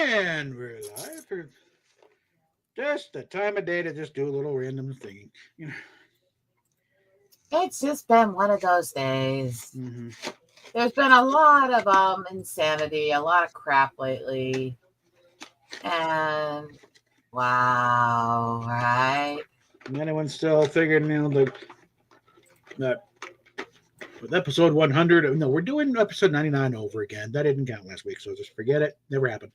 And we're live for just the time of day to just do a little random thing. It's just been one of those days. Mm-hmm. There's been a lot of insanity, a lot of crap lately. And wow, right? Anyone's still figuring out that with episode 100, no, we're doing episode 99 over again. That didn't count last week, so just forget it. Never happened.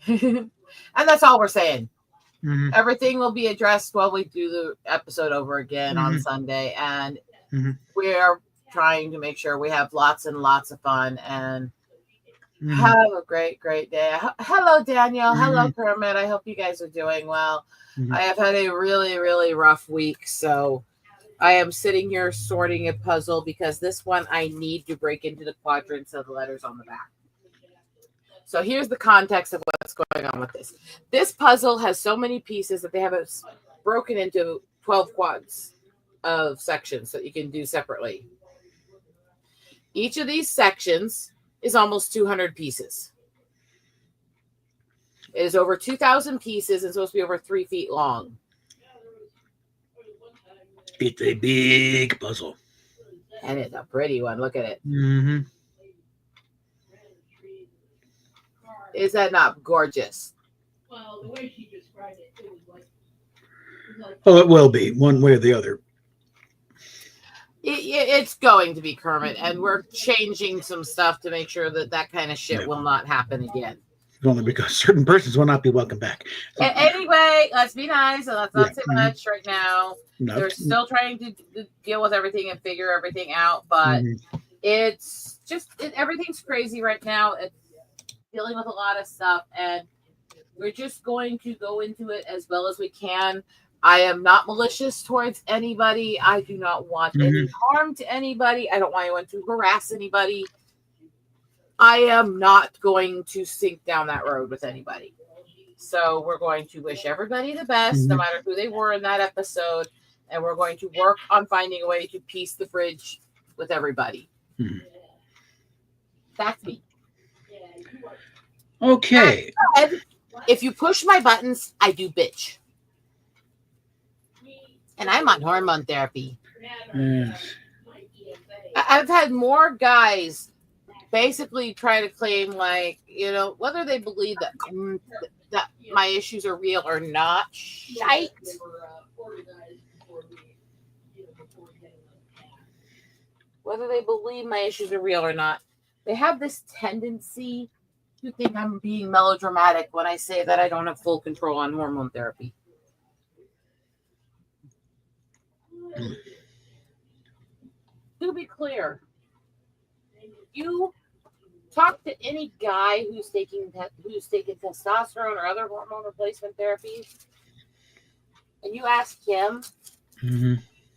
And that's all we're saying. Mm-hmm. Everything will be addressed while we do the episode over again on Sunday. And we're trying to make sure we have lots and lots of fun and have a great, great day. Hello, Daniel. Hello, Kermit. I hope you guys are doing well. I have had a really, really rough week. So I am sitting here sorting a puzzle because this one I need to break into the quadrants of the letters on the back. So here's the context of what's going on with this. This puzzle has so many pieces that they have it broken into 12 quads of sections that you can do separately. Each of these sections is almost 200 pieces. It is over 2,000 pieces and supposed to be over 3 feet long. It's a big puzzle. And it's a pretty one. Look at it. Mm-hmm. Is that not gorgeous? Well, the way she described it, it was like Oh, it will be one way or the other. It's going to be, Kermit, and we're changing some stuff to make sure that that kind of shit will not happen again. Only because certain persons will not be welcome back. Anyway, let's be nice and let's not say much right now. No. They're still trying to deal with everything and figure everything out, but it's just everything's crazy right now. It's dealing with a lot of stuff, and we're just going to go into it as well as we can. I am not malicious towards anybody. I do not want any harm to anybody. I don't want anyone to harass anybody. I am not going to sink down that road with anybody. So we're going to wish everybody the best, no matter who they were in that episode. And we're going to work on finding a way to piece the bridge with everybody. That's me. Okay. If you push my buttons, I do bitch. And I'm on hormone therapy. Yes. I've had more guys basically try to claim, like, whether they believe that my issues are real or not. Shite. Whether they believe my issues are real or not, they have this tendency to think I'm being melodramatic when I say that I don't have full control on hormone therapy. To be clear, you talk to any guy who's taking testosterone or other hormone replacement therapies, and you ask him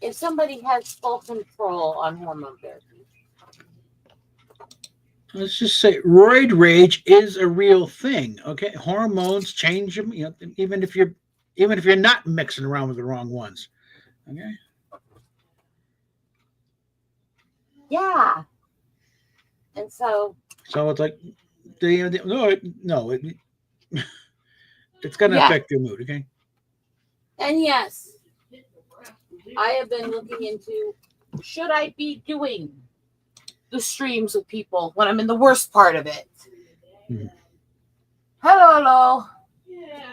if somebody has full control on hormone therapy. Let's just say roid rage is a real thing. Okay, hormones change them. Even if you're not mixing around with the wrong ones. Okay. Yeah. And so it's like, it's going to affect your mood. Okay. And yes, I have been looking into, should I be doing the streams with people when I'm in the worst part of it? Hello. yeah.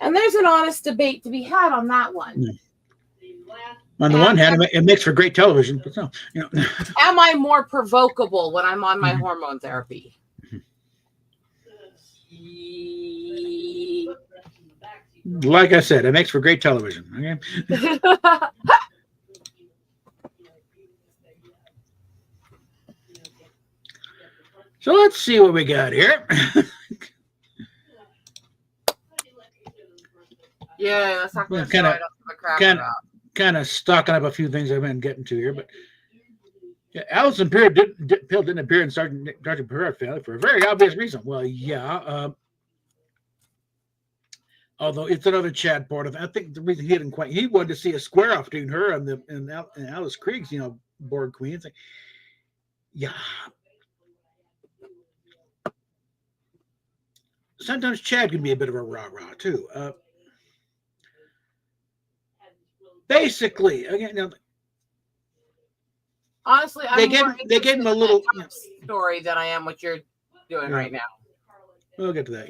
And there's an honest debate to be had on that one. On the one hand, it makes for great television, but no, Am I more provocable when I'm on my hormone therapy? Like I said, it makes for great television. Okay. So let's see what we got here. Yeah, let's talk about kind of stocking up a few things I've been getting to here, but Alison Pill didn't appear in Sergeant Pirate family for a very obvious reason. Well, yeah, although it's another Chad Porter. I think the reason he wanted to see a square off between her and Alice Krieg's, board queen. It's like, yeah. sometimes Chad can be a bit of a rah-rah too. Basically, again, Honestly, they I'm gave more they gave him a little. story than I am what you're doing right now. We'll get to that,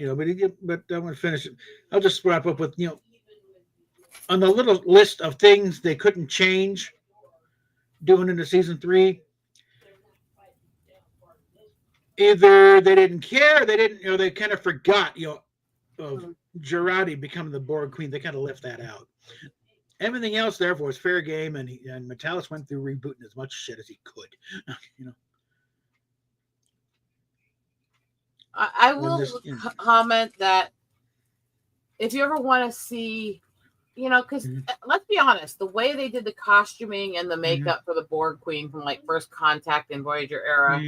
but I'm going to finish it. I'll just wrap up with on the little list of things they couldn't change doing into season 3. Either they didn't care, they didn't, they kind of forgot, of Jurati becoming the Borg Queen. They kind of left that out. Everything else, therefore, was fair game, and Metalis went through rebooting as much shit as he could. I will comment that if you ever want to see, because let's be honest, the way they did the costuming and the makeup for the Borg Queen from like First Contact and Voyager era,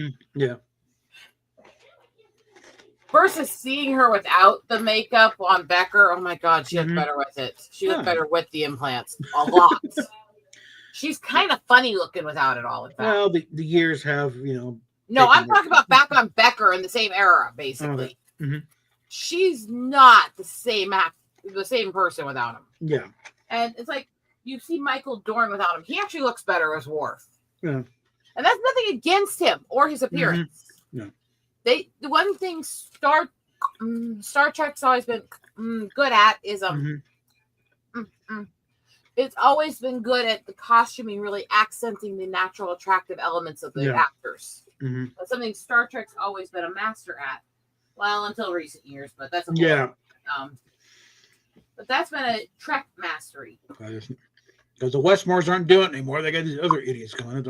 versus seeing her without the makeup on Becker, oh my God, she looked better with it. She looked better with the implants, a lot. She's kind of funny looking without it all. Well, the years have, No, I'm talking about back on Becker in the same era, basically. She's not the same person without him. Yeah. And it's like you see Michael Dorn without him. He actually looks better as Worf. Yeah. And that's nothing against him or his appearance. No. The one thing Star Trek's always been good at is it's always been good at the costuming, really accenting the natural attractive elements of the actors. That's something Star Trek's always been a master at. Well, until recent years, but that's a but that's been a Trek mastery. Because the Westmores aren't doing it anymore. They got these other idiots coming in.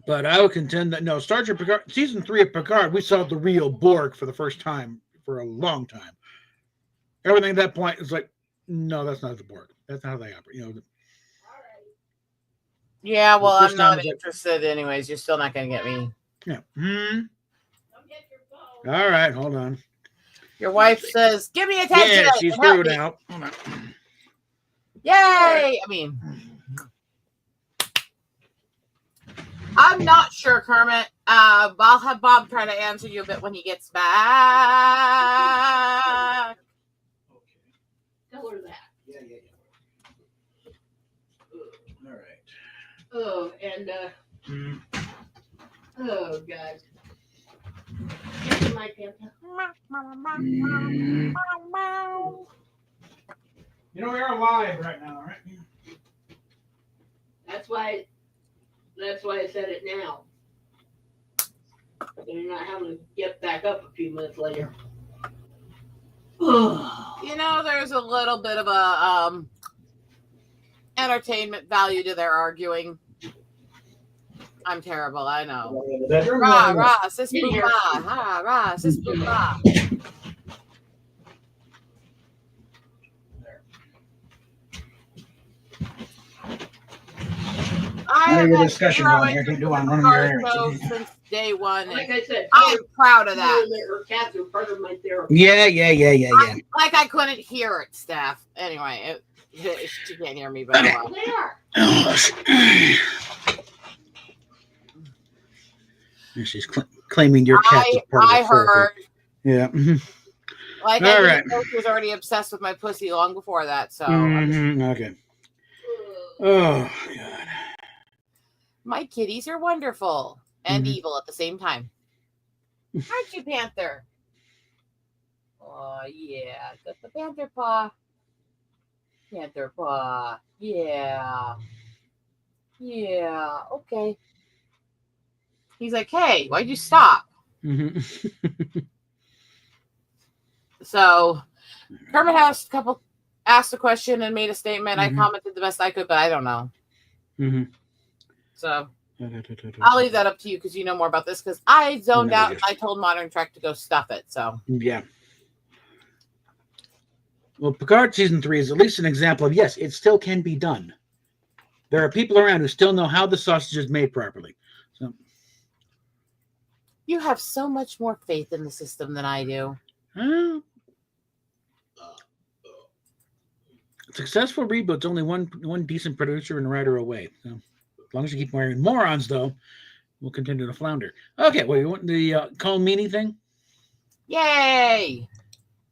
But I would contend that Star Trek Picard, season 3 of Picard, we saw the real Borg for the first time for a long time. Everything at that point is like, no, that's not the Borg. That's not how they operate. Yeah, well, I'm not interested anyways. You're still not going to get me. Yeah. All right, hold on. Your wife says, give me attention. Yeah, she's through now. Yay! I mean, I'm not sure, Kermit. I'll have Bob try to answer you a bit when he gets back. Tell her that. Yeah. All right. Oh, and oh God. Get my pants. We're live right now, right? That's why I said it now. So you're not having to get back up a few minutes later. There's a little bit of a entertainment value to their arguing. I'm terrible, I know. Rah, rah, sis boo rah, ha, rah, sis boo rah. I have had discussion zero going here. interest Do in on the running Picard your errands. show since day one. Like I said, I'm proud of that. Her cats are part of my therapy. Yeah. I couldn't hear it, Steph. Anyway, she can't hear me, but They are. She's claiming your cat is part of I the therapy. heard. Yeah. Like, All I right. she was already obsessed with my pussy long before that. So, Okay. Oh God. My kitties are wonderful and evil at the same time. Aren't you, Panther? Oh yeah, got the Panther paw. Panther paw. Yeah. Okay. He's like, hey, why'd you stop? So, Kermit asked a question and made a statement. I commented the best I could, but I don't know. So, I'll leave that up to you because you know more about this. Because I zoned out and I told Modern Trek to go stuff it. So, yeah. Well, Picard season 3 is at least an example of yes, it still can be done. There are people around who still know how the sausage is made properly. So, you have so much more faith in the system than I do. successful reboots only one decent producer and writer away. So, as long as you keep wearing morons, though, we'll continue to flounder. Okay, well, you want the Colm Meaney thing? Yay!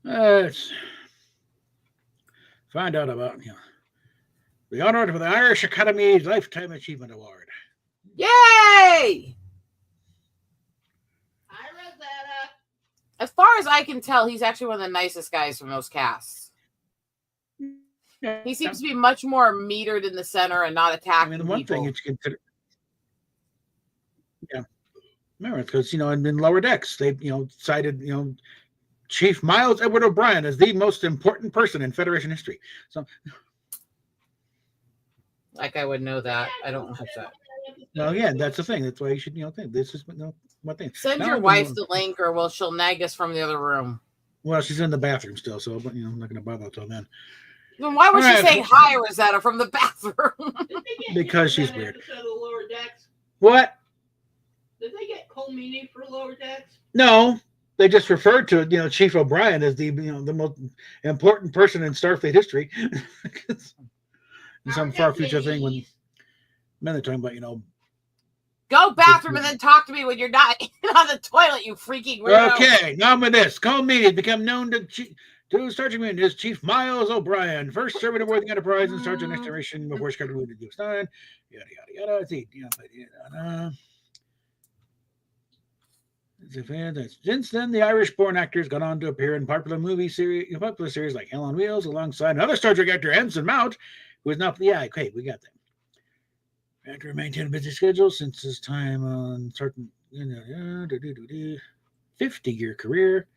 Let's find out about the honor for the Irish Academy's Lifetime Achievement Award. Yay! Hi, Rosetta. As far as I can tell, he's actually one of the nicest guys from those casts. Yeah. He seems to be much more metered in the center and not attacking the one people. thing you consider, remember, because in Lower Decks they cited Chief Miles Edward O'Brien as the most important person in Federation history. So, like I would know that. I don't have that. well, yeah, that's the thing. That's why you should think this is what thing. Send Now your I can wife go- the link, or she'll nag us from the other room. Well, she's in the bathroom still, so I'm not going to bother until then. Then why was All she right. saying hi, Rosetta, from the bathroom? Did they get Because him she's for that weird. episode of Lower Decks? What? Did they get Colm Meaney for Lower Decks? No, they just referred to Chief O'Brien as the the most important person in Starfleet history. In some far future thing when men are talking about Go bathroom and then talk to me when you're not on the toilet, you freaking weirdo. Okay, now with this, Colm Meaney has become known to Sergeant Meaney as Chief Miles O'Brien, first servant aboard the Enterprise and Sergeant Next Generation before she got moved to Deep Stein. Yada yada yada. Since then, the Irish-born actors gone on to appear in popular series like Hell on Wheels, alongside another Star Trek actor, Ensign Mount, who is now we got that. Actor maintained a busy schedule since his time on certain 50-year career.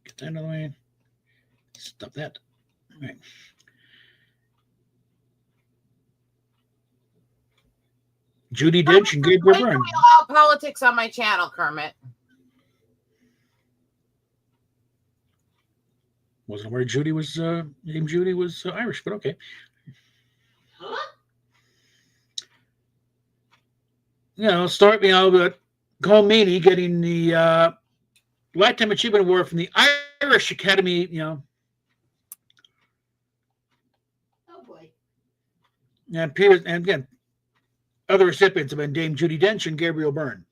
Get that out of the way. Stop that. All right. Judi Dench and Gabriel When do Byrne. we allow politics on my channel, Kermit? Wasn't aware Judy was named Judy was Irish, but okay. Huh? Start but Colm Meaney getting the Lifetime Achievement Award from the Irish Academy. Oh boy. And again, other recipients have been Dame Judi Dench and Gabriel Byrne.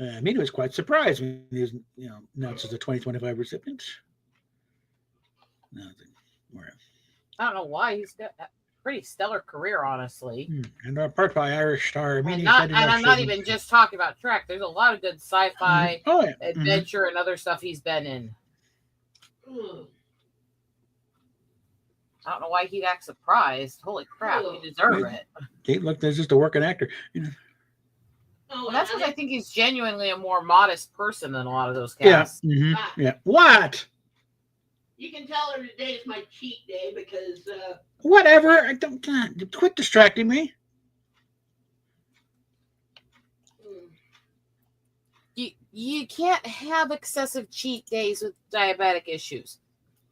Meaney was quite surprised when he was announced as the 2025 recipient. I don't know why. He's got a pretty stellar career, honestly. And part by Irish star Meaney. And I'm not even just talking about Trek. There's a lot of good sci-fi, Oh, yeah. adventure, and other stuff he's been in. I don't know why he'd act surprised. Holy crap, you deserve it. Okay, look, there's just a working actor. Oh, Well, that's because I think he's genuinely a more modest person than a lot of those Yeah. casts. Yeah. What? You can tell her today is my cheat day because Whatever. I don't quit distracting me. You can't have excessive cheat days with diabetic issues.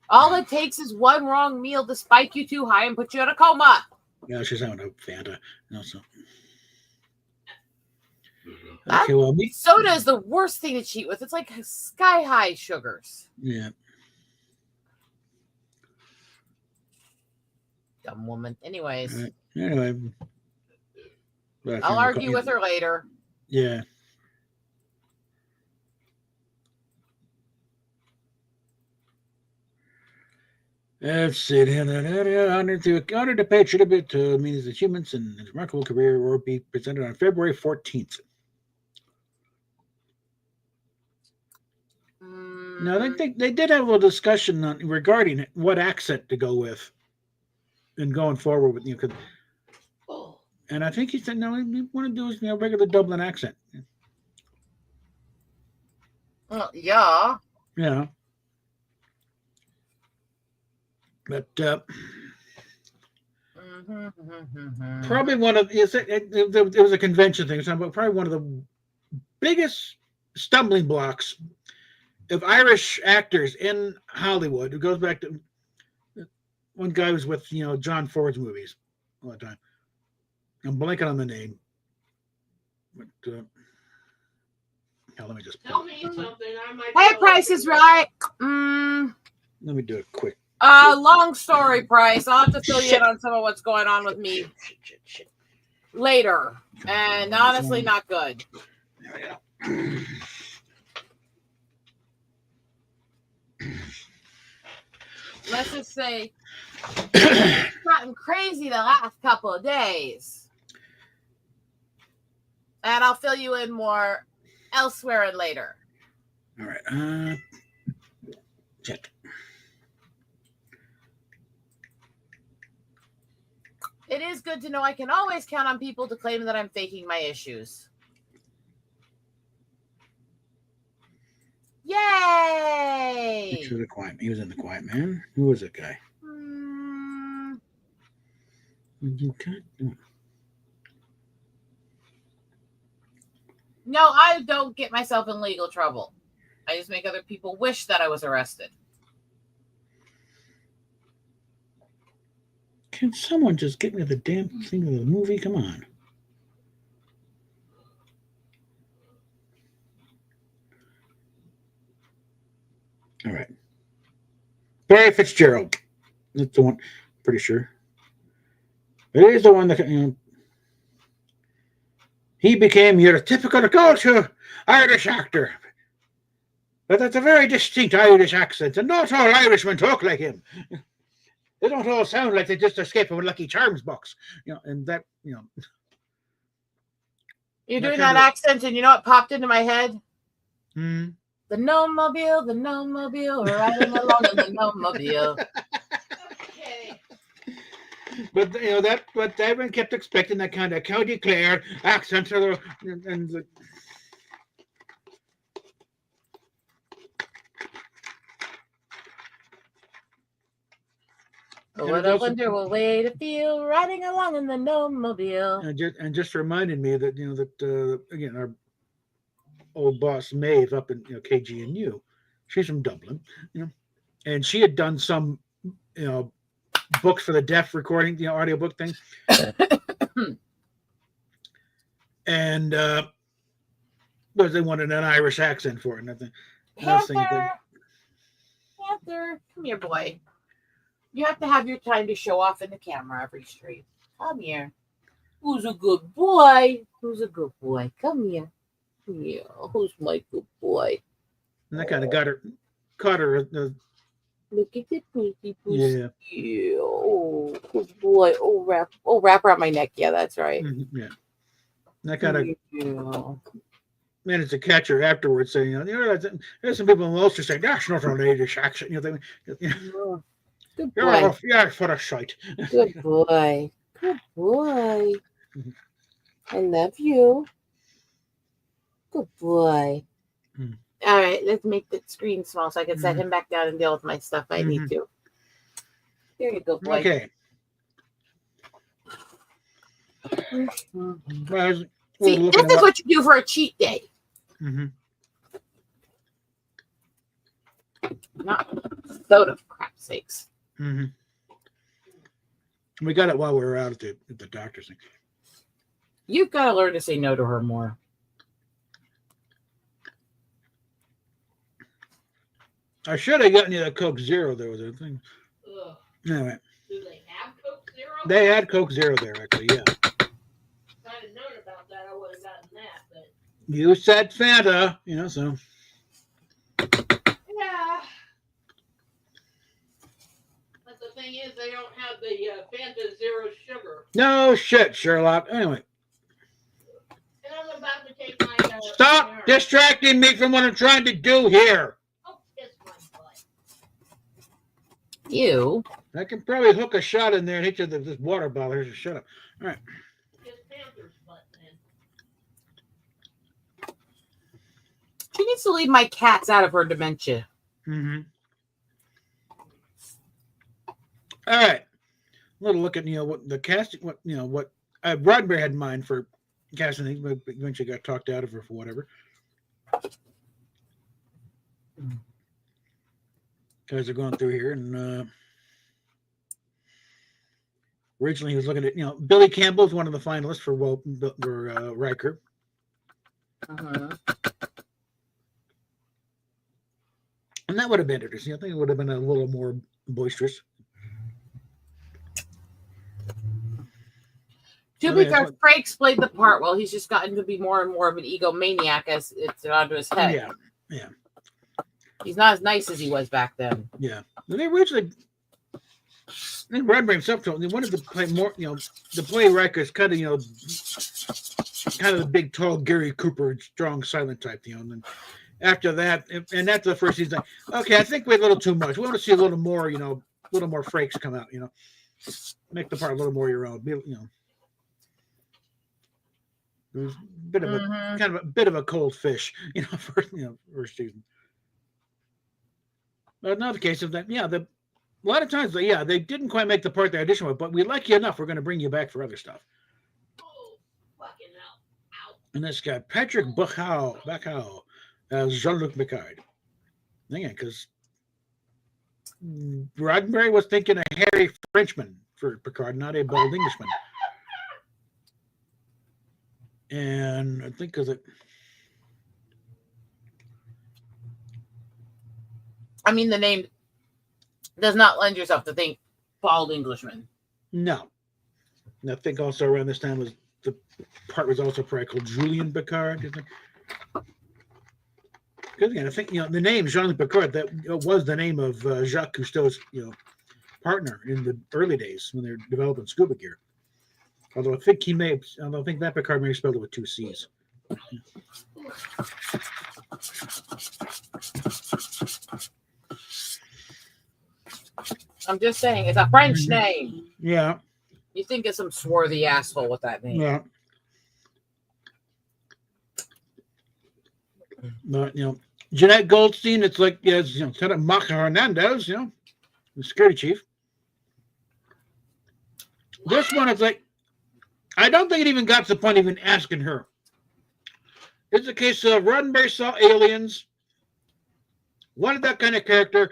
All it takes is one wrong meal to spike you too high and put you in a coma. Yeah, she's having a Fanta. So. That- Okay, well, Soda is the worst thing to cheat with. It's like sky high sugars. yeah. Dumb woman. Anyways, All right. Anyway. I'll argue with her later. Yeah. Let's see. Honored to pay tribute to Meaney's achievements and his remarkable career will be presented on February 14th. Now, I think they did have a little discussion regarding what accent to go with and going forward with, and I think he said, no, we want to do is, regular Dublin accent. Yeah. Yeah. But probably one of it was a convention thing, but probably one of the biggest stumbling blocks of Irish actors in Hollywood. It goes back to one guy was with John Ford's movies all the time. I'm blanking on the name, but Hell, let me just Tell me something. I might. Hey, be Price able is to- right. let me do a quick. Long story, Price. I'll have to fill you Shit. in on some of what's going on with me Shit. later. And honestly, not good. There we go. Let's just say it's gotten crazy the last couple of days. And I'll fill you in more elsewhere and later. All right. Shit. It is good to know I can always count on people to claim that I'm faking my issues. Yay! To the quiet. He was in the quiet man. Who was that guy? You can't. No, I don't get myself in legal trouble. I just make other people wish that I was arrested. Can someone just get me the damn thing of the movie? Come on. All right. Barry Fitzgerald. That's the one. Pretty sure. It is the one that he became your typical culture Irish actor. But that's a very distinct Irish accent, and not all Irishmen talk like him. They don't all sound like they just escaped from a Lucky Charms box, and that, You're That doing kind that of- accent, and you know what popped into my head? Hmm. The Gnome-mobile, we're riding along in the Gnome-mobile. Okay. But but everyone kept expecting that kind of County Clare accent, and the, But And what it's a also- wonderful way to feel riding along in the Gnome-mobile. and just reminded me that again, our old boss Maeve up in KGNU, she's from Dublin, and she had done some books for the deaf recording, audiobook thing, and but they wanted an Irish accent for it. Nothing. Panther, come here, boy. You have to have your time to show off in the camera every stream. Come here. Who's a good boy? Who's a good boy? Come here. Yeah, who's my good boy? And that kind of caught her. Look at the pretty pussy. Yeah. Yeah. Oh, good boy. Wrap around my neck. Yeah, that's right. Yeah. And that kind of Yeah. managed to catch her afterwards, saying, there's some people in Ulster saying that's not an Irish accent. Good You're boy. you're for a shite. Good boy. Good boy. I love you. Good boy. Hmm. All right, let's make the screen small so I can set him back down and deal with my stuff I need to. There you go, boy. Okay. Mhm. Well, See, we're looking this is at what you do for a cheat day. Mhm. Not soda, for crap's sakes. Mhm. We got it while we were out at the doctor's thing. You've got to learn to say no to her more. I should have gotten you the Coke Zero. There was a thing. Ugh. Anyway, Do they have Coke Zero? they had Coke Zero there, actually. Yeah. If I'd have known about that, I would have gotten that. But You said Fanta, so. yeah. But the thing is, they don't have the Fanta Zero Sugar. No shit, Sherlock. Anyway, And I'm about to take my. stop my- distracting me from what I'm trying to do here. Oh, kiss my butt. You. I can probably hook a shot in there and hit you with this water bottle. Here's a shut up. All right. Kiss Panther's butt, then. She needs to leave my cats out of her dementia. Mm-hmm. All right. A little look at what the casting, what Roddenberry had in mind for casting things, but eventually got talked out of her for whatever. Guys are going through here, and originally he was looking at Billy Campbell is one of the finalists for Riker. Uh-huh. And that would have been interesting. I think it would have been a little more boisterous. To be fair, Frakes played the part well. He's just gotten to be more and more of an egomaniac as it's onto his head. Yeah, yeah. He's not as nice as he was back then. Yeah. They originally, I think Roddenberry himself told me they wanted to play more, to play Riker's kind of, kind of the big, tall Gary Cooper, strong, silent type, and then after that, and after the first season, okay, I think we're a little too much. We want to see a little more, a little more Frakes come out, make the part a little more your own, It was a bit of a bit of a cold fish, first season. But another case of that, a lot of times, they didn't quite make the part they auditioned with, but we like you enough, we're going to bring you back for other stuff. Oh, fucking hell. Ow. And this guy, Patrick Bachow as Jean-Luc Picard. Again, because Roddenberry was thinking a hairy Frenchman for Picard, not a bold Englishman. And I think because I mean, the name does not lend yourself to think bald Englishman. No. And I think also around this time was the part was also probably called Julian Picard. Because again, I think the name Jean-Luc Picard that was the name of Jacques Cousteau's partner in the early days when they were developing scuba gear. Although I think that Picard may have spelled it with 2 C's. I'm just saying, it's a French name. Yeah. You think it's some swarthy asshole with that name. Yeah. But, Jeanette Goldstein, it's like, instead of Macha Hernandez, the security chief. This one, it's like, I don't think it even got to the point of even asking her. It's a case of Roddenberry saw aliens, wanted that kind of character.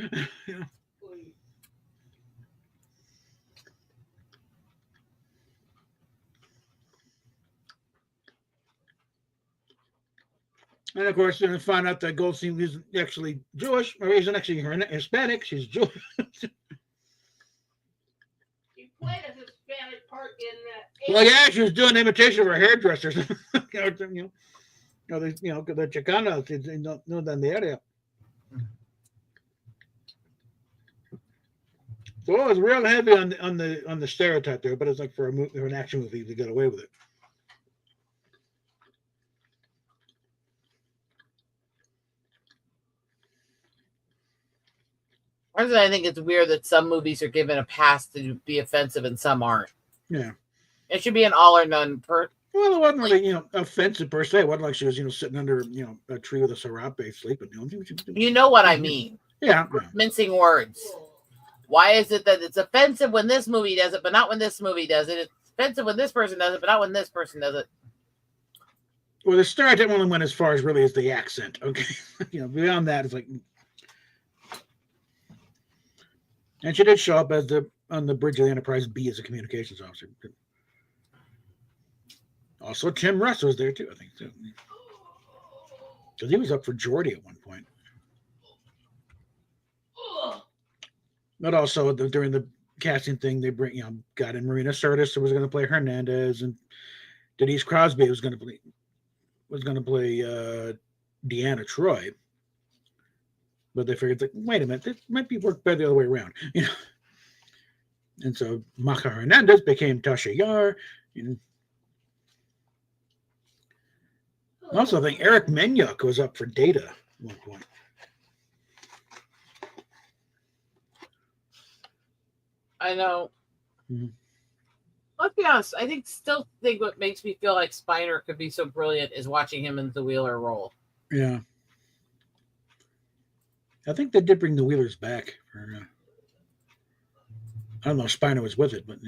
And of course, then find out that Goldstein isn't actually Jewish, or isn't actually Hispanic. She's Jewish. She played a Hispanic part in that. Well, yeah, she was doing an imitation of her hairdressers. The Chicanos, they don't know that in the area. So it was real heavy on the stereotype there, but it's like for an action movie, they got away with it. I think it's weird that some movies are given a pass to be offensive and some aren't. Yeah. It should be an all or none. Well, it wasn't really, offensive per se. It wasn't like she was, sitting under, a tree with a serape sleeping. You know what I mean. Yeah. Mincing words. Why is it that it's offensive when this movie does it, but not when this movie does it? It's offensive when this person does it, but not when this person does it. Well, the stereotype only went as far as really as the accent. Okay. Beyond that, it's like. And she did show up as on the bridge of the Enterprise B as a communications officer. Also, Tim Russ was there too, I think, too. Because he was up for Geordi at one point. But also during the casting thing, they got in Marina Sirtis, who was going to play Hernandez, and Denise Crosby was going to play Deanna Troi. But they figured, wait a minute, this might be work better the other way around, And so Macha Hernandez became Tasha Yar. Also, I think Eric Menyuk was up for Data at one point. I know. Mm-hmm. Let's be honest. I still think what makes me feel like Spiner could be so brilliant is watching him in the Wheeler role. Yeah. I think they did bring the Wheelers back. I don't know if Spiner was with it, but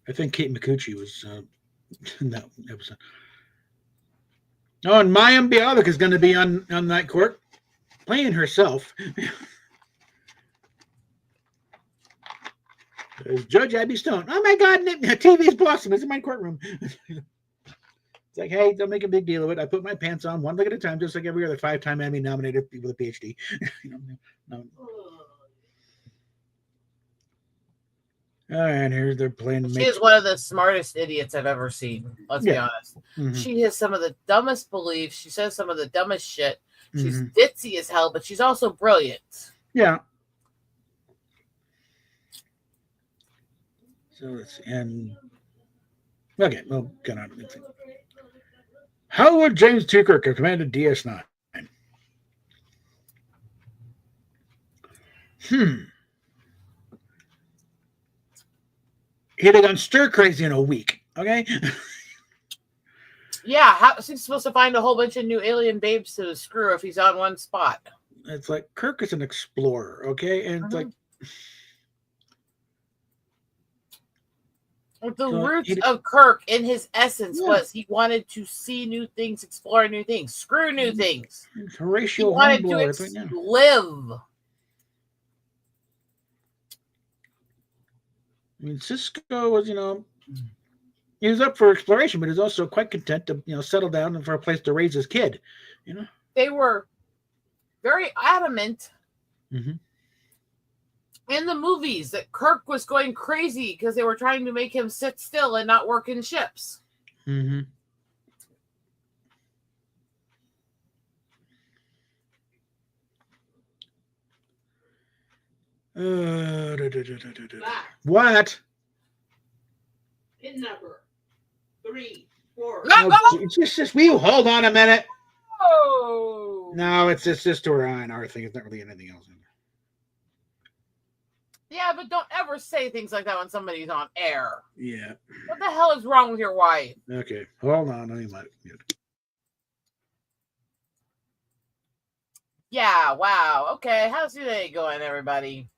I think Kate Micucci was in that episode. Oh, and Mayim Bialik is going to be on Night Court, playing herself. There's Judge Abby Stone. Oh my God, TV's blossoming. It's in my courtroom. It's like, hey, don't make a big deal of it. I put my pants on one leg at a time, just like every other 5-time Emmy nominated people with a PhD. No. All right, here's their plan. She is one of the smartest idiots I've ever seen. Let's be honest. Mm-hmm. She has some of the dumbest beliefs. She says some of the dumbest shit. She's ditzy as hell, but she's also brilliant. Yeah. So let's end. Okay, well, get on. How would James T. Kirk have commanded DS9? He'd have gone stir crazy in a week. Okay. Yeah, how's he supposed to find a whole bunch of new alien babes to screw if he's on one spot? It's like Kirk is an explorer, okay, and it's like the roots of Kirk, in his essence, was he wanted to see new things, explore new things, screw new things. Horatio he wanted to live. I mean, Cisco was, he was up for exploration, but he was also quite content to, settle down and for a place to raise his kid. They were very adamant in the movies that Kirk was going crazy because they were trying to make him sit still and not work in ships. Mm-hmm. What? Pin number 3, 4. Just will you hold on a minute? Oh no, it's just to our thing. It's not really anything else. Yeah, but don't ever say things like that when somebody's on air. Yeah. What the hell is wrong with your wife? Okay, hold on. I might. Yeah. Wow. Okay. How's your day going, everybody?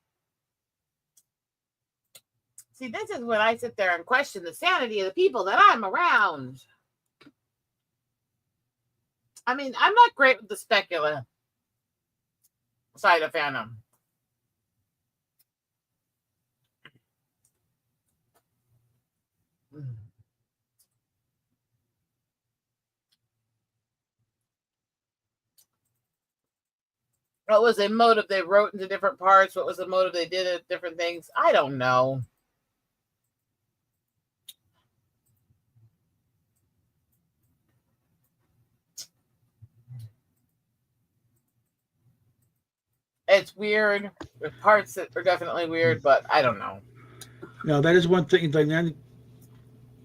See, this is when I sit there and question the sanity of the people that I'm around. I mean, I'm not great with the speculative side of fandom. What was the motive they wrote into different parts? What was the motive they did at different things? I don't know. It's weird. There's parts that are definitely weird, but I don't know. No, that is one thing. Like,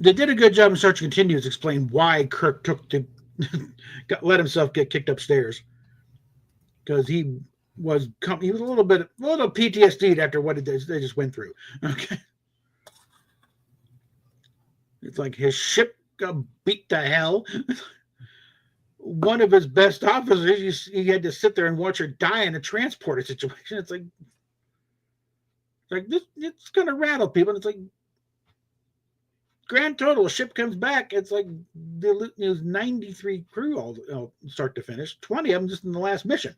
they did a good job in Search Continues explain why Kirk let himself get kicked upstairs, because he was a little PTSD'd after what they just went through. Okay, it's like his ship got beat to hell. One of his best officers, he had to sit there and watch her die in a transporter situation. It's like this, it's gonna rattle people. And it's like, grand total, ship comes back. It's like it was 93 crew all start to finish. 20 of them just in the last mission.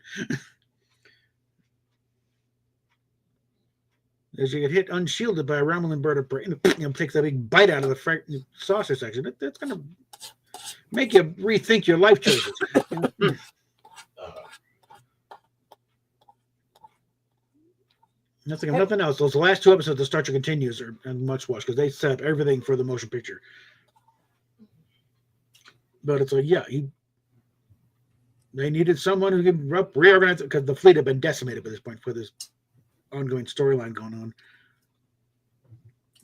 As you get hit unshielded by a Romulan bird of prey, takes a big bite out of the saucer section. That's gonna make you rethink your life choices. Nothing else. Those last 2 episodes of Star Trek Continues are much watched because they set up everything for the motion picture. But it's like, they needed someone who could reorganize it because the fleet had been decimated by this point for this ongoing storyline going on.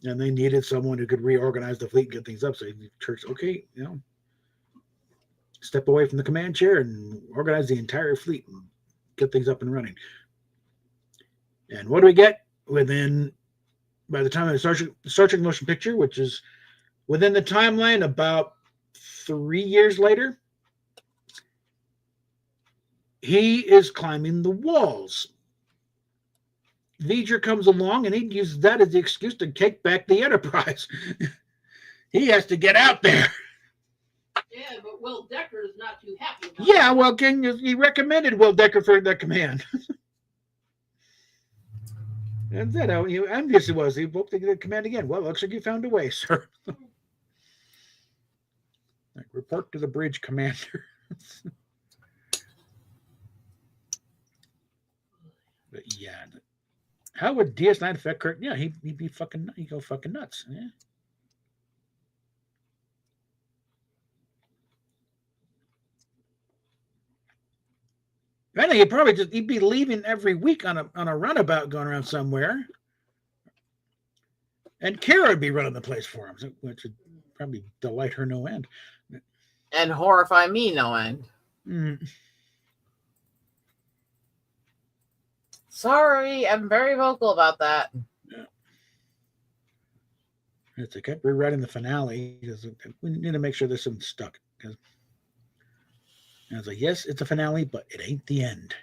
And they needed someone who could reorganize the fleet and get things up. So the church, okay, step away from the command chair and organize the entire fleet and get things up and running. And what do we get by the time of the Star Trek motion picture, which is within the timeline about 3 years later? He is climbing the walls. V'ger comes along and he uses that as the excuse to take back the Enterprise. He has to get out there. Yeah, but Will Decker is not too happy about Yeah, well, he recommended Will Decker for that command. And then obviously was. He hoped to get the command again. Well, looks like you found a way, sir. Like, report to the bridge, Commander. But yeah, how would DS9 affect Kirk? Yeah, he'd be fucking, he'd go fucking nuts. Yeah. I think he'd be leaving every week on a runabout going around somewhere. And Kara would be running the place for him, which would probably delight her no end. And horrify me no end. Mm. Sorry, I'm very vocal about that. Yeah. They kept rewriting the finale because we need to make sure this isn't stuck. And I was like, yes, it's a finale, but it ain't the end.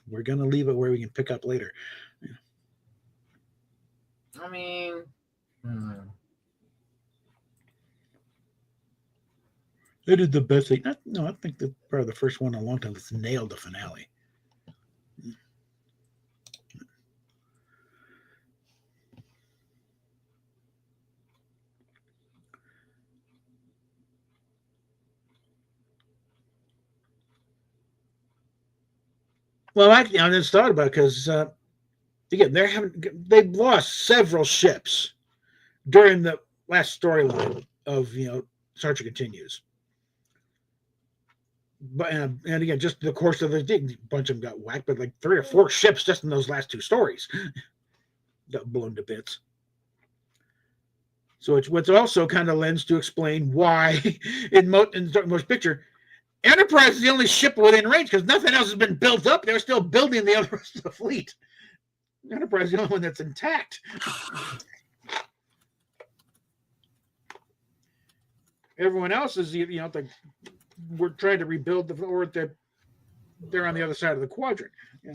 We're going to leave it where we can pick up later. I mean, They did the best thing. I think they're probably the first one in a long time that's nailed the finale. Well, actually, I just thought about it because again, they've lost several ships during the last storyline of Star Trek Continues. But and again, just the course of the day, a bunch of them got whacked, but like 3 or 4 ships just in those last 2 stories got blown to bits. So it's what's also kind of lends to explain why in most picture, Enterprise is the only ship within range because nothing else has been built up. They're still building the other rest of the fleet. Enterprise is the only one that's intact. Everyone else is, like we're trying to rebuild they're on the other side of the quadrant. Yeah.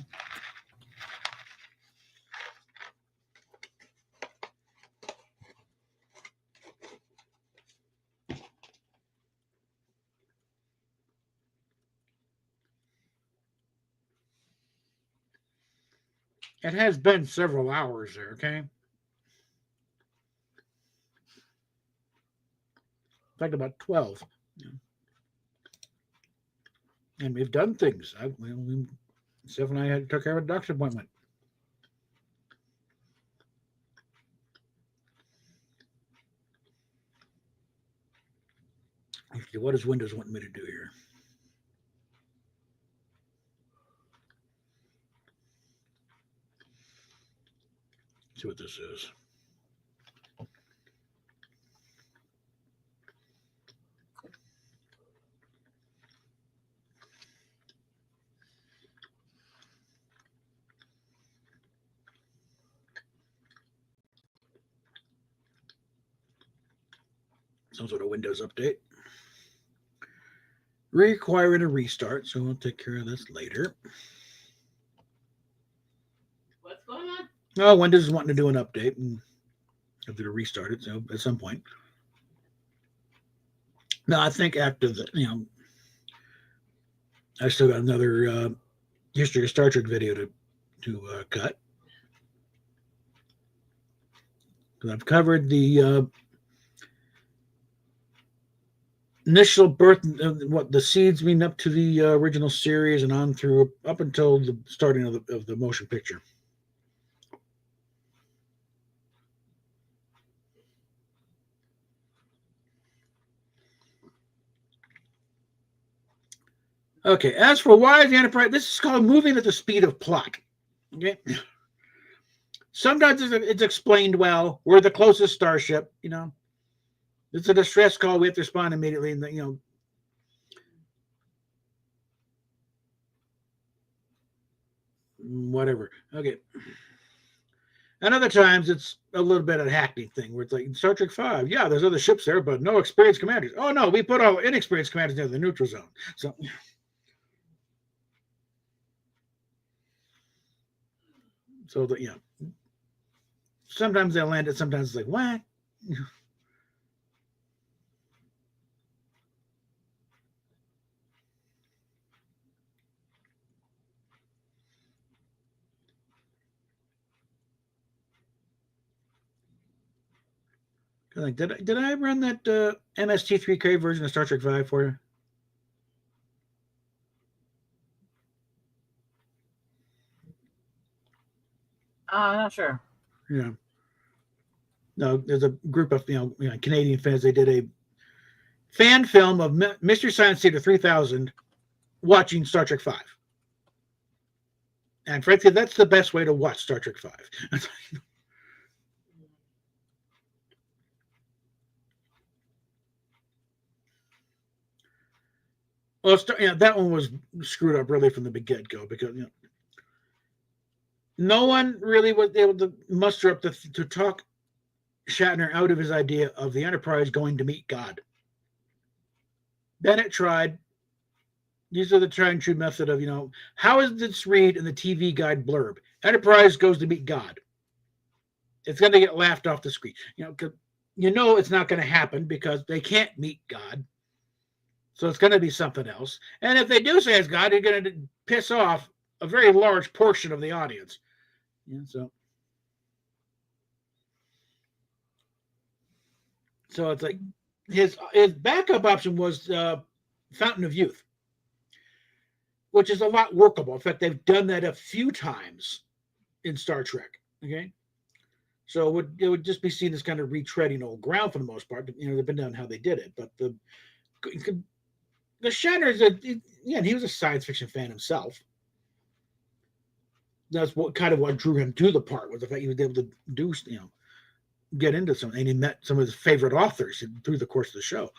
It has been several hours there, okay? In fact, about 12. And we've done things. Steph and I took care of a doctor's appointment. What does Windows want me to do here? See what this is. Some sort of Windows update. Requiring a restart, so we'll take care of this later. What's going on? Oh, Windows is wanting to do an update and have to restart it, so at some point. No, I think after the, I still got another history of Star Trek video to cut. I've covered the initial birth, what the seeds mean up to the original series and on through up until the starting of the motion picture. Okay, as for why the Enterprise, this is called moving at the speed of plot. Okay. Sometimes it's explained well. We're the closest starship, It's a distress call. We have to respond immediately. And, whatever. Okay. And other times it's a little bit of a hackney thing where it's like in Star Trek 5, yeah, there's other ships there, but no experienced commanders. Oh, no, we put all inexperienced commanders near the neutral zone. So sometimes they'll land it, sometimes it's like, what? Like, did I run that MST3K version of Star Trek V for you? I'm not sure. Yeah. No, there's a group of Canadian fans. They did a fan film of Mystery Science Theater 3000 watching Star Trek V. And frankly, that's the best way to watch Star Trek V. Well, that one was screwed up really from the get-go because no one really was able to muster up to talk Shatner out of his idea of the Enterprise going to meet God. Bennett tried. These are the tried and true method of, how is this read in the TV guide blurb? Enterprise goes to meet God. It's going to get laughed off the screen. It's not going to happen because they can't meet God. So it's going to be something else. And if they do say it's God, they're going to piss off a very large portion of the audience. Yeah, so it's like his backup option was Fountain of Youth, which is a lot workable. In fact, they've done that a few times in Star Trek. Okay. So it would just be seen as kind of retreading old ground for the most part. They've been down how they did it. But the Shatner he was a science fiction fan himself. That's what drew him to the part, was the fact he was able to do, get into something, and he met some of his favorite authors through the course of the show.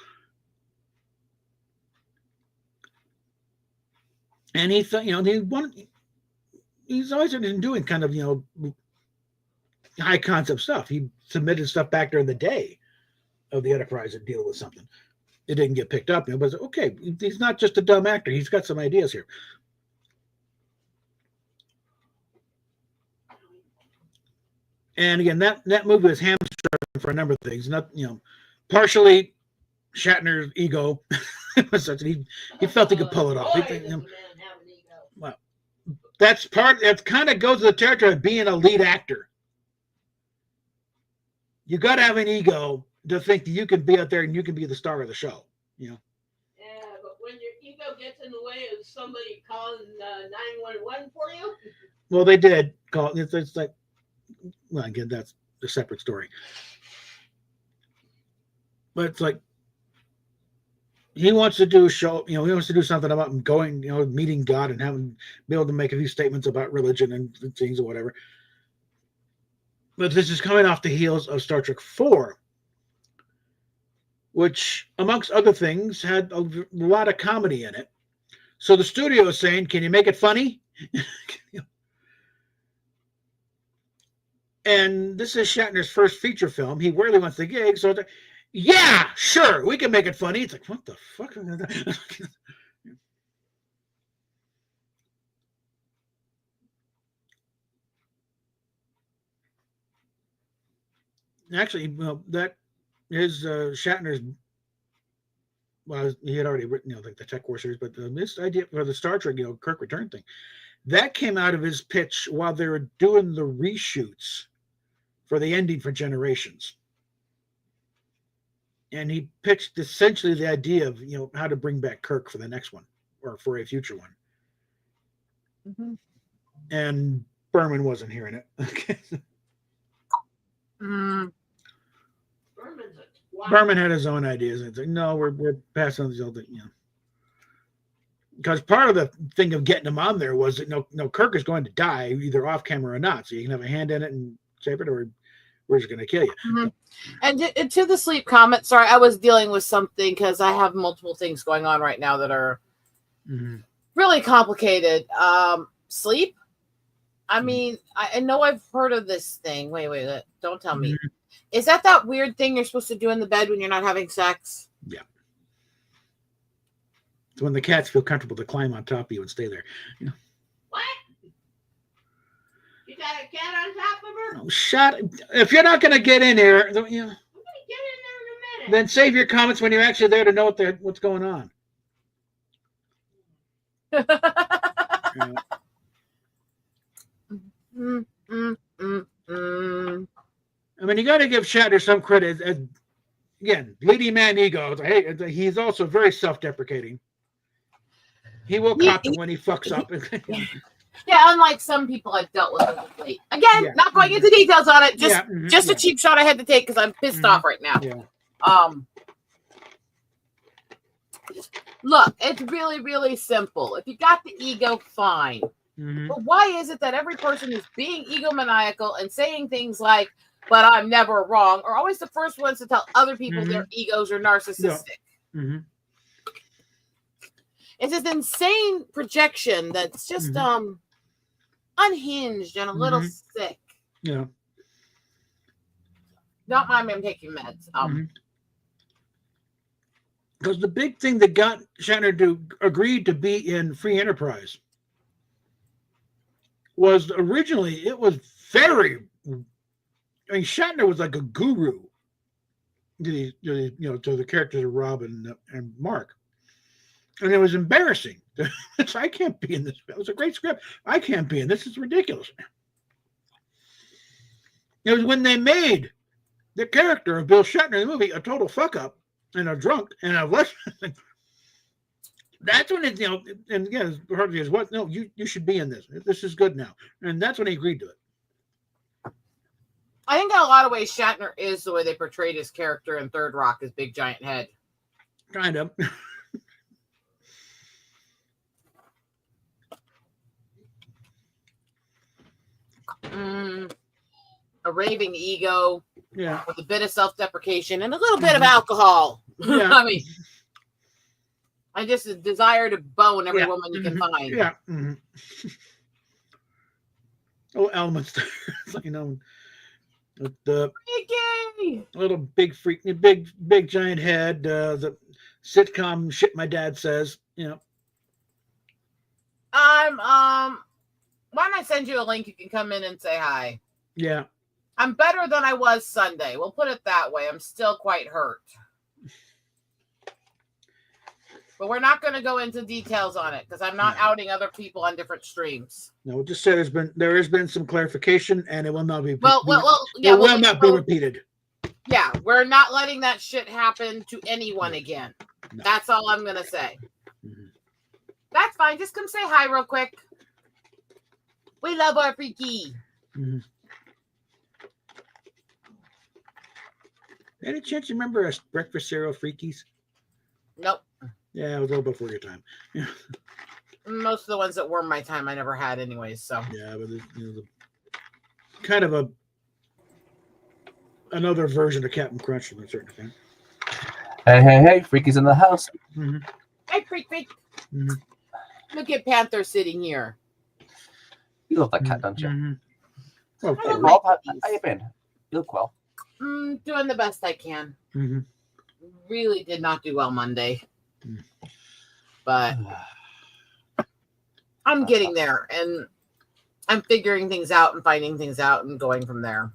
And he thought, he's always been doing kind of, high concept stuff. He submitted stuff back during the day of the Enterprise to deal with something. It didn't get picked up. It was okay. He's not just a dumb actor. He's got some ideas here. And again, that movie was hamstrung for a number of things. Not, partially Shatner's ego. He felt he could pull it off. Well, that kind of goes to the territory of being a lead actor. You got to have an ego to think that you can be out there and you can be the star of the show. Yeah, but when your ego gets in the way of somebody calling 911 for you. Well, they did call. It's like, well, again, that's a separate story. But it's like, he wants to do a show, he wants to do something about him going, meeting God and be able to make a few statements about religion and things or whatever. But this is coming off the heels of Star Trek IV, which, amongst other things, had a lot of comedy in it. So the studio is saying, can you make it funny? And this is Shatner's first feature film. He rarely wants the gig. So, yeah, sure, we can make it funny. It's like, what the fuck? Actually, that is Shatner's. Well, he had already written, like the Tech War series, but this idea for the Star Trek, Kirk return thing, that came out of his pitch while they were doing the reshoots for the ending for Generations. And he pitched essentially the idea of, how to bring back Kirk for the next one or for a future one. Mm-hmm. And Berman wasn't hearing it. Okay. Berman had his own ideas. And it's like, no, we're passing on these other, because part of the thing of getting him on there was that no, Kirk is going to die either off camera or not. So you can have a hand in it and save it, or we're just going to kill you. Mm-hmm. And to the sleep comment, sorry, I was dealing with something because I have multiple things going on right now that are really complicated. Sleep. I mean, I know I've heard of this thing. Wait, don't tell me. Is that weird thing you're supposed to do in the bed when you're not having sex? Yeah. It's when the cats feel comfortable to climb on top of you and stay there. What? You got a cat on top of her? Oh, shut! If you're not going to get in here, I'm going to get in there in a minute. Then save your comments when you're actually there to know what's going on. I mean, you got to give Shatner some credit. As again, leading man ego. Hey, he's also very self-deprecating. He will cop it when he fucks up. Yeah, unlike some people I've dealt with lately. Again, Yeah. not going into details on it. Just Yeah, a cheap shot I had to take because I'm pissed off right now. Yeah. Look, it's really, really simple. If you got the ego, fine. But why is it that every person who's being egomaniacal and saying things like, but I'm never wrong, are always the first ones to tell other people their egos are narcissistic? It's this insane projection that's just unhinged and a little sick. Yeah. Not mind me, I'm taking meds. Because the big thing that got Shatner to agree to be in Free Enterprise was originally it was very. I mean, Shatner was like a guru to the characters of Rob and Mark, and it was embarrassing. I can't be in this. It was a great script. I can't be in this. It's ridiculous. It was when they made the character of Bill Shatner in the movie a total fuck up and a drunk and a less. That's when it, and again, Hartley is what? No, you should be in this. This is good now, and that's when he agreed to it. I think in a lot of ways, Shatner is the way they portrayed his character in Third Rock, his big giant head. Kind of. A raving ego, Yeah, with a bit of self-deprecation and a little bit of alcohol. Yeah. I mean, I just desire to bone every woman you can find. Yeah. Oh, elements, the Freaky! little big freak, big giant head, the sitcom shit my dad says, I'm why don't I send you a link? You can come in and say hi. Yeah. I'm better than I was Sunday. We'll put it that way. I'm still quite hurt. But we're not going to go into details on it because I'm not outing other people on different streams. No, we'll just say there has been some clarification, and it will not be. It will not be repeated. Yeah, we're not letting that shit happen to anyone again. No. That's all I'm going to say. That's fine. Just come say hi real quick. We love our freaky. Any chance you remember us breakfast cereal Freakies? Nope. Yeah, it was a little before your time. Most of the ones that were my time, I never had anyways. So yeah, but kind of another version of Captain Crunch to a certain extent. Hey, Freaky's in the house. Hey, freak. Look at Panther sitting here. You love that cat, don't you? Well, Hey, Rob, how you been? You look well. Doing the best I can. Really did not do well Monday. But I'm getting there, and I'm figuring things out and finding things out and going from there.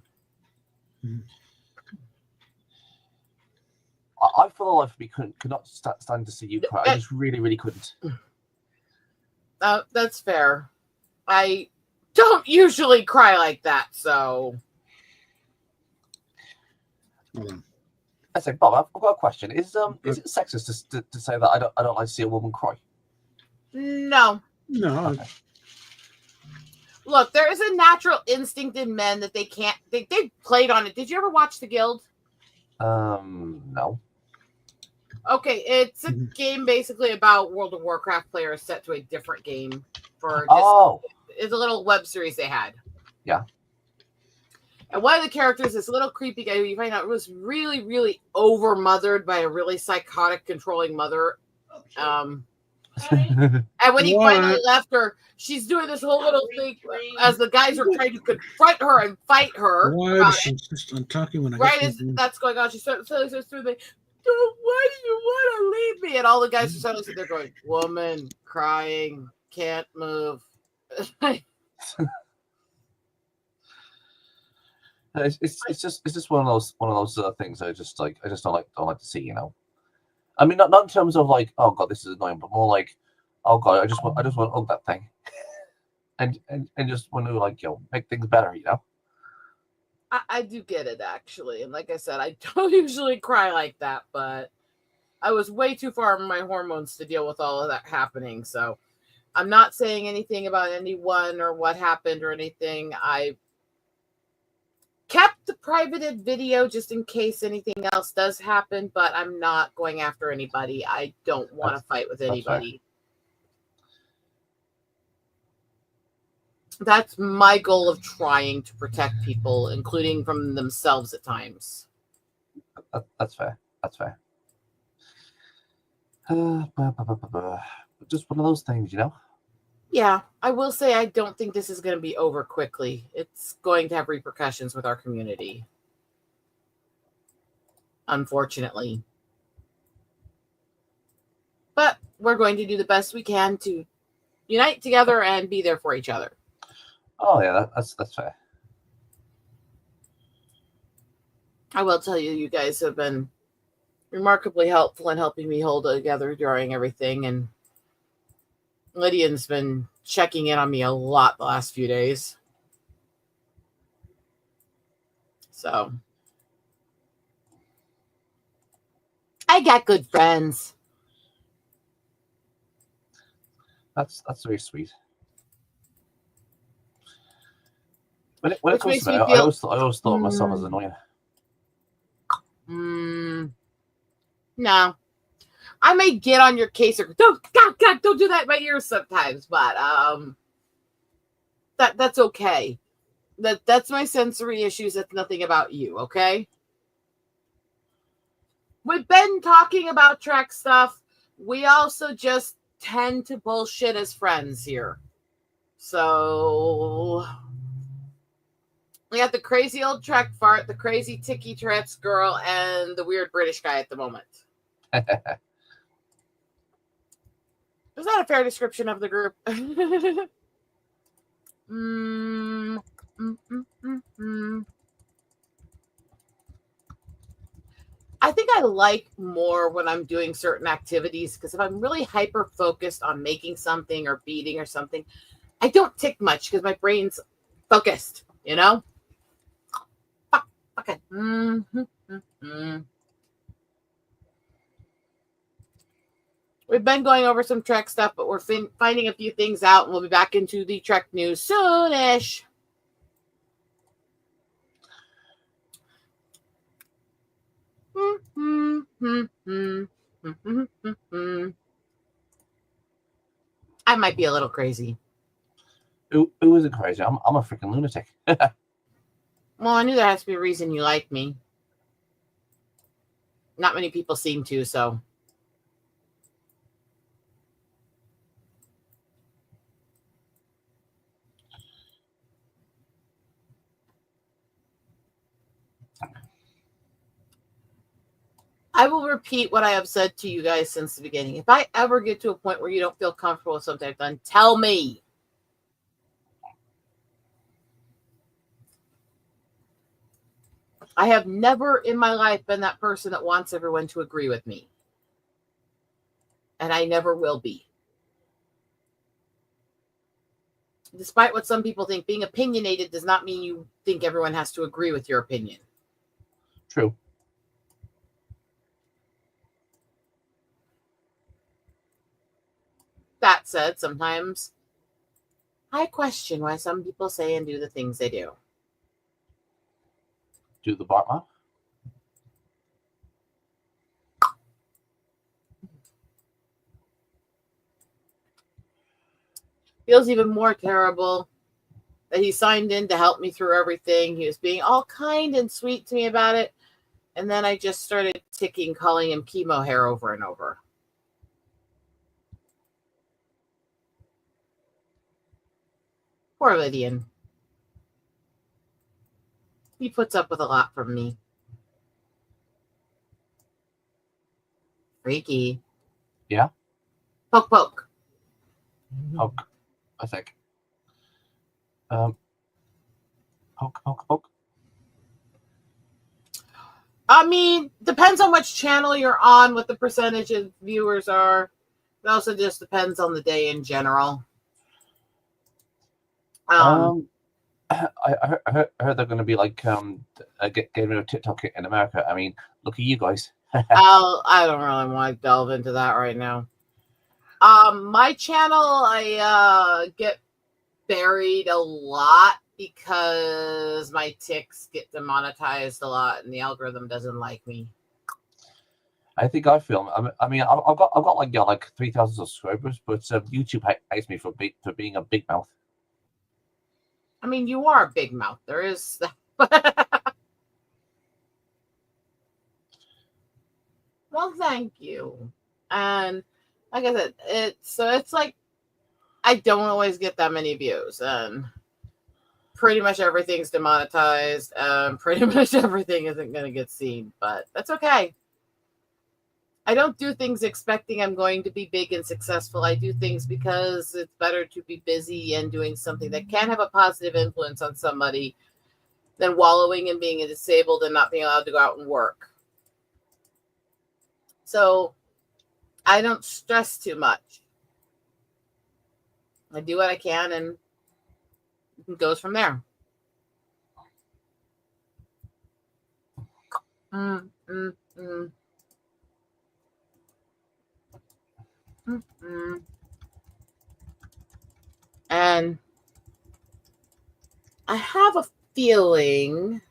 I for the life of me could not stand to see you cry. I just really, really couldn't. That's fair. I don't usually cry like that, so. I say, Bob, I've got a question. Is it sexist to say that I don't like to see a woman cry? No. No. Look, there is a natural instinct in men that they can't. They played on it. Did you ever watch The Guild? No. Okay, it's a game basically about World of Warcraft players set to a different game for. It's a little web series they had. Yeah. And one of the characters, this little creepy guy who you find out was really, really over-mothered by a really psychotic, controlling mother. And when he finally left her, she's doing this whole little thing as the guys are trying to confront her and fight her. Why is she just talking when I right as that's going on? She starts through the why do you want to leave me? And all the guys are suddenly sitting there going, woman, crying, can't move. It's just one of those things I just don't like to see, I mean, not in terms of like, oh god, this is annoying, but more like, oh god, I just want to hug that thing, and just want to like make things better, I do get it, actually. And like I said, I don't usually cry like that, but I was way too far in my hormones to deal with all of that happening. So I'm not saying anything about anyone or what happened or anything. I kept the privated video just in case anything else does happen, but I'm not going after anybody. I don't want to fight with anybody. That's my goal of trying to protect people, including from themselves at times. That's fair. That's fair. Just one of those things, you know? Yeah, I will say I don't think this is going to be over quickly. It's going to have repercussions with our community. Unfortunately. But we're going to do the best we can to unite together and be there for each other. Oh, yeah, that's fair. I will tell you, you guys have been remarkably helpful in helping me hold together during everything. And Lydian's been checking in on me a lot the last few days. So I got good friends. That's very sweet. When it comes makes to me that, feel- I always thought myself as annoying. No. I may get on your case or don't do that in my ears sometimes, but that's okay. That's my sensory issues. That's nothing about you, okay? We've been talking about Trek stuff. We also just tend to bullshit as friends here. So we got the crazy old Trek fart, the crazy Tiki Tourette's girl, and the weird British guy at the moment. Is that a fair description of the group? I think I like more when I'm doing certain activities, because if I'm really hyper focused on making something or beating or something, I don't tick much because my brain's focused, you know? Okay. We've been going over some Trek stuff, but we're finding a few things out, and we'll be back into the Trek news soonish. I might be a little crazy. Who isn't crazy? I'm a freaking lunatic. Well, I knew there has to be a reason you like me. Not many people seem to, so. I will repeat what I have said to you guys since the beginning. If I ever get to a point where you don't feel comfortable with something I've done, tell me. I have never in my life been that person that wants everyone to agree with me. And I never will be. Despite what some people think, being opinionated does not mean you think everyone has to agree with your opinion. True. That said, sometimes I question why some people say and do the things they do. Do the Batman? Feels even more terrible that he signed in to help me through everything. He was being all kind and sweet to me about it. And then I just started ticking, calling him chemo hair over and over. Poor Lydian. He puts up with a lot from me. Freaky. Yeah? Poke, poke. Poke, I think. Poke. I mean, depends on which channel you're on, what the percentage of viewers are. It also just depends on the day in general. I heard they're going to be like getting rid of TikTok in America. I mean, look at you guys. I don't really want to delve into that right now. My channel, I get buried a lot because my ticks get demonetized a lot, and the algorithm doesn't like me. I think I feel. I mean, I've got like 3,000 subscribers, but YouTube hates me for being a big mouth. I mean, you are a big mouth. There is. Well, thank you. And like I said, it's like I don't always get that many views, and pretty much everything's demonetized, and pretty much everything isn't going to get seen, but that's okay. I don't do things expecting I'm going to be big and successful. I do things because it's better to be busy and doing something that can have a positive influence on somebody than wallowing in being disabled and not being allowed to go out and work. So I don't stress too much. I do what I can, and it goes from there. And I have a feeling.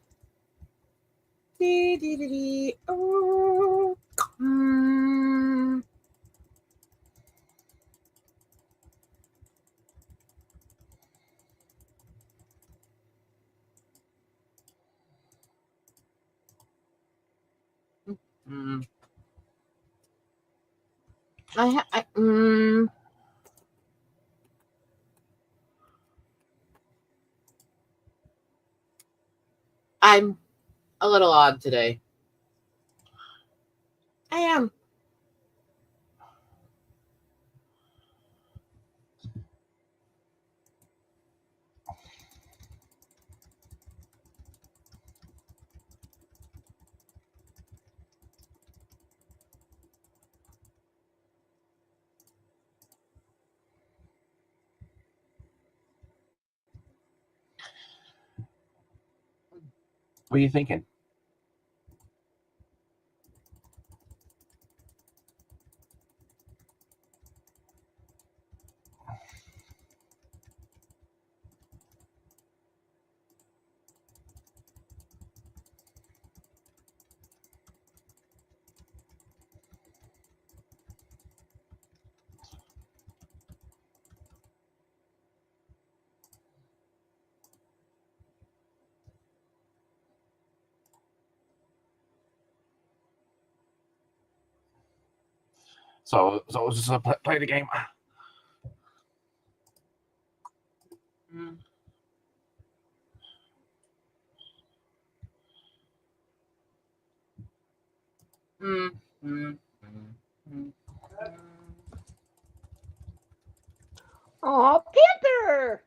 I'm a little odd today. I am. What are you thinking? So I was just play the game. Oh, Panther!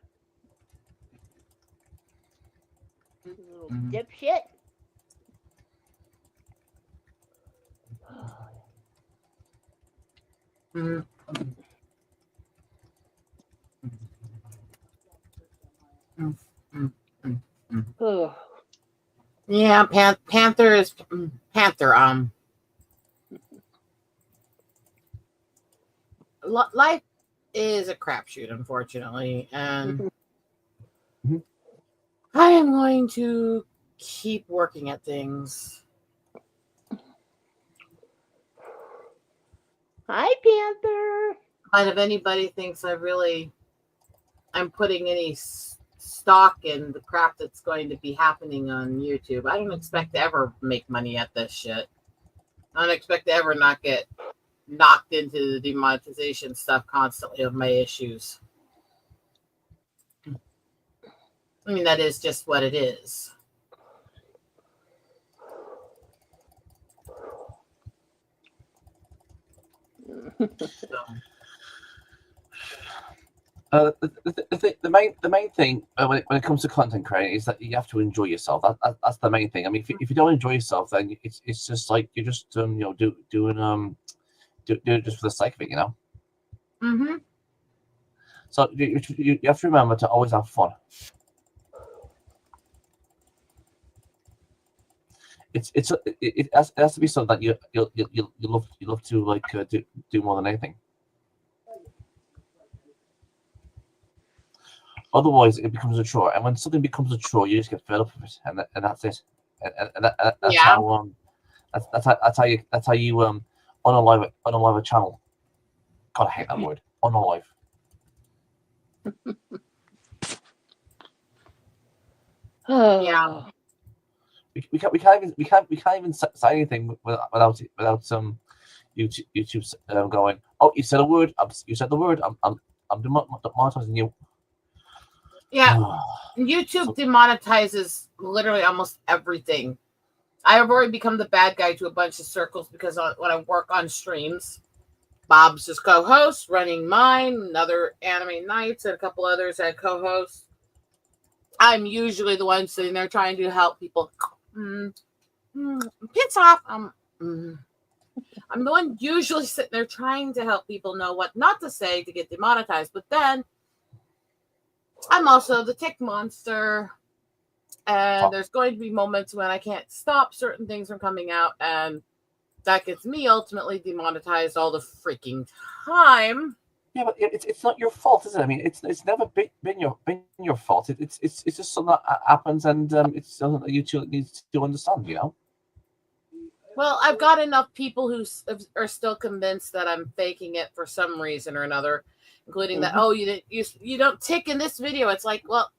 Little dipshit. Ugh. Yeah, Panther is Panther. Life is a crapshoot, unfortunately, and I am going to keep working at things. Hi, Panther. But if anybody thinks I'm putting any stock in the crap that's going to be happening on YouTube, I don't expect to ever make money at this shit. I don't expect to ever not get knocked into the demonetization stuff constantly of my issues. I mean, that is just what it is. The main thing when it comes to content creating is that you have to enjoy yourself. That's the main thing. I mean, if you don't enjoy yourself, then it's just like you're just doing it just for the sake of it, you know. Mm-hmm. So you have to remember to always have fun. it has to be something that you love to like do more than anything. Otherwise, it becomes a chore, and when something becomes a chore, you just get fed up with it, and that's it. And that's Yeah. how that's how you unalive a channel. God, I hate that word. Unalive. Yeah. We can't even say anything without YouTube going. Oh, you said a word. You said the word. I'm demonetizing you. Yeah. YouTube demonetizes literally almost everything. I have already become the bad guy to a bunch of circles because when I work on streams, Bob's his co-host, running mine, another Anime Nights, and a couple others as co-hosts. I'm usually the one sitting there trying to help people. Piss off. I'm the one usually sitting there trying to help people know what not to say to get demonetized. But then I'm also the tick monster. And there's going to be moments when I can't stop certain things from coming out. And that gets me ultimately demonetized all the freaking time. Yeah, but it's not your fault, is it? I mean, it's never been your fault. It's just something that happens, and it's something that YouTube needs to understand. You know. Well, I've got enough people who are still convinced that I'm faking it for some reason or another, including that. Oh, you don't tick in this video. It's like, well,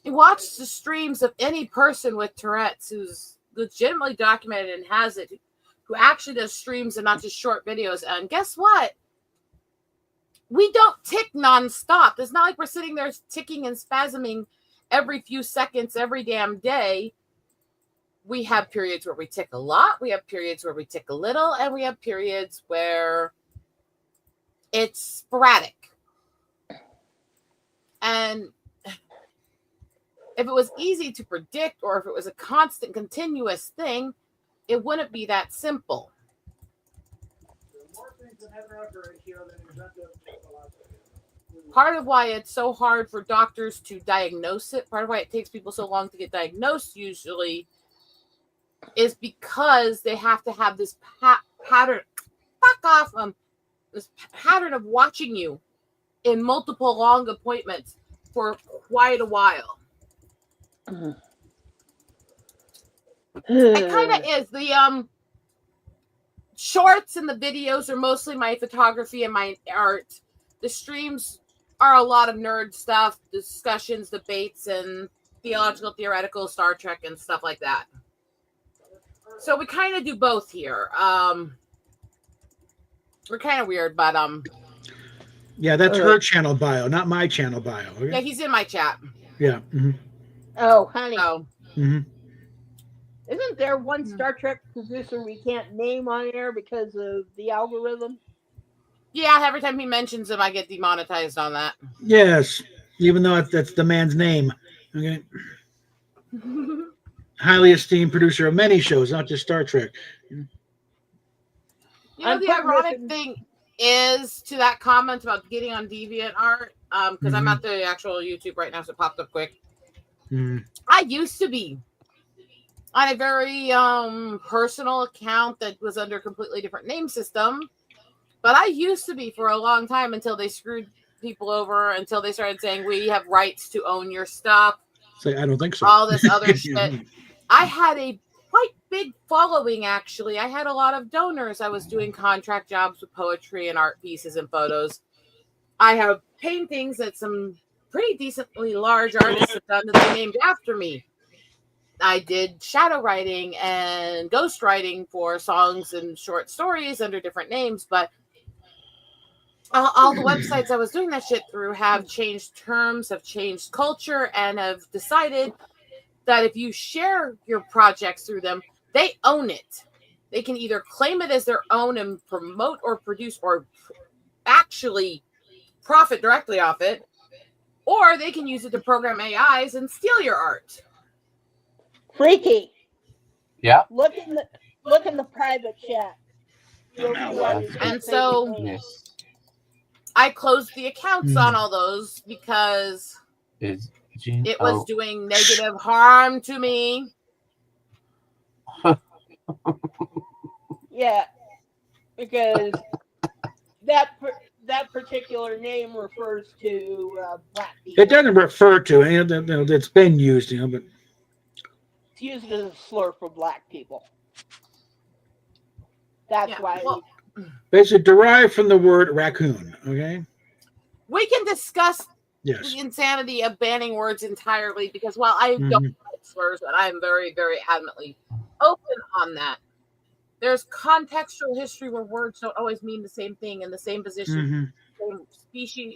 you watch the streams of any person with Tourette's who's legitimately documented and has it, who actually does streams and not just short videos. And guess what? We don't tick nonstop. It's not like we're sitting there ticking and spasming every few seconds, every damn day. We have periods where we tick a lot. We have periods where we tick a little. And we have periods where it's sporadic. And if it was easy to predict, or if it was a constant, continuous thing, it wouldn't be that simple. Part of why it's so hard for doctors to diagnose it, part of why it takes people so long to get diagnosed usually, is because they have to have this pattern, this pattern of watching you in multiple long appointments for quite a while. It kind of is. The shorts and the videos are mostly my photography and my art. The streams are a lot of nerd stuff, discussions, debates, and theoretical Star Trek and stuff like that. So we kind of do both here. We're kind of weird, but yeah, that's her channel bio, not my channel bio. Okay? yeah, he's in my chat. Yeah. Mm-hmm. Oh, honey. So Mm-hmm. Isn't there one Star Trek producer we can't name on air because of the algorithm? yeah, every time he mentions him, I get demonetized on that. Yes, even though that's the man's name. Okay. Highly esteemed producer of many shows, not just Star Trek. You know, the ironic thing is to that comment about getting on DeviantArt, because I'm at the actual YouTube right now, so it popped up quick. I used to be on a very personal account that was under a completely different name system, but I used to be for a long time until they screwed people over, until they started saying we have rights to own your stuff. Say, I don't think so. All this other shit. I had a quite big following, actually. I had a lot of donors. I was doing contract jobs with poetry and art pieces and photos. I have paintings that some pretty decently large artists have done that they named after me. I did shadow writing and ghost writing for songs and short stories under different names, but all the websites I was doing that shit through have changed terms, have changed culture, and have decided that if you share your projects through them, they own it. They can either claim it as their own and promote or produce or actually profit directly off it, or they can use it to program AIs and steal your art. Freaky. Yeah. Look in the private chat. And so I closed the accounts on all those because it was doing negative harm to me. Yeah, because that particular name refers to black people. It doesn't refer to it. It's been used, but It's used as a slur for black people. That's Yeah, why. well, basically derived from the word raccoon. Okay. we can discuss Yes. the insanity of banning words entirely because while I don't like slurs, and I am very, very adamantly open on that, there's contextual history where words don't always mean the same thing in the same position, same species.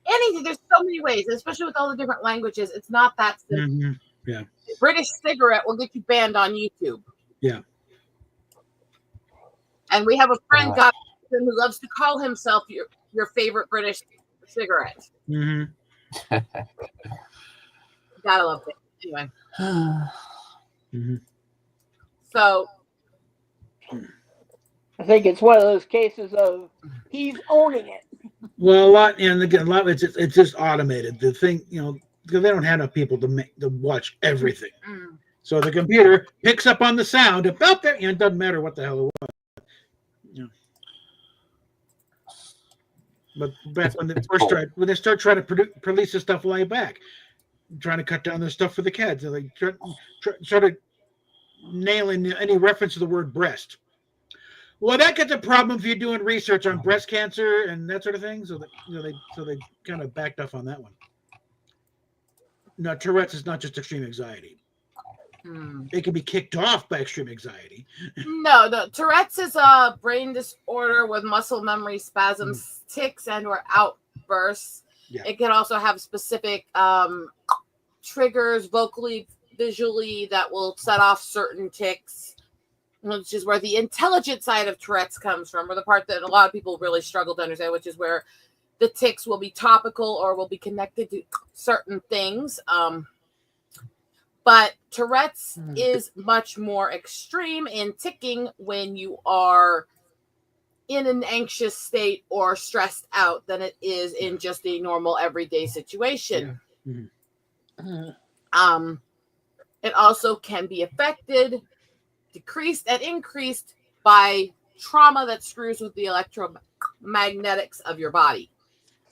Anything. There's so many ways, especially with all the different languages. It's not that simple. Yeah. A British cigarette will get you banned on YouTube. Yeah. And we have a friend, God, who loves to call himself your favorite British cigarette. Gotta love it. Anyway. So I think it's one of those cases of he's owning it. Well, a lot, and again, a lot of it's just automated. The thing, because they don't have enough people to watch everything. So the computer picks up on the sound about that. It doesn't matter what the hell it was. But back when they start trying to release this stuff way back, trying to cut down the stuff for the kids, they try to nail in any reference to the word breast. Well, that gets a problem if you're doing research on breast cancer and that sort of thing. So they kind of backed off on that one. No, Tourette's is not just extreme anxiety. It can be kicked off by extreme anxiety. No, Tourette's is a brain disorder with muscle memory spasms, tics, and/or outbursts. Yeah. It can also have specific triggers, vocally, visually, that will set off certain tics, which is where the intelligent side of Tourette's comes from, or the part that a lot of people really struggle to understand, which is where the tics will be topical or will be connected to certain things. But Tourette's is much more extreme in ticking when you are in an anxious state or stressed out than it is in just a normal everyday situation. It also can be affected, decreased, and increased by trauma that screws with the electromagnetics of your body.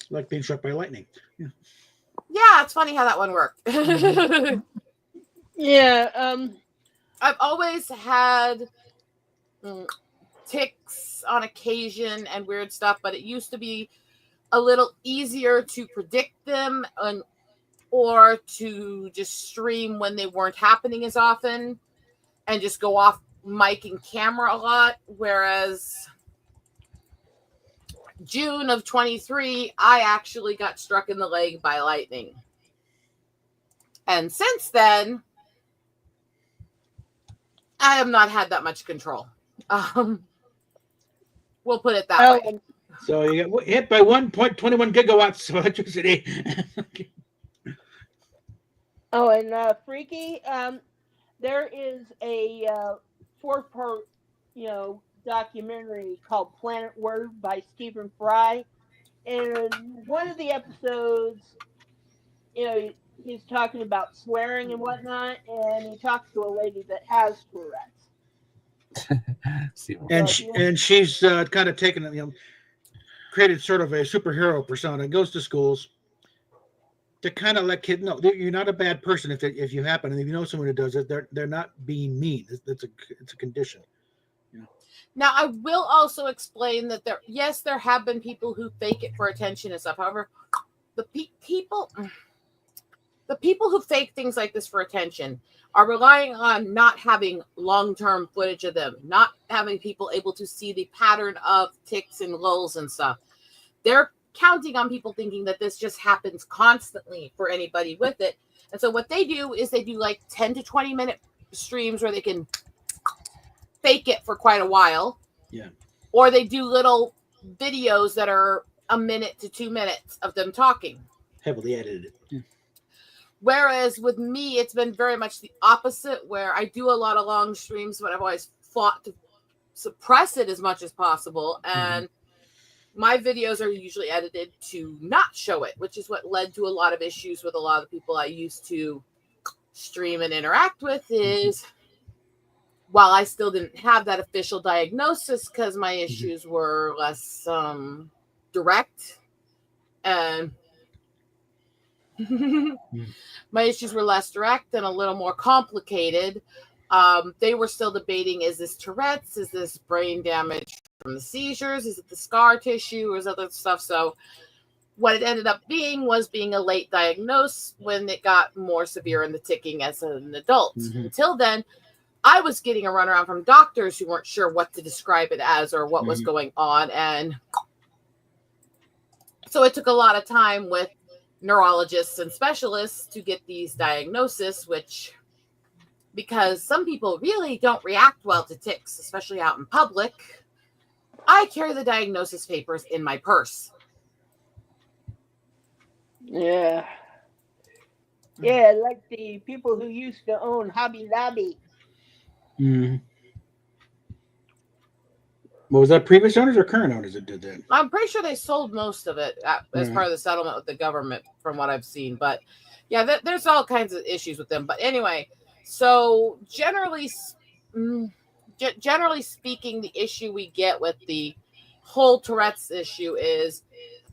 Like being struck by lightning. Yeah, it's funny how that one worked. Yeah. I've always had tics on occasion and weird stuff, but it used to be a little easier to predict them or to just stream when they weren't happening as often and just go off mic and camera a lot. Whereas June of 23, I actually got struck in the leg by lightning. And since then, I have not had that much control. We'll put it that way. So you get hit by 1.21 gigawatts of electricity. Oh, and Freaky, there is a 4-part, documentary called Planet Word by Stephen Fry. And one of the episodes, he's talking about swearing and whatnot, and he talks to a lady that has Tourette's. and she's kind of taken, created sort of a superhero persona. Goes to schools to kind of let kids know you're not a bad person if you happen, and if you know someone who does it, they're not being mean. It's a condition. Now, I will also explain that there have been people who fake it for attention and stuff. However, the people who fake things like this for attention are relying on not having long-term footage of them, not having people able to see the pattern of tics and lulls and stuff. They're counting on people thinking that this just happens constantly for anybody with it. And so what they do is they do like 10 to 20 minute streams where they can fake it for quite a while. Yeah. Or they do little videos that are a minute to 2 minutes of them talking. Heavily edited. Yeah. Whereas with me, it's been very much the opposite, where I do a lot of long streams, but I've always fought to suppress it as much as possible. And my videos are usually edited to not show it, which is what led to a lot of issues with a lot of the people I used to stream and interact with is while I still didn't have that official diagnosis because my issues were less direct and my issues were less direct and a little more complicated. They were still debating, is this Tourette's? Is this brain damage from the seizures? Is it the scar tissue or is other stuff? So what it ended up being was being a late diagnosis when it got more severe in the ticking as an adult. Until then, I was getting a runaround from doctors who weren't sure what to describe it as or what was going on. And so it took a lot of time with neurologists and specialists to get these diagnoses, which, because some people really don't react well to tics, especially out in public, I carry the diagnosis papers in my purse. Yeah. Yeah, like the people who used to own Hobby Lobby. Well, was that previous owners or current owners that did that? I'm pretty sure they sold most of it as part of the settlement with the government, from what I've seen. But yeah, there's all kinds of issues with them. But anyway, so generally speaking, the issue we get with the whole Tourette's issue is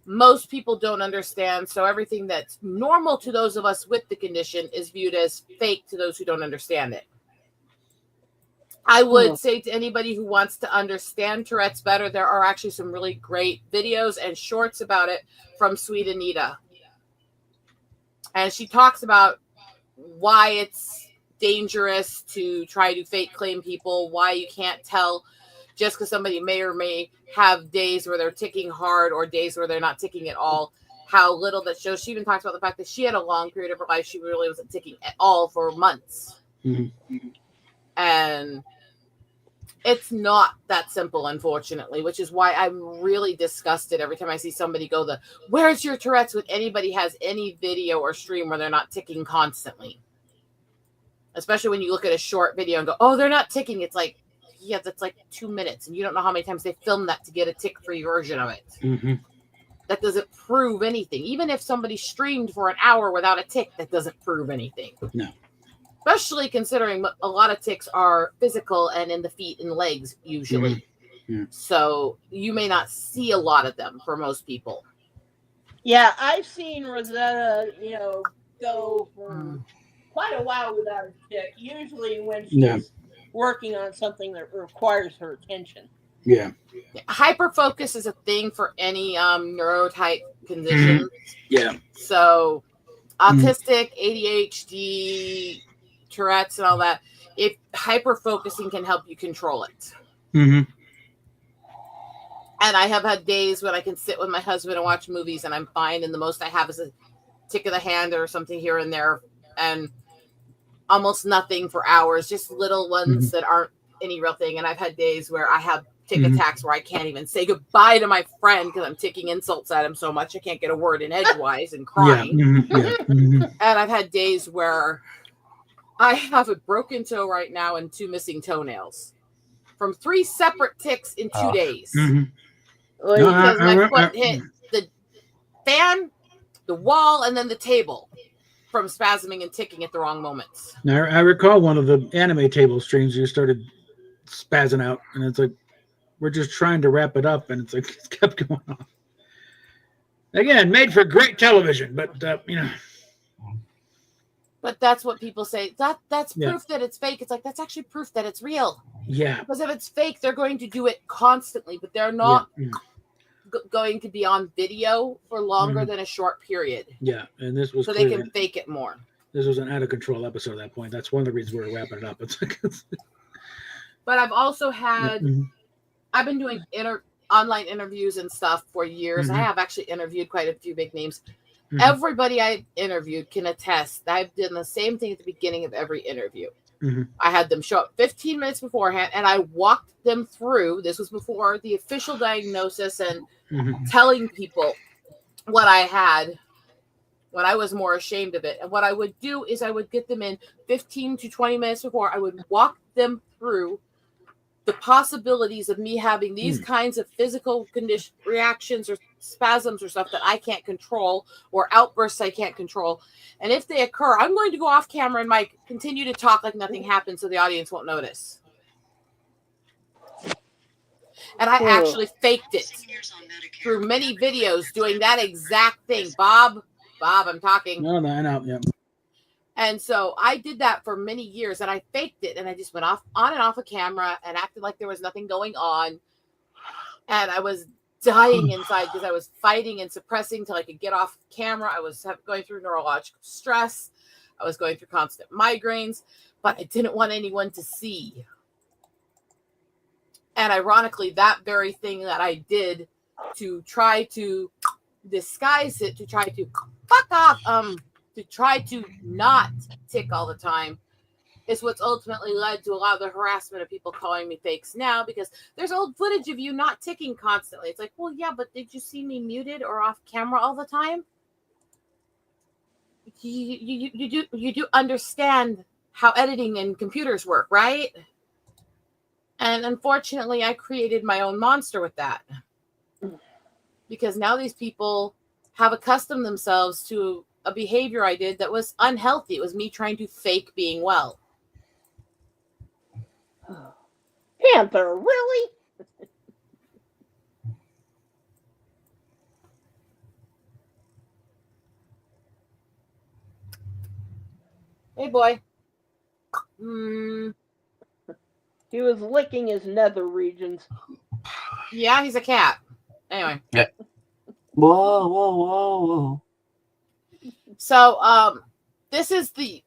most people don't understand. So everything that's normal to those of us with the condition is viewed as fake to those who don't understand it. I would say to anybody who wants to understand Tourette's better, there are actually some really great videos and shorts about it from Sweet Anita. And she talks about why it's dangerous to try to fake claim people, why you can't tell just because somebody may or may have days where they're ticking hard or days where they're not ticking at all, how little that shows. She even talks about the fact that she had a long period of her life she really wasn't ticking at all for months. And it's not that simple, unfortunately, which is why I'm really disgusted every time I see somebody go where's your Tourette's when anybody has any video or stream where they're not ticking constantly. Especially when you look at a short video and go, oh, they're not ticking. It's like, yeah, that's like 2 minutes. And you don't know how many times they filmed that to get a tick-free version of it. That doesn't prove anything. Even if somebody streamed for an hour without a tick, that doesn't prove anything. No. Especially considering a lot of ticks are physical and in the feet and legs usually. So you may not see a lot of them for most people. Yeah, I've seen Rosetta, go for quite a while without a tick. Usually when she's working on something that requires her attention. Yeah. Hyperfocus is a thing for any neurotype condition. Yeah. So autistic, ADHD, Tourette's and all that, if hyperfocusing can help you control it. And I have had days when I can sit with my husband and watch movies and I'm fine, and the most I have is a tick of the hand or something here and there, and almost nothing for hours, just little ones that aren't any real thing. And I've had days where I have tick attacks where I can't even say goodbye to my friend because I'm ticking insults at him so much I can't get a word in edgewise and crying. And I've had days where I have a broken toe right now and 2 missing toenails from 3 separate ticks in 2 days. Because my foot hit the fan, the wall, and then the table from spasming and ticking at the wrong moments. Now, I recall one of the anime table streams you started spazzing out, and it's like, we're just trying to wrap it up, and it's like, it kept going on. Again, made for great television, but, But that's what people say. That's proof that it's fake. It's like, that's actually proof that it's real. Yeah. Because if it's fake, they're going to do it constantly, but they're not going to be on video for longer than a short period. Yeah, and this was so they can fake it more. This was an out of control episode at that point. That's one of the reasons we were wrapping it up. It's like, but I've also had, I've been doing online interviews and stuff for years. I have actually interviewed quite a few big names. Everybody I interviewed can attest that I've done the same thing at the beginning of every interview. I had them show up 15 minutes beforehand, and I walked them through. This was before the official diagnosis and telling people what I had when I was more ashamed of it. And what I would do is I would get them in 15 to 20 minutes before. I would walk them through the possibilities of me having these kinds of physical condition reactions or spasms or stuff that I can't control, or outbursts I can't control. And if they occur, I'm going to go off camera and continue to talk like nothing happened so the audience won't notice. And I Ugh. actually faked it through many videos doing that exact thing. Bob, I'm talking. No, I know. Yeah. And so I did that for many years, and I faked it, and I just went off on and off a camera and acted like there was nothing going on. And I was dying inside because I was fighting and suppressing till I could get off camera. I was going through neurological stress. I was going through constant migraines, but I didn't want anyone to see. And ironically, that very thing that I did to try to disguise it, to try to fuck off, to try to not tick all the time, is what's ultimately led to a lot of the harassment of people calling me fakes now, because there's old footage of you not ticking constantly. It's like, well, yeah, but did you see me muted or off camera all the time? You do understand how editing and computers work, right? And unfortunately, I created my own monster with that, because now these people have accustomed themselves to a behavior I did that was unhealthy. It was me trying to fake being well. Panther, really? Hey, boy. He was licking his nether regions. Yeah, he's a cat. Anyway. Whoa. So, this is the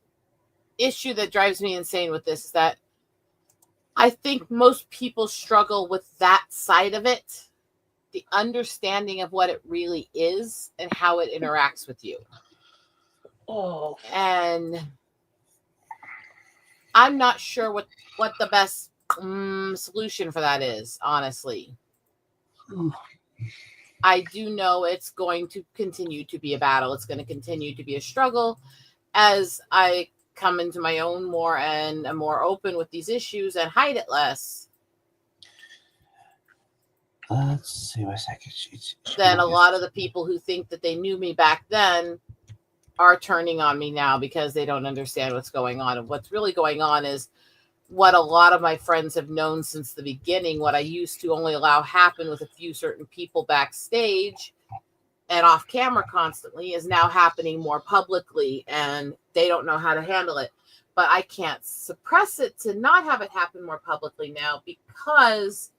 issue that drives me insane with this, is that I think most people struggle with that side of it, the understanding of what it really is and how it interacts with you. Oh. And I'm not sure what the best solution for that is, honestly. I do know it's going to continue to be a battle. It's going to continue to be a struggle as I come into my own more and am more open with these issues and hide it less. Let's see a second. Then a lot of the people who think that they knew me back then are turning on me now because they don't understand what's going on. And what's really going on is what a lot of my friends have known since the beginning. What I used to only allow happen with a few certain people backstage and off camera constantly is now happening more publicly, and they don't know how to handle it. But I can't suppress it to not have it happen more publicly now, because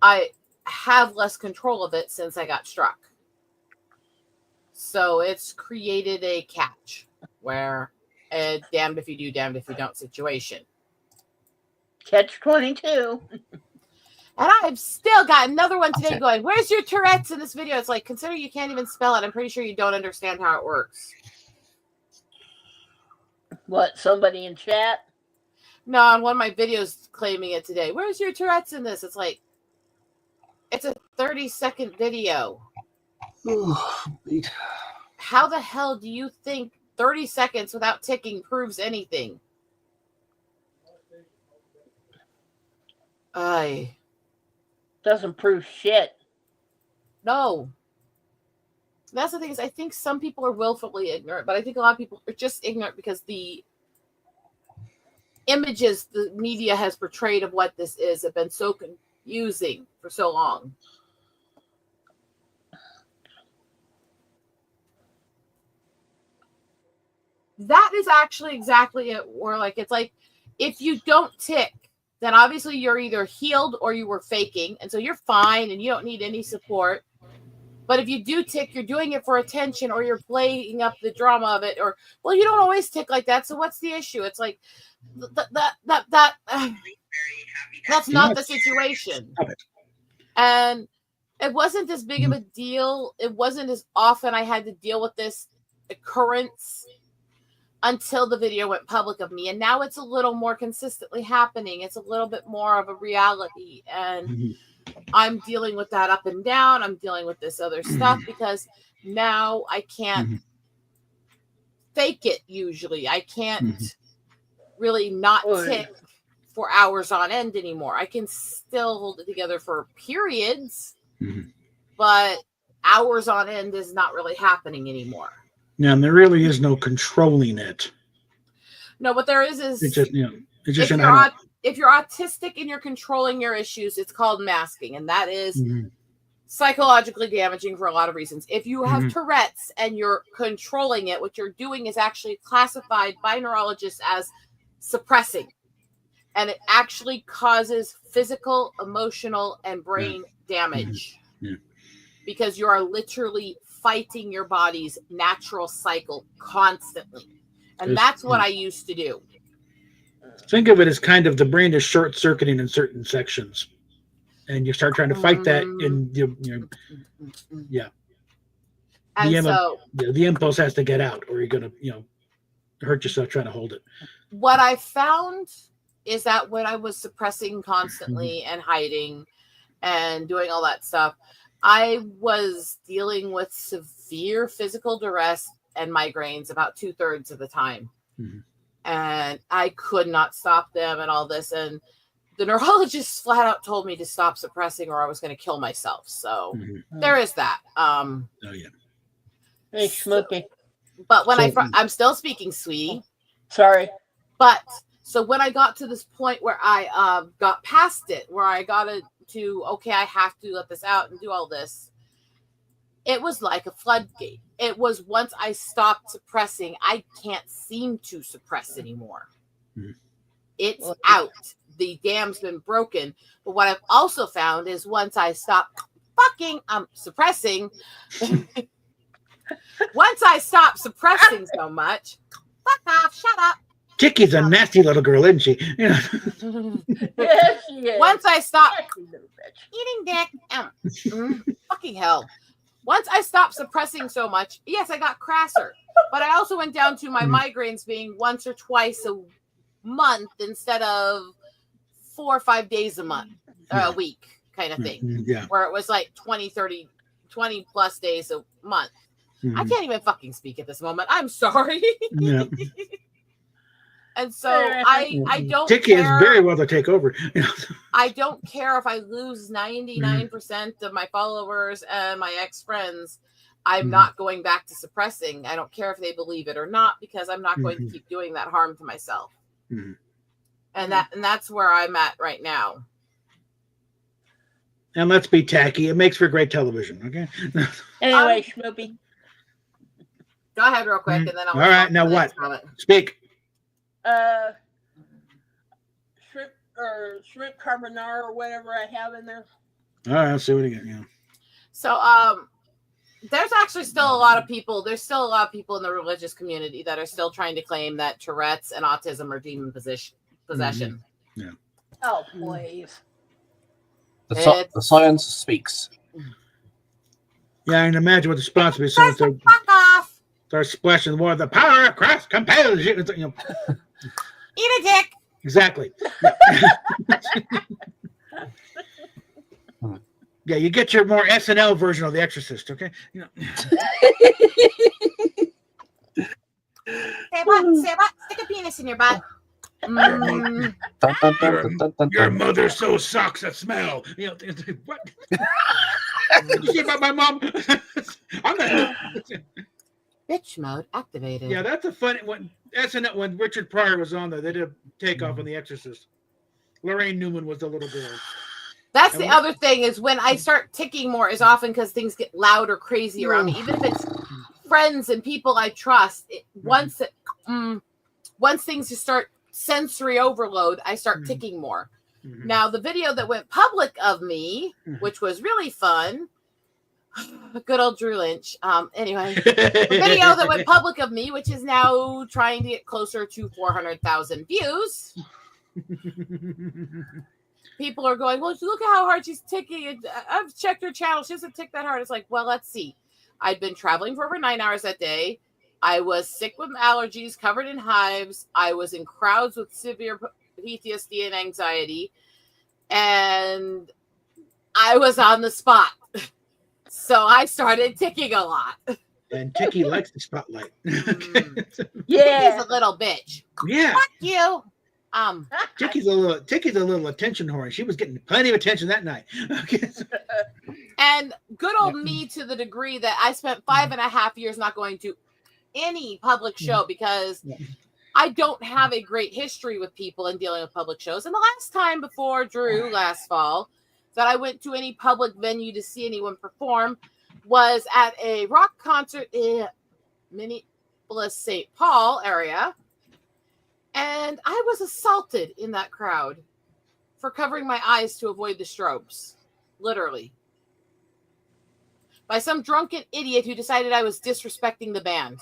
I have less control of it since I got struck. So it's created a catch where a damned if you do, damned if you don't situation. Catch 22. And I've still got another one today going, where's your Tourette's in this video? It's like, consider you can't even spell it. I'm pretty sure you don't understand how it works. What, somebody in chat? No, on one of my videos claiming it today. Where's your Tourette's in this? It's like, it's a 30-second video. How the hell do you think 30 seconds without ticking proves anything? Doesn't prove shit. No. That's the thing, is I think some people are willfully ignorant, but I think a lot of people are just ignorant because the images the media has portrayed of what this is have been so confusing for so long. That is actually exactly it. Where like, it's like, if you don't tick, then obviously you're either healed or you were faking. And so you're fine and you don't need any support. But if you do tick, you're doing it for attention, or you're playing up the drama of it, or, well, you don't always tick like that. So what's the issue? It's like, that's not the situation. And it wasn't as big of a deal. It wasn't as often I had to deal with this occurrence until the video went public of me. And now it's a little more consistently happening. It's a little bit more of a reality. And I'm dealing with that up and down. I'm dealing with this other stuff because now I can't fake it usually. I can't really not tick for hours on end anymore. I can still hold it together for periods, but hours on end is not really happening anymore. Yeah, and there really is no controlling it. No, what there is It's just it's just if you're autistic and you're controlling your issues, it's called masking, and that is psychologically damaging for a lot of reasons. If you have Tourette's and you're controlling it, what you're doing is actually classified by neurologists as suppressing, and it actually causes physical, emotional, and brain damage because you are literally fighting your body's natural cycle constantly, and that's what I used to do. Think of it as kind of the brain is short circuiting in certain sections, and you start trying to fight that, and the impulse has to get out, or you're gonna hurt yourself trying to hold it. What I found is that when I was suppressing constantly and hiding and doing all that stuff, I was dealing with severe physical duress and migraines about 2/3 of the time. And I could not stop them and all this. And the neurologist flat out told me to stop suppressing or I was going to kill myself. So there is that. Hey, Smokey. But when I'm still speaking, sweetie. Sorry. But so when I got to this point where I got past it, where I got to, okay, I have to let this out and do all this, it was like a floodgate. It was once I stopped suppressing, I can't seem to suppress anymore. It's out. The dam's been broken. But what I've also found is once I stop fucking suppressing, once I stop suppressing so much, fuck off, shut up. Tiki's a nasty little girl, isn't she? Yes, she is. Once I stop Nasty little bitch. eating dick, fucking hell. Once I stopped suppressing so much, yes, I got crasser, but I also went down to my migraines being once or twice a month instead of 4 or 5 days a month, a week kind of thing, where it was like 20 plus days a month. I can't even fucking speak at this moment. I'm sorry. And so I don't Tiki care. is very well to take over. I don't care if I lose 99% of my followers and my ex-friends. I'm not going back to suppressing. I don't care if they believe it or not, because I'm not going to keep doing that harm to myself. And that's where I'm at right now. And let's be tacky. It makes for great television. Okay. Anyway, Schmoopy. Go ahead real quick, and then I'll. All right. Now what? Speak. Shrimp carbonara or whatever I have in there. All right. I'll see what again. Yeah. So there's actually still a lot of people. There's still a lot of people in the religious community that are still trying to claim that Tourette's and autism are demon possession. Yeah. Oh, please. The science speaks. Yeah, I can imagine what the response would be. Fuck off! Start splashing more. The power of Christ compels you. Eat a dick. Exactly. Yeah, you get your more SNL version of The Exorcist, okay? Say what? Stick a penis in your butt. Your mother so sucks at smell. What? Did you say about my mom? I'm not. Bitch mode activated. Yeah, that's a funny one. SNL when Richard Pryor was on there, they did a takeoff on The Exorcist. Lorraine Newman was the little girl. That's the other thing is when I start ticking more is often because things get loud or crazy around me. Even if it's friends and people I trust, once things just start sensory overload, I start ticking more. Now, the video that went public of me, which was really fun, good old Drew Lynch. Anyway, the video that went public of me, which is now trying to get closer to 400,000 views. People are going, well, look at how hard she's ticking. I've checked her channel. She doesn't tick that hard. It's like, well, let's see. I'd been traveling for over 9 hours that day. I was sick with allergies, covered in hives. I was in crowds with severe PTSD and anxiety. And I was on the spot. So I started ticking a lot. And Tiki likes the spotlight. Yeah. He's a little bitch. Yeah. Fuck you. Tiki's a little attention whore. She was getting plenty of attention that night. Okay. And good old me, to the degree that I spent 5.5 years not going to any public show because I don't have a great history with people and dealing with public shows. And the last time before Drew last fall that I went to any public venue to see anyone perform was at a rock concert in Minneapolis, St. Paul area. And I was assaulted in that crowd for covering my eyes to avoid the strobes. Literally. By some drunken idiot who decided I was disrespecting the band.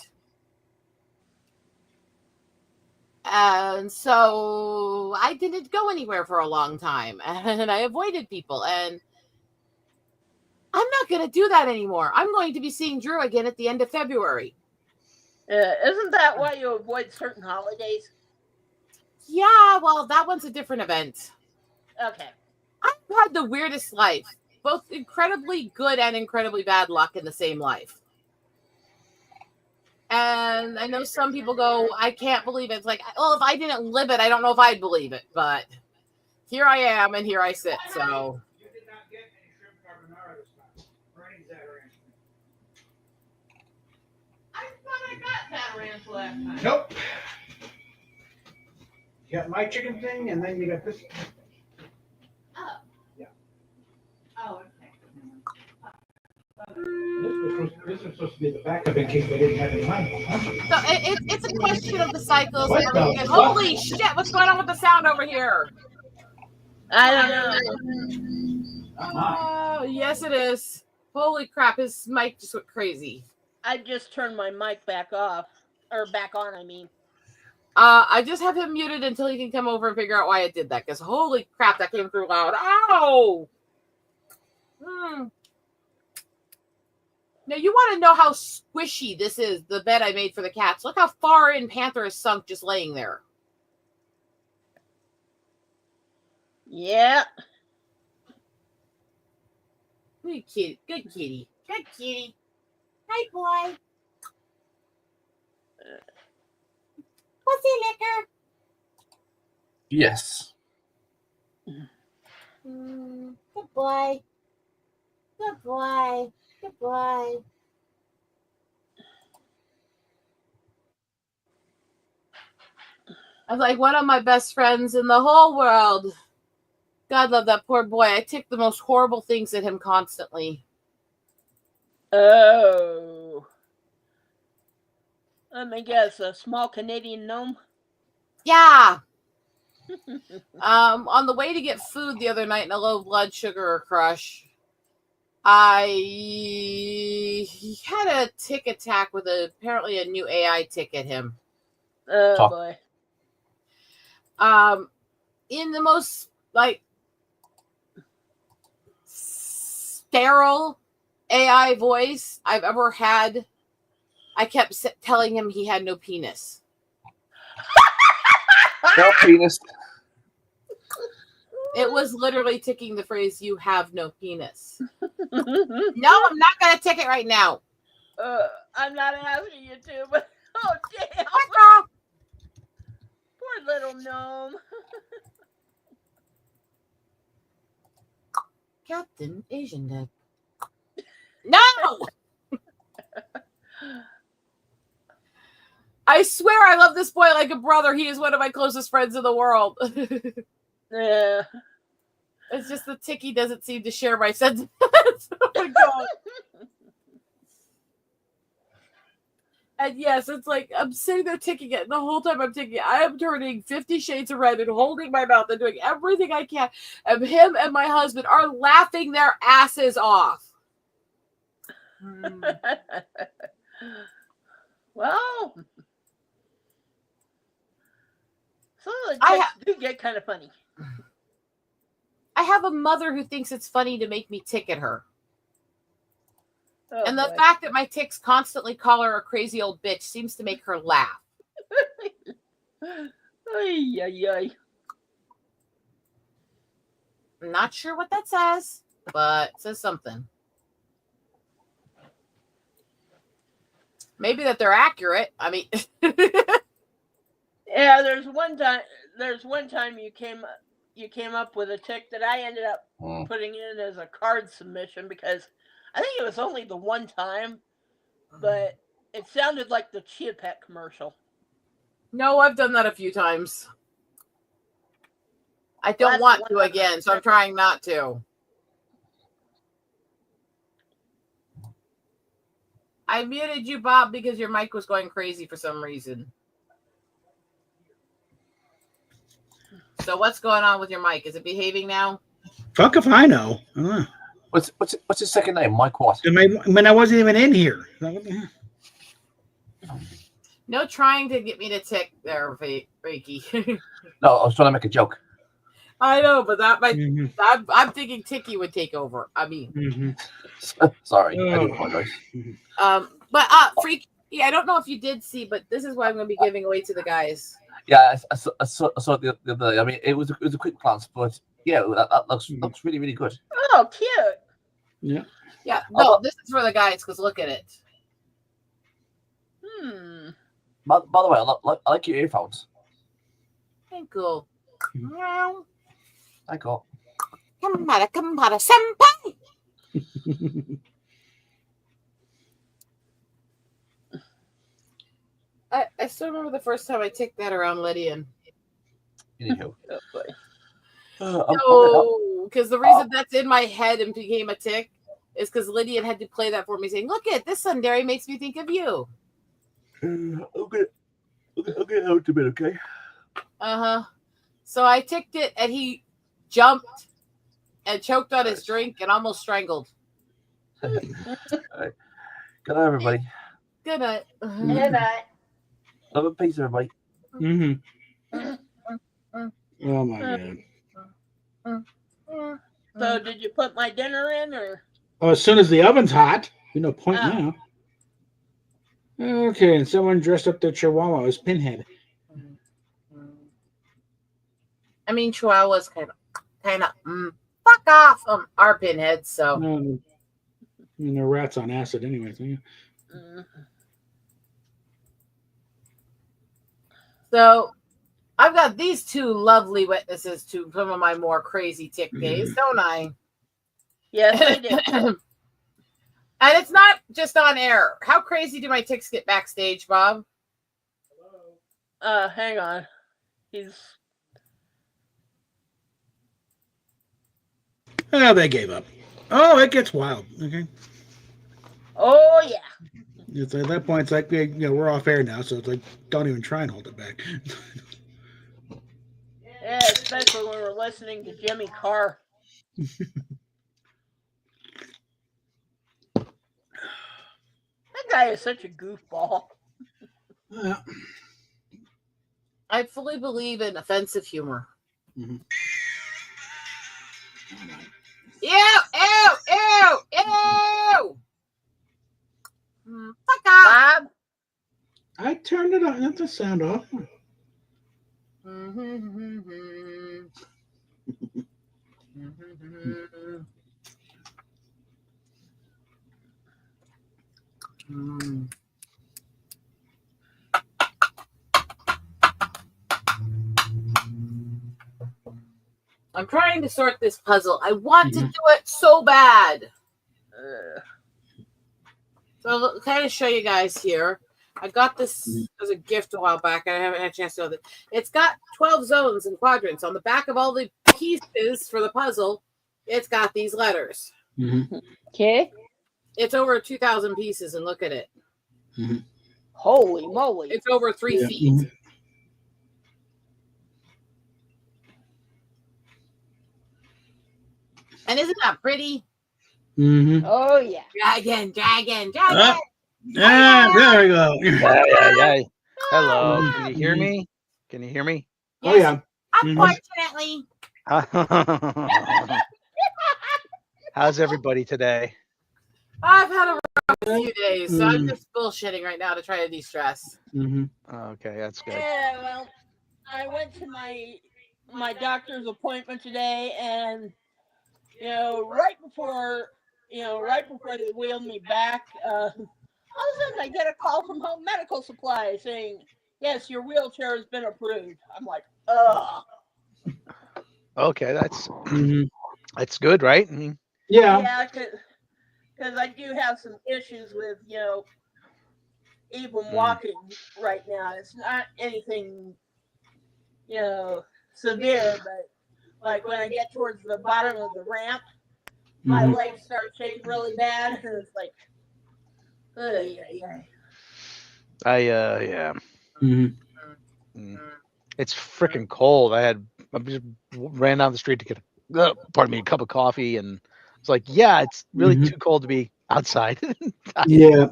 And so I didn't go anywhere for a long time. And I avoided people. And I'm not going to do that anymore. I'm going to be seeing Drew again at the end of February. Isn't that why you avoid certain holidays? Yeah, well, that one's a different event. Okay. I've had the weirdest life. Both incredibly good and incredibly bad luck in the same life. And I know some people go, I can't believe it. It's like, well, if I didn't live it, I don't know if I'd believe it. But here I am, and here I sit. So. You did not get any shrimp carbonara this time, or any Zatarain's. I thought I got Zatarain's last time. Nope. You got my chicken thing, and then you got this. Oh. Yeah. Oh, okay. This was supposed to be the backup in case they didn't have any money. So it's a question of the cycles. What the And holy shit, what's going on with the sound over here? I don't know. Oh, yes, it is. Holy crap, his mic just went crazy. I just turned my mic back off. Or back on, I mean. I just have him muted until he can come over and figure out why it did that. Because holy crap, that came through loud. Ow! Now, you want to know how squishy this is, the bed I made for the cats. Look how far in Panther is sunk just laying there. Yeah. Good kitty. Good kitty. Good kitty. Hi, boy. Pussy liquor. Yes. Good boy. Good boy. Good boy. I was like one of my best friends in the whole world. God love that poor boy. I tick the most horrible things at him constantly. Oh. Let me guess, a small Canadian gnome? Yeah. On the way to get food the other night in a low blood sugar crush, he had a tick attack with apparently a new AI tick at him. Oh, boy. In the most sterile AI voice I've ever had, I kept telling him he had no penis. No penis. It was literally ticking the phrase, "You have no penis." No, I'm not going to tick it right now. I'm not asking you to, but oh, damn. Poor little gnome. Captain Asian Dick. No! I swear I love this boy like a brother. He is one of my closest friends in the world. Yeah. It's just the ticky doesn't seem to share my sentiments. Oh my God. And yes, it's like I'm sitting there ticking it. And the whole time I'm ticking it, I am turning 50 shades of red and holding my mouth and doing everything I can. And him and my husband are laughing their asses off. Well, some of the ticks do get kind of funny. I have a mother who thinks it's funny to make me tick at her. Oh, and the boy. fact that my ticks constantly call her a crazy old bitch seems to make her laugh. Ay, ay, ay. I'm not sure what that says, but it says something. Maybe that they're accurate. I mean, yeah. There's one time you came up with a tick that I ended up putting in as a card submission because I think it was only the one time, but it sounded like the Chia Pet commercial. No, I've done that a few times. I don't That's want one to of again, the- so I'm trying not to. I muted you, Bob, because your mic was going crazy for some reason. So what's going on with your mic? Is it behaving now? Fuck if I know. I don't know. What's his second name? Mike what? When I wasn't even in here. No trying to get me to tick there, Reiki. No, I was trying to make a joke. I know, but that might. Mhm, I'm thinking Tiki would take over. I mean, mhm. Sorry, I do Oh. apologize. but Freak. Yeah, I don't know if you did see, but this is what I'm going to be giving away to the guys. Yeah, I saw it the other day. I mean, it was a quick glance, but yeah, that looks really, really good. Oh, cute. Yeah. Yeah, no, this is for the guys because look at it. By the way, I like your earphones. Thank you. I got. Kumbara senpai. I still remember the first time I ticked that around Lydian. Anywho. Oh, boy. No, because the reason that's in my head and became a tick is because Lydian had to play that for me, saying, "Look at this Sundari makes me think of you." I'll get out a bit, okay? So I ticked it, and he jumped and choked on his drink and almost strangled. All right. Good night, everybody. Good night. Good night. Love and peace, everybody. Mhm. Oh my god. So, did you put my dinner in, or? Oh, as soon as the oven's hot, no point Ah. now. Okay, and someone dressed up their chihuahua as Pinhead. I mean, Chihuahuas kind of fuck off our pinheads. So No, I mean, they're rats on acid anyway. So yeah. So I've got these two lovely witnesses to some of my more crazy tick days, don't I? Yes, I did. And it's not just on air. How crazy do my ticks get backstage, Bob? Hang on. Oh, they gave up. Oh, it gets wild. Okay. Oh, yeah. It's at that point, it's like we're off air now, so it's like don't even try and hold it back. Yeah, especially when we're listening to Jimmy Carr. That guy is such a goofball. Yeah. I fully believe in offensive humor. Mhm. Ew, ew, ew, ew. Fuck off. Bob? I turned it on. That's the sound off. I'm trying to sort this puzzle. I want to do it so bad. So I'll kind of show you guys here. I got this as a gift a while back. I haven't had a chance to know that. It's got 12 zones and quadrants. On the back of all the pieces for the puzzle, it's got these letters. Okay. It's over 2,000 pieces, and look at it. Holy moly. It's over 3 feet. And isn't that pretty? Oh, yeah. Dragon. Yeah, there we go. Yeah. Hello. Can you hear me? Can you hear me? Oh yeah. Unfortunately. How's everybody today? I've had a rough few days, so I'm just bullshitting right now to try to de-stress. Okay, that's good. Yeah, well, I went to my doctor's appointment today, and right before they wheeled me back, all of a sudden I get a call from Home Medical Supply saying, "Yes, your wheelchair has been approved." I'm like, ugh. Okay, that's good, right? I mean, Yeah. Yeah, because I do have some issues with even walking right now. It's not anything, severe, but like when I get towards the bottom of the ramp, my legs start shaking really bad, and it's like, yeah. Yeah. Mhm. It's freaking cold. I just ran down the street to get a cup of coffee, and it's like, yeah, it's really Mhm. too cold to be outside. Yeah,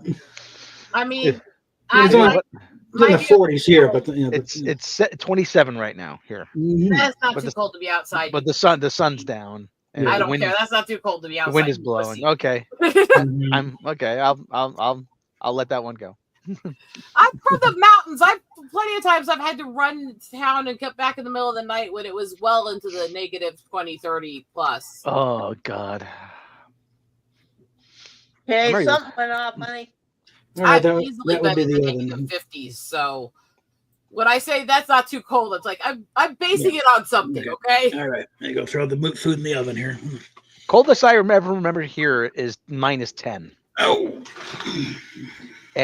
I mean, it's I, on- my, it's in my the 40s here, but It's 27 right now here, That's not but too the- cold to be outside. but the sun's down. And Yeah. I the don't wind, care. That's not too cold to be the outside. wind is you blowing. pussy. Okay, Mhm. I'm okay. I'll let that one go. I'm from the mountains. Plenty of times I've had to run to town and get back in the middle of the night when it was well into the negative 20, 30 plus. Oh God. Hey, I'm ready. something went off, honey. All right, I've that easily would been be in the the oven. negative 50s. So when I say that's not too cold, it's like I'm basing it on something, okay? All right, there you go. Throw the food in the oven here. Coldest I remember here is -10. Oh,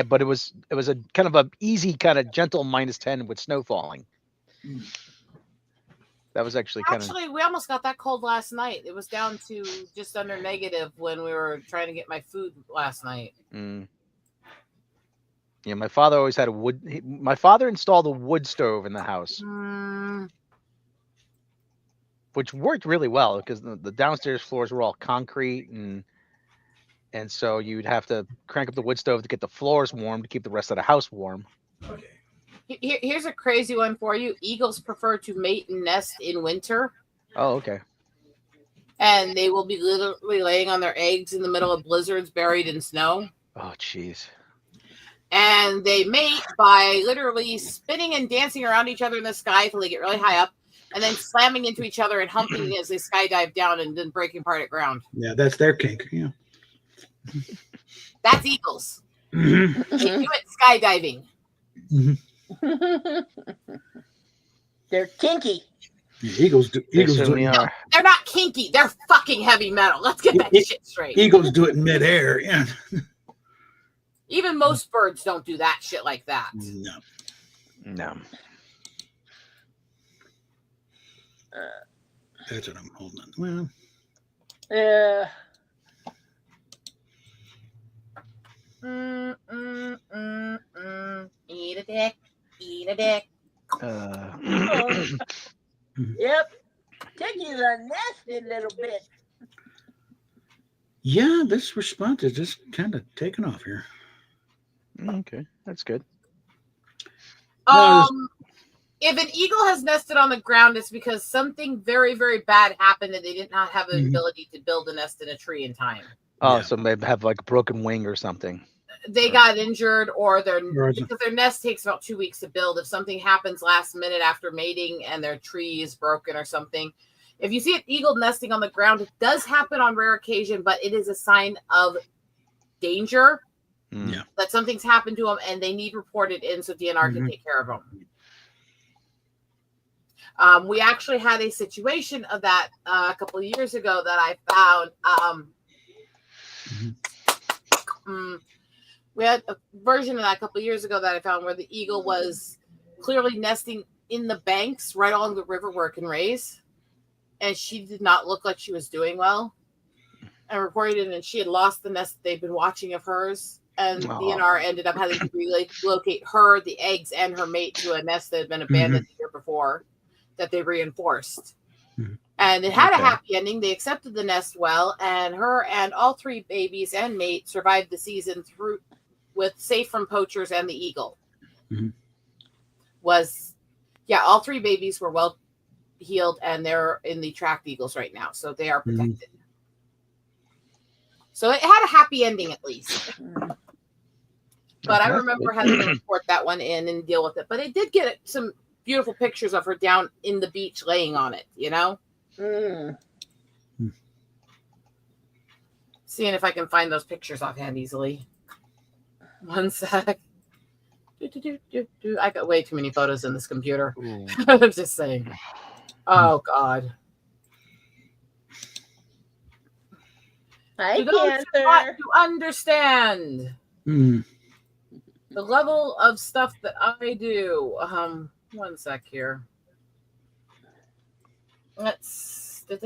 But it was a kind of a easy, kind of gentle -10 with snow falling. That was actually kind of. Actually, we almost got that cold last night. It was down to just under negative when we were trying to get my food last night. Yeah, my father always had my father installed a wood stove in the house, which worked really well because the downstairs floors were all concrete, and so you'd have to crank up the wood stove to get the floors warm to keep the rest of the house warm. okay. Here's a crazy one for you. Eagles prefer to mate and nest in winter, Oh, okay. and they will be literally laying on their eggs in the middle of blizzards buried in snow. Oh, jeez. And they mate by literally spinning and dancing around each other in the sky until they get really high up, and then slamming into each other and humping as they skydive down and then breaking apart at ground. Yeah, that's their kink. Yeah. That's eagles. Mhm. They do it skydiving. Mhm. They're kinky. Yeah, Eagles do. They Eagles do. certainly It, are. They're not kinky. They're fucking heavy metal. Let's get that shit straight. Eagles do it in midair. Yeah. Even most birds don't do that shit like that. No. No. That's what I'm holding on. Well, Eat a dick. Eat a dick. Yep. Ticky's a nasty little bit. yeah, this response is just kind of taking off here. Okay, that's good. No, If an eagle has nested on the ground, it's because something very, very bad happened and they did not have the Mhm. ability to build a nest in a tree in time. Oh, Yeah. so maybe have like a broken wing or something. They got injured or Right. because their nest takes about 2 weeks to build. If something happens last minute after mating and their tree is broken or something, if you see an eagle nesting on the ground, it does happen on rare occasion, but it is a sign of danger Yeah. that something's happened to them and they need reported in so DNR can Mhm. take care of them. We actually had a situation of that a couple of years ago that I found. We had a version of that a couple of years ago that I found where the eagle was clearly nesting in the banks right along the river where it can raise. And she did not look like she was doing well. I reported it, and she had lost the nest that they'd been watching of hers. And DNR ended up having to relocate her, the eggs, and her mate to a nest that had been abandoned the year before that they reinforced. Mhm. And it had Okay. a happy ending. They accepted the nest well, and her and all 3 babies and mate survived the season through with safe from poachers and the eagle. Mhm. All 3 babies were well healed, and they're in the tracked eagles right now, so they are protected. So it had a happy ending at least. But I That's remember having to report that one in and deal with it. But it did get some beautiful pictures of her down in the beach laying on it, you know? Seeing if I can find those pictures offhand easily. One sec. I got way too many photos in this computer. Ooh. I'm just saying. Oh, God. Hi, To those who want Cancer. to understand. Mhm. the level of stuff that I do. One sec here. Let's. Let's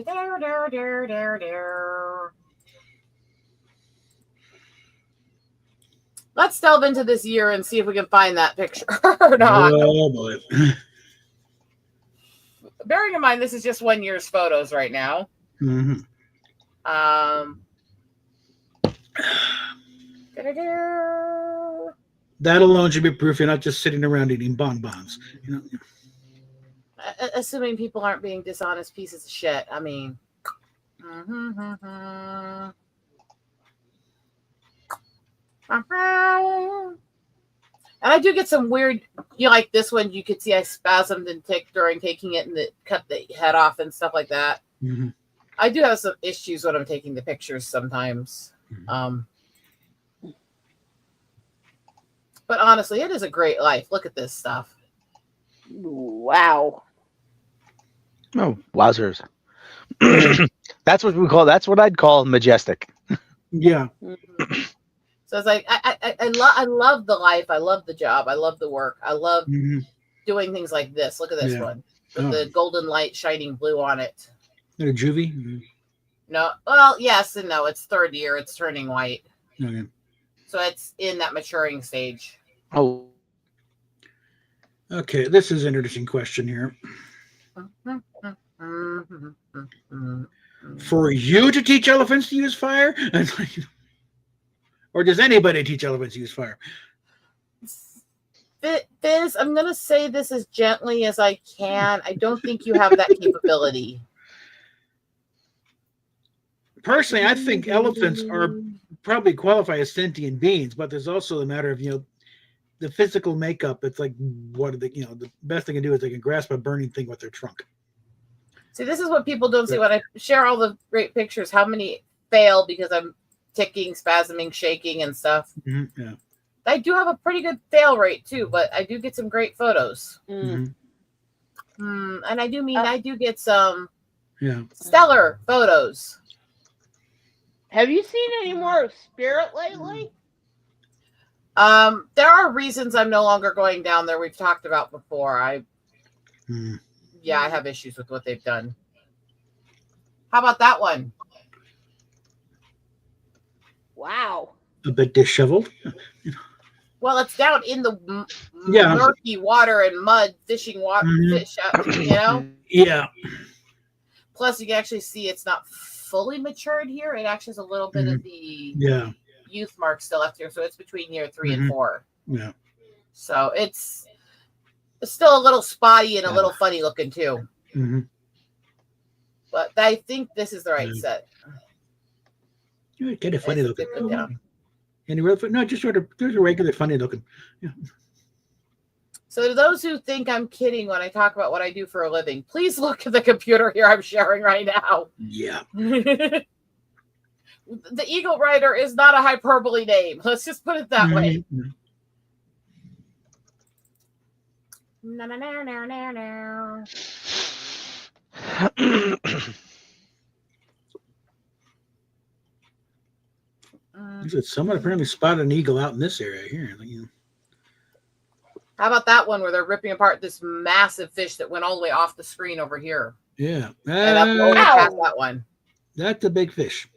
delve into this year and see if we can find that picture or not. Oh boy. Bearing in mind, this is just 1 year's photos right now. Mhm. That alone should be proof you're not just sitting around eating bonbons. You know. Assuming people aren't being dishonest pieces of shit. I mean. And I do get some weird, like this one, you could see I spasmed and ticked during taking it and cut the head off and stuff like that. Mhm. I do have some issues when I'm taking the pictures sometimes. But honestly, it is a great life. Look at this stuff. Wow. Oh, wowzers. That's what I'd call majestic. Yeah. So it's like I love the life. I love the job. I love the work. I love doing things like this. Look at this one with the golden light shining blue on it. A juvie? Mhm. No, well, yes and no. It's third year. It's turning white, Okay. so it's in that maturing stage. Oh, Okay, this is an interesting question here. For you to teach elephants to use fire? Or does anybody teach elephants to use fire? Fizz, I'm going to say this as gently as I can. I don't think you have that capability. Personally, I think elephants are probably qualify as sentient beings, but there's also the matter of, the physical makeup. It's like, what are the best they can do is they can grasp a burning thing with their trunk. See, this is what people don't see when I share all the great pictures. How many fail because I'm ticking, spasming, shaking, and stuff. Mm-hmm. Yeah. I do have a pretty good fail rate too, but I do get some great photos. Mm-hmm. And I do get some stellar photos. Have you seen any more of Spirit lately? There are reasons I'm no longer going down there. We've talked about before. I have issues with what they've done. How about that one? Wow. A bit disheveled. Well, it's down in the murky water and mud, fishing water, fish, Yeah. Plus, you can actually see it's not fully matured here. It actually has a little bit of the youth mark still left here. So it's between year 3 and 4. Yeah. So it's still a little spotty and a little funny looking too. Mm-hmm. But I think this is the right set. You're kind of funny looking. Down. Any real? No, just sort of. There's a regular funny looking. Yeah. So to those who think I'm kidding when I talk about what I do for a living, please look at the computer here I'm sharing right now. Yeah. The Eagle Rider is not a hyperbole name. Let's just put it that way. No, no, no, no, no, no. Someone apparently spotted an eagle out in this area here. How about that one where they're ripping apart this massive fish that went all the way off the screen over here? Yeah. And up over past that one. That's a big fish.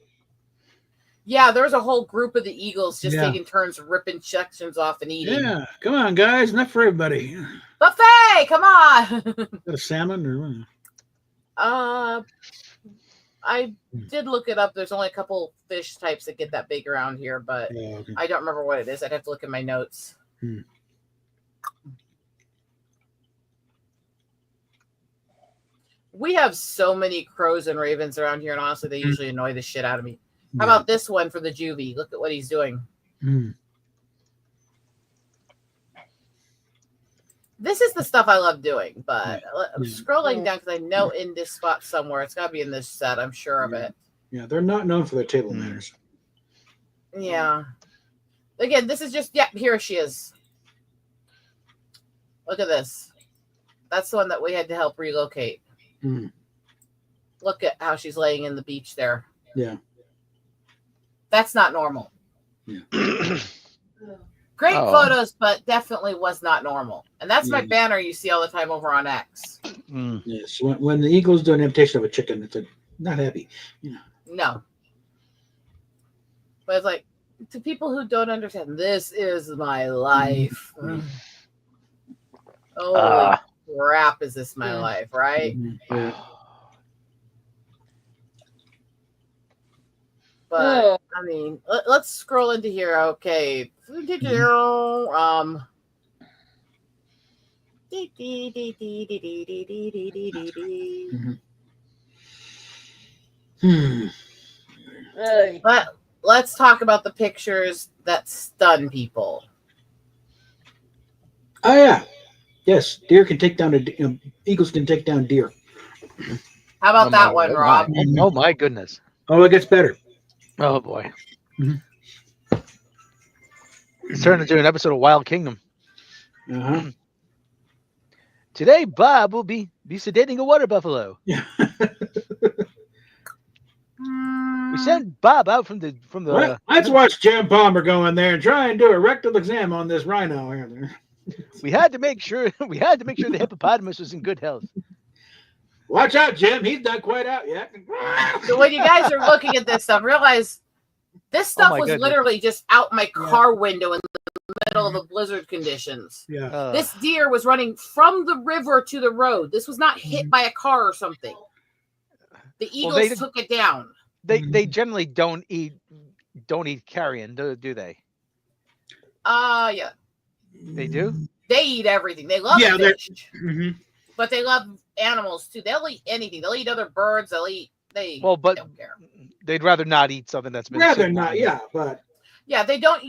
Yeah, there's a whole group of the eagles just taking turns ripping sections off and eating. Yeah, come on, guys, enough for everybody. Buffet, come on. Is that a salmon or? I did look it up. There's only a couple fish types that get that big around here, but I don't remember what it is. I'd have to look at my notes. We have so many crows and ravens around here, and honestly, they usually annoy the shit out of me. How about this one for the juvie? Look at what he's doing. This is the stuff I love doing, but I'm scrolling down because I know in this spot somewhere, it's got to be in this set. I'm sure of it. Yeah, they're not known for their table manners. Yeah. Again, this is just, here she is. Look at this. That's the one that we had to help relocate. Look at how she's laying in the beach there. Yeah. That's not normal. Yeah. Great Oh. photos, but definitely was not normal. And that's my Yeah. banner you see all the time over on X. Mm. Yes, when the Eagles do an imitation of a chicken, it's not happy. No. But it's like, to people who don't understand, this is my life. Holy Ah. crap, is this my Yeah. life, right? Yeah. But Oh. I mean, let's scroll into here. Okay. Hmm. Hey. But let's talk about the pictures that stun people. Oh yeah, yes. Deer can take down eagles can take down deer. How about Oh that my- one, oh my- Rob? Oh my goodness. Oh, it gets better. Oh boy. Mhm. It's turned into an episode of Wild Kingdom. Uh-huh. Today, Bob will be sedating a water buffalo. Yeah. We sent Bob out from the Let's watch Jim Palmer go in there and try and do a rectal exam on this rhino here. We had to make sure the hippopotamus was in good health. Watch out, Jim. He's not quite out yet. So when you guys are looking at this stuff, realize this stuff my was goodness. literally just out my car window in the middle of the blizzard conditions. Yeah. This deer was running from the river to the road. This was not hit by a car or something. The eagles they- took it down. They generally don't eat carrion, do they? Yeah. They do? They eat everything. They love Yeah, they're- fish, Mhm. but they love animals too. They'll eat anything. They'll eat other birds. They Well, don't care. they'd rather not eat something that's been Rather sitting not, on- yeah, but Yeah, they don't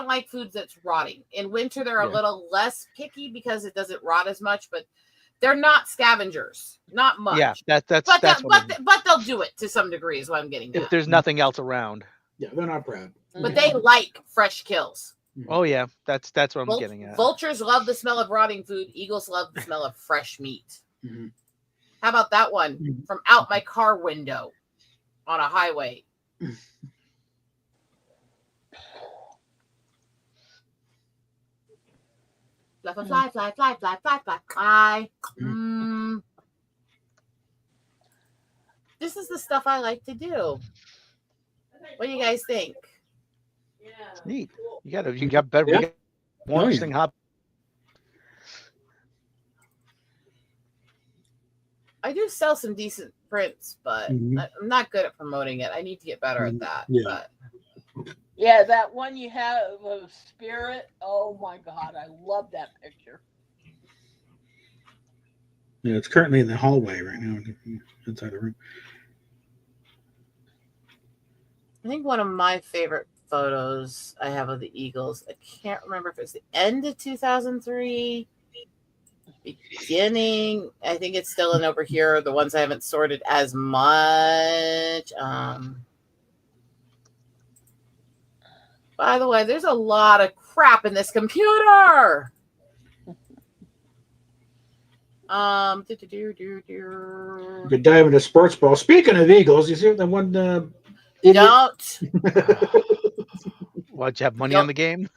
like foods that's rotting. In winter, they're a Yeah. little less picky because it doesn't rot as much, but they're not scavengers. Not much. Yeah, that's But, what I mean. but they'll do it to some degree is what I'm getting If at. there's nothing else around. yeah, they're not proud. But they like fresh kills. Oh yeah, that's what I'm getting at. Vultures love the smell of rotting food. Eagles love the smell of fresh meat. Mhm. How about that one Mhm. from out my car window on a highway? Fly, fly, fly, fly, fly, fly, fly, fly, fly. This is the stuff I like to do. What do you guys think? It's neat. You got better. Yeah. You got more Oh, yeah. interesting hobby. I do sell some decent prints, but Mhm. I'm not good at promoting it. I need to get better at that. Yeah. But Yeah, that one you have of Spirit. Oh my God, I love that picture. Yeah, it's currently in the hallway right now inside the room. I think one of my favorite photos I have of the Eagles, I can't remember if it's the end of 2003, beginning. I think it's still in over here. The ones I haven't sorted as much. By the way, there's a lot of crap in this computer. You could dive into sports ball. Speaking of Eagles, you see the one idiot? Don't. What, you have money Nope. on the game?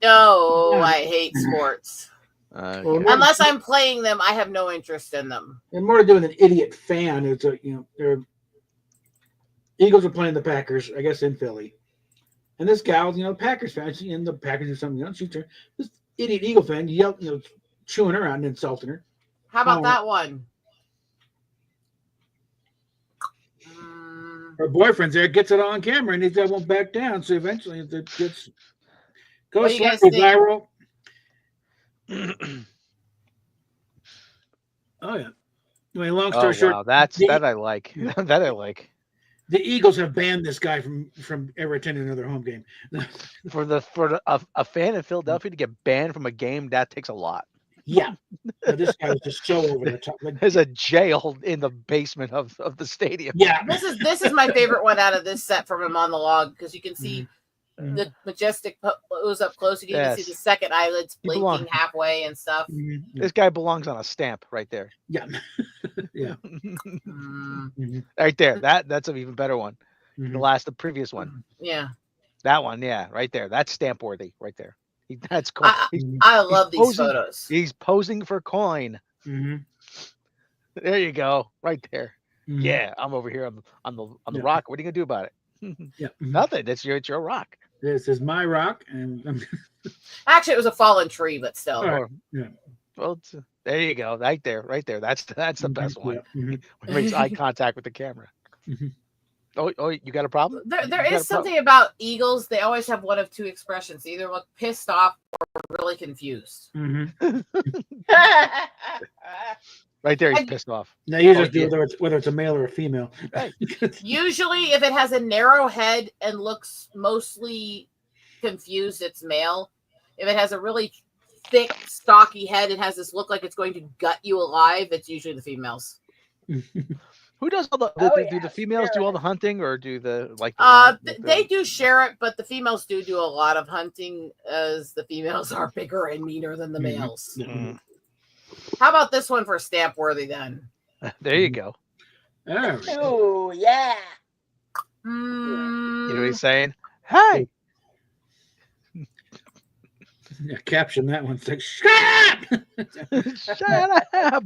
No, I hate sports. Well, Okay. Unless I'm playing them, I have no interest in them. and more to do with an idiot fan. It's they're Eagles are playing the Packers, I guess, in Philly. And this gal, Packers fan, and the Packers or something else. This idiot Eagle fan yelled, chewing her out and insulting her. How about Oh. that one? Her boyfriend's there, gets it on camera, and he won't back down. So eventually, it gets What goes do you guys slightly think? viral. Oh yeah. Anyway, long story Oh short, wow, that the- I like. That I like. the Eagles have banned this guy from ever attending another home game. For a fan in Philadelphia to get banned from a game, that takes a lot. Yeah, but this guy was just so over the top. Like, There's a jail in the basement of the stadium. yeah, This is my favorite one out of this set from him on the log because you can see Mhm. the majestic pose up close. You can even see Yes. the second eyelids He belongs. blinking halfway and stuff. Mhm. This guy belongs on a stamp right there. yeah, yeah. Mm, Mhm. Right there. That's an even better one. Mhm. The previous one. yeah. That one, yeah, right there. That's stamp worthy right there. That's coin. I love these posing- photos. He's posing for coin. Mhm. There you go, right there. Mhm. Yeah, I'm over here on the Yeah. rock. What are you gonna do about it? Yeah. Mhm. Nothing. It's your rock. This is my rock, and Actually, it was a fallen tree, but still. All right. Or- Yeah. Well, there you go. Right there. That's the best one. Yeah. Mhm. When he makes eye contact with the camera. Mhm. Oh, you got a problem? There You got is a problem? something about eagles. They always have one of two expressions: they either look pissed off or really confused. Mhm. Right there, he's I- pissed off. Now you just yeah. do whether it's a male or a female. Right. Usually, if it has a narrow head and looks mostly confused, it's male. If it has a really thick, stocky head and has this look like it's going to gut you alive, it's usually the females. Who does all the? Oh, do yeah, the females do all the sure. hunting, or do the like? The, They do share it, but the females do a lot of hunting, as the females are bigger and meaner than the Mhm. males. Mm. How about this one for stamp worthy then? There you go. All right. Oh yeah. You know what Mm, he's saying? Hey, Yeah, caption that one. It's like, shut up! shut up!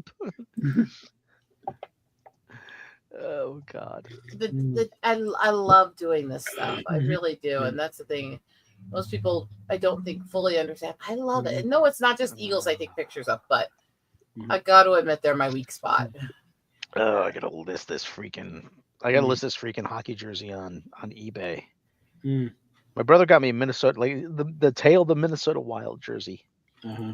Oh God. I love doing this stuff. I Mhm. really do, and that's the thing. Most people, I don't think, fully understand. I love it. And no, it's not just eagles I take pictures of, but Mhm. I got to admit they're my weak spot. Oh, I gotta list this freaking. I gotta list this freaking hockey jersey on eBay. Mm. My brother got me a Minnesota, like the tail of the Minnesota Wild jersey. Uh-huh.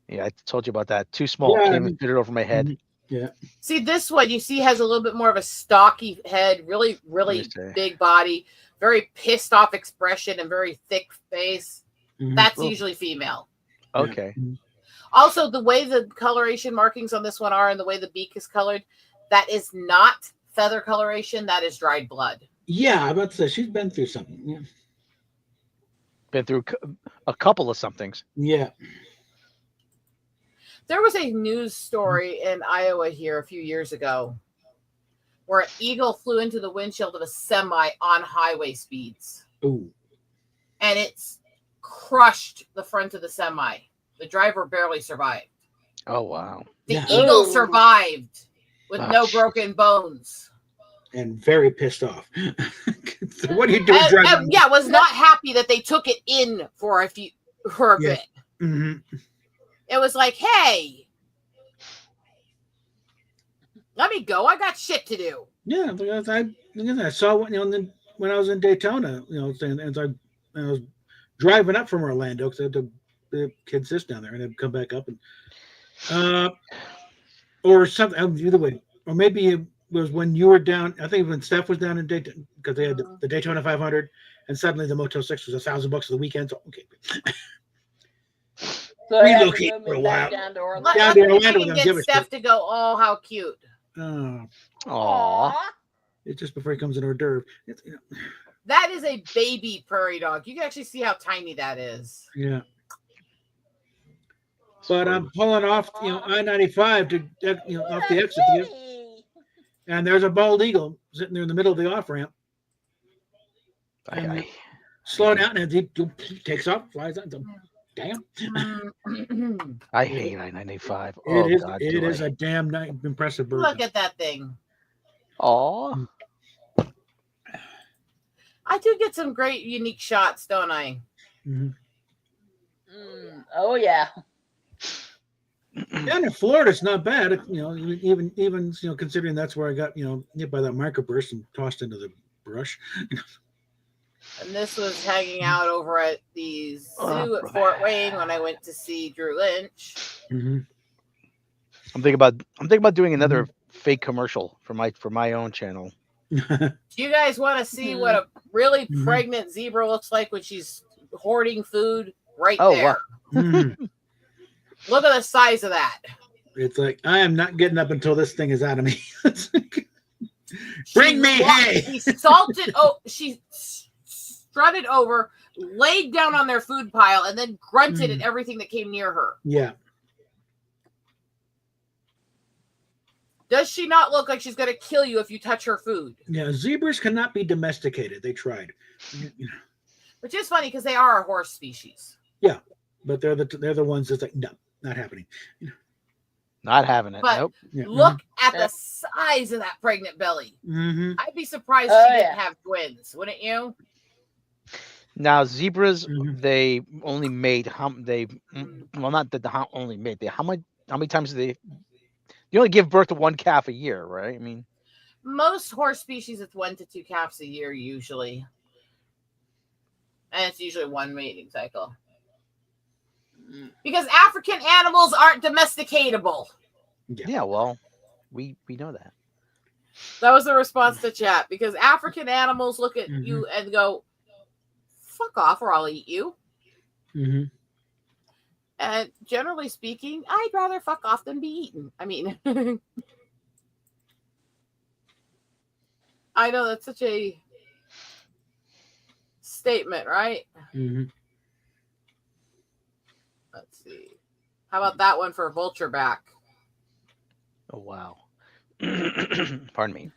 Yeah, I told you about that. Too small. Yeah, Can't I even mean- fit it over my head. Yeah. See, this one you see has a little bit more of a stocky head, really, really Let me see. big body, very pissed off expression, and very thick face. Mhm. That's Oh. usually female. Yeah. Okay. Mhm. Also, the way the coloration markings on this one are and the way the beak is colored, that is not feather coloration. That is dried blood. Yeah, I about to say she's been through something. Yeah. Been through a couple of somethings. Yeah. There was a news story in Iowa here a few years ago where an eagle flew into the windshield of a semi on highway speeds, Ooh. and it's crushed the front of the semi. The driver barely survived. Oh wow. The Yeah. eagle Oh. survived with Oh, no shit. broken bones. And very pissed off. So what are you doing And, driving? yeah, was not happy that they took it in for a Yeah. bit. Mhm. It was like, hey, let me go. I got shit to do. Yeah, because I saw when I was in Daytona, saying as I was driving up from Orlando because I had the kid sis down there, and I'd come back up and or something either way, or maybe it was when you were down. I think when Steph was down in Daytona because they had the Daytona 500, and suddenly the Moto 6 was $1,000 for the weekend. So okay, So I had to Relocate move for a me back while. down to Orlando. Let, Yeah, let they're me see if Orlando, we can they'll give get a Steph shit. to go, oh, how cute. Aw. Aw. it's just before he comes in hors d'oeuvre. That is a baby prairie dog. You can actually see how tiny that is. Yeah. But I'm pulling off, I-95 to, off the exit, to get- Kitty. and there's a bald eagle sitting there in the middle of the off ramp. I- Slow down, and he takes off, flies out. Damn, I hate I-95. it Oh is. God. It do is I. a damn impressive bird. Look at that thing. Aw. I do get some great unique shots, don't I? Mhm. Oh yeah. Down in Florida, it's not bad. Even considering that's where I got hit by that microburst and tossed into the brush. And this was hanging out over at the zoo Oh, at Fort Wayne when I went to see Drew Lynch. Mhm. I'm thinking about doing another fake commercial for my own channel. Do you guys want to see what a really Mhm. pregnant zebra looks like when she's hoarding food? Right Oh, there. wow. Mhm. Look at the size of that. It's like I am not getting up until this thing is out of me. She Bring me hay. She salted. She strutted over, laid down on their food pile, and then grunted at everything that came near her. Yeah. Does she not look like she's going to kill you if you touch her food? Yeah. Zebras cannot be domesticated. They tried. Which is funny because they are a horse species. but they're the ones that's like, no, not happening. Not having it. But- Nope. Yeah. Look at the size of that pregnant belly. Mm-hmm. I'd be surprised Oh, she didn't yeah. have twins, wouldn't you? Now zebras, Mhm. they only mate well, not that only mate. How many times do they? You only give birth to one calf a year, right? I mean, Most horse species, it's 1 to 2 calves a year usually, and it's usually one mating cycle. Because African animals aren't domesticatable. yeah. Well, we know that. That was the response to chat. Because African animals look at you and go, "Fuck off, or I'll eat you." Mm-hmm. And generally speaking, I'd rather fuck off than be eaten. I mean, I know that's such a statement, right? Mm-hmm. Let's see. How about that one for vulture back? Oh wow. Pardon me.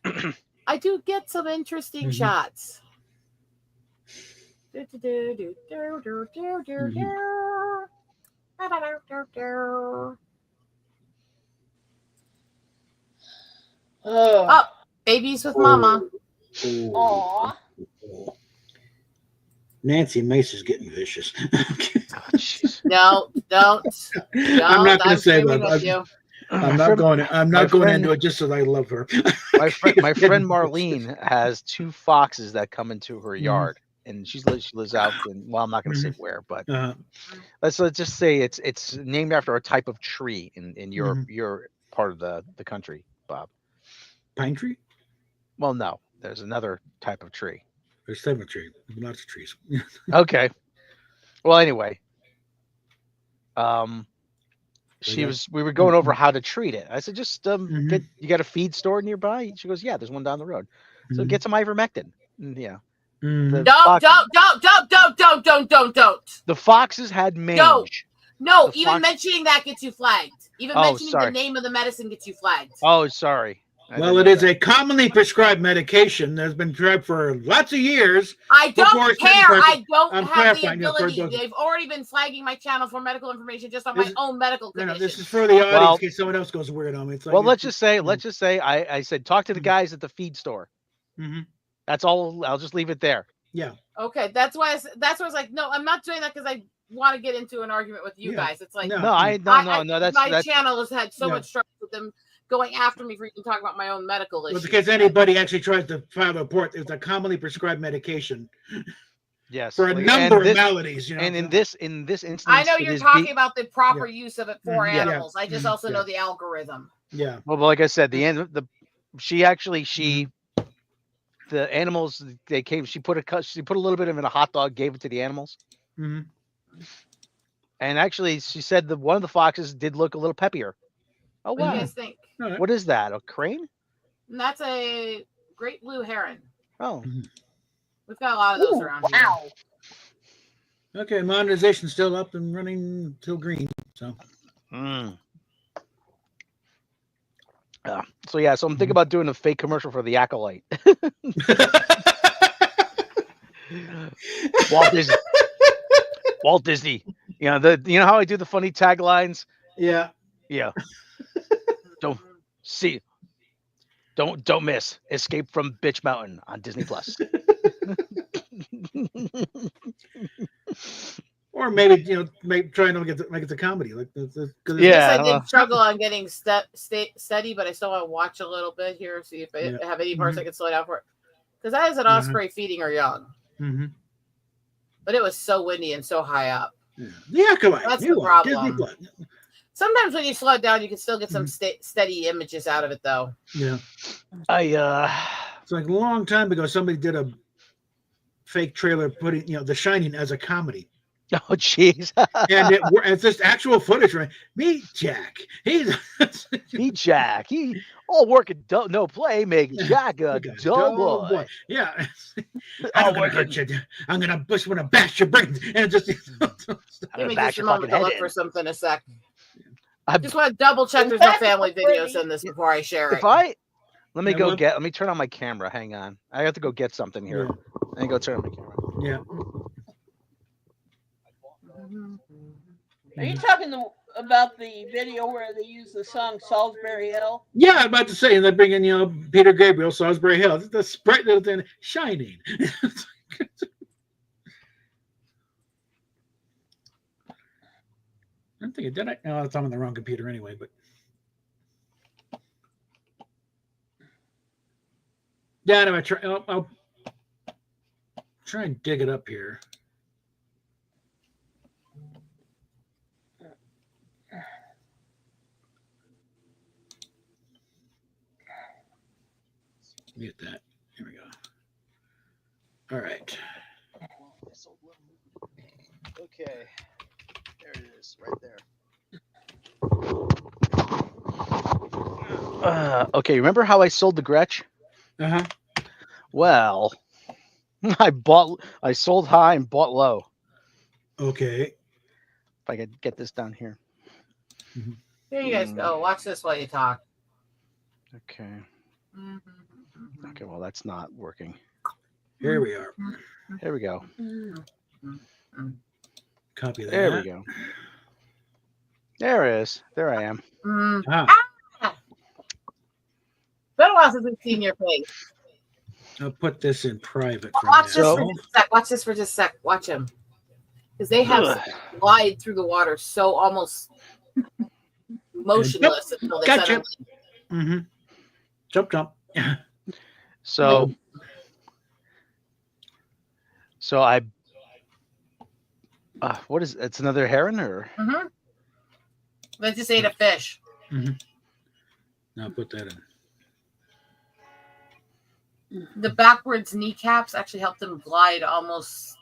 I do get some interesting Mhm. shots. Oh. Oh, babies with mama. Aw. Nancy Mace is getting vicious. Oh, jeez. No, don't. I'm not going to say screaming that. with you. I'm not going. I'm my not going friend- into it just because I love her. my friend Marlene has 2 foxes that come into her Mhm. yard, and she lives out in, well, I'm not going to say where, but let's just say it's named after a type of tree in your part of the country, Bob. Pine tree. Well, no, there's another type of tree. There's seven trees. Lots of trees. Okay. Well, anyway, Okay. we were going over how to treat it. I said, just Mhm. you got a feed store nearby? She goes, yeah, there's one down the road. So Mhm. get some ivermectin. Yeah. Mhm. The Don't, fox- don't. The foxes had mange. No, The even fox- mentioning that gets you flagged. Even Oh, mentioning sorry. the name of the medicine gets you flagged. Oh, sorry. I Well, didn't it know is that. a commonly prescribed medication that's been prescribed for lots of years. I don't Before it's care. been I don't I'm have the clarifying, for ability. those- They've already been flagging my channel for medical information just on my This- own medical No, condition. this is for the audience Well- in case someone else goes weird on me. It's like, Well, let's just say I said talk to the guys at the feed store. Mhm. That's all. I'll just leave it there. Yeah. Okay, that's why I was like, no, I'm not doing that because I want to get into an argument with you Yeah. guys. It's like No. No, that's my channel has had so Yeah. much trouble with them going after me for even talking about my own medical Well, issues. in case anybody actually tries to file a report, it's a commonly prescribed medication yes. for a like, number and of this- maladies. You know, And in this instance, I know it you're is talking about the proper Yeah. use of it for Mhm. Yeah. animals. I just Mhm. also Yeah. know the algorithm. yeah. Well, like I said, the end. The animals they came. She put a little bit of it in a hot dog, gave it to the animals, Mhm. and actually she said that one of the foxes did look a little peppier. Oh What do you wow! guys think? All right. What is that? A crane? And that's a great blue heron. Oh, We've got a lot of those Ooh, around here. wow. Okay, monetization's still up and running till green. So mm. So yeah, so I'm thinking about doing a fake commercial for the Acolyte. Walt Disney. Walt Disney. You know how I do the funny taglines? yeah. Yeah. Don't miss. Escape from Bitch Mountain on Disney Plus. Or maybe try to make it a comedy like because Yeah. Yes, I did struggle on getting steady, but I still want to watch a little bit here, see if I Yeah. have any parts Mhm. I can slow down for it. Because that is an osprey feeding her young, Mm-hmm. but it was so windy and so high up. Yeah, come on. That's You the are Disney problem. Plus. Sometimes when you slow it down, you can still get some steady images out of it, though. Yeah. I It's like a long time ago, somebody did a fake trailer putting, The Shining as a comedy. oh jeez. And it's just actual footage, right? Meet Jack. He's He Jack. He all work and no play, make Jack a like a dull dull boy. Yeah. I'm gonna hurt you. I'm gonna bash your brains. And it just I'm Give gonna me bash just a your moment fucking to look head for in. something a sec. I'm- Just want to double check there's no family videos in this before I share it. Let me Yeah, go well- let me turn on my camera. Hang on. I have to go get something here. Yeah. Let me go turn on my camera. Yeah. Are you talking about the video where they use the song Salisbury Hill? Yeah, I'm about to say, and they bring in, Peter Gabriel, Salisbury Hill. The sprite little thing, Shining. I'm thinking, did I? No, it's on the wrong computer anyway, but. Yeah, I'm gonna I'll try and dig it up here. Get that. Here we go. All right. Okay. There it is, right there. Okay, remember how I sold the Gretsch? Uh-huh. Well, I sold high and bought low. Okay. If I could get this down here. Here you guys go. Watch this while you talk. Okay. Okay, well, that's not working. Here we are. Here we go. Copy that. There we go. There it is. There I am. Ah, Been a while since we've seen your face. I'll put this in private. For Watch this now. for just a sec. Watch this for just a sec. Watch him. Because they have glide through the water so almost motionless until they Gotcha. suddenly. Mm-hmm. Jump. So I what is it's another heron or They just ate a fish. Now put that in. The backwards kneecaps actually help them glide almost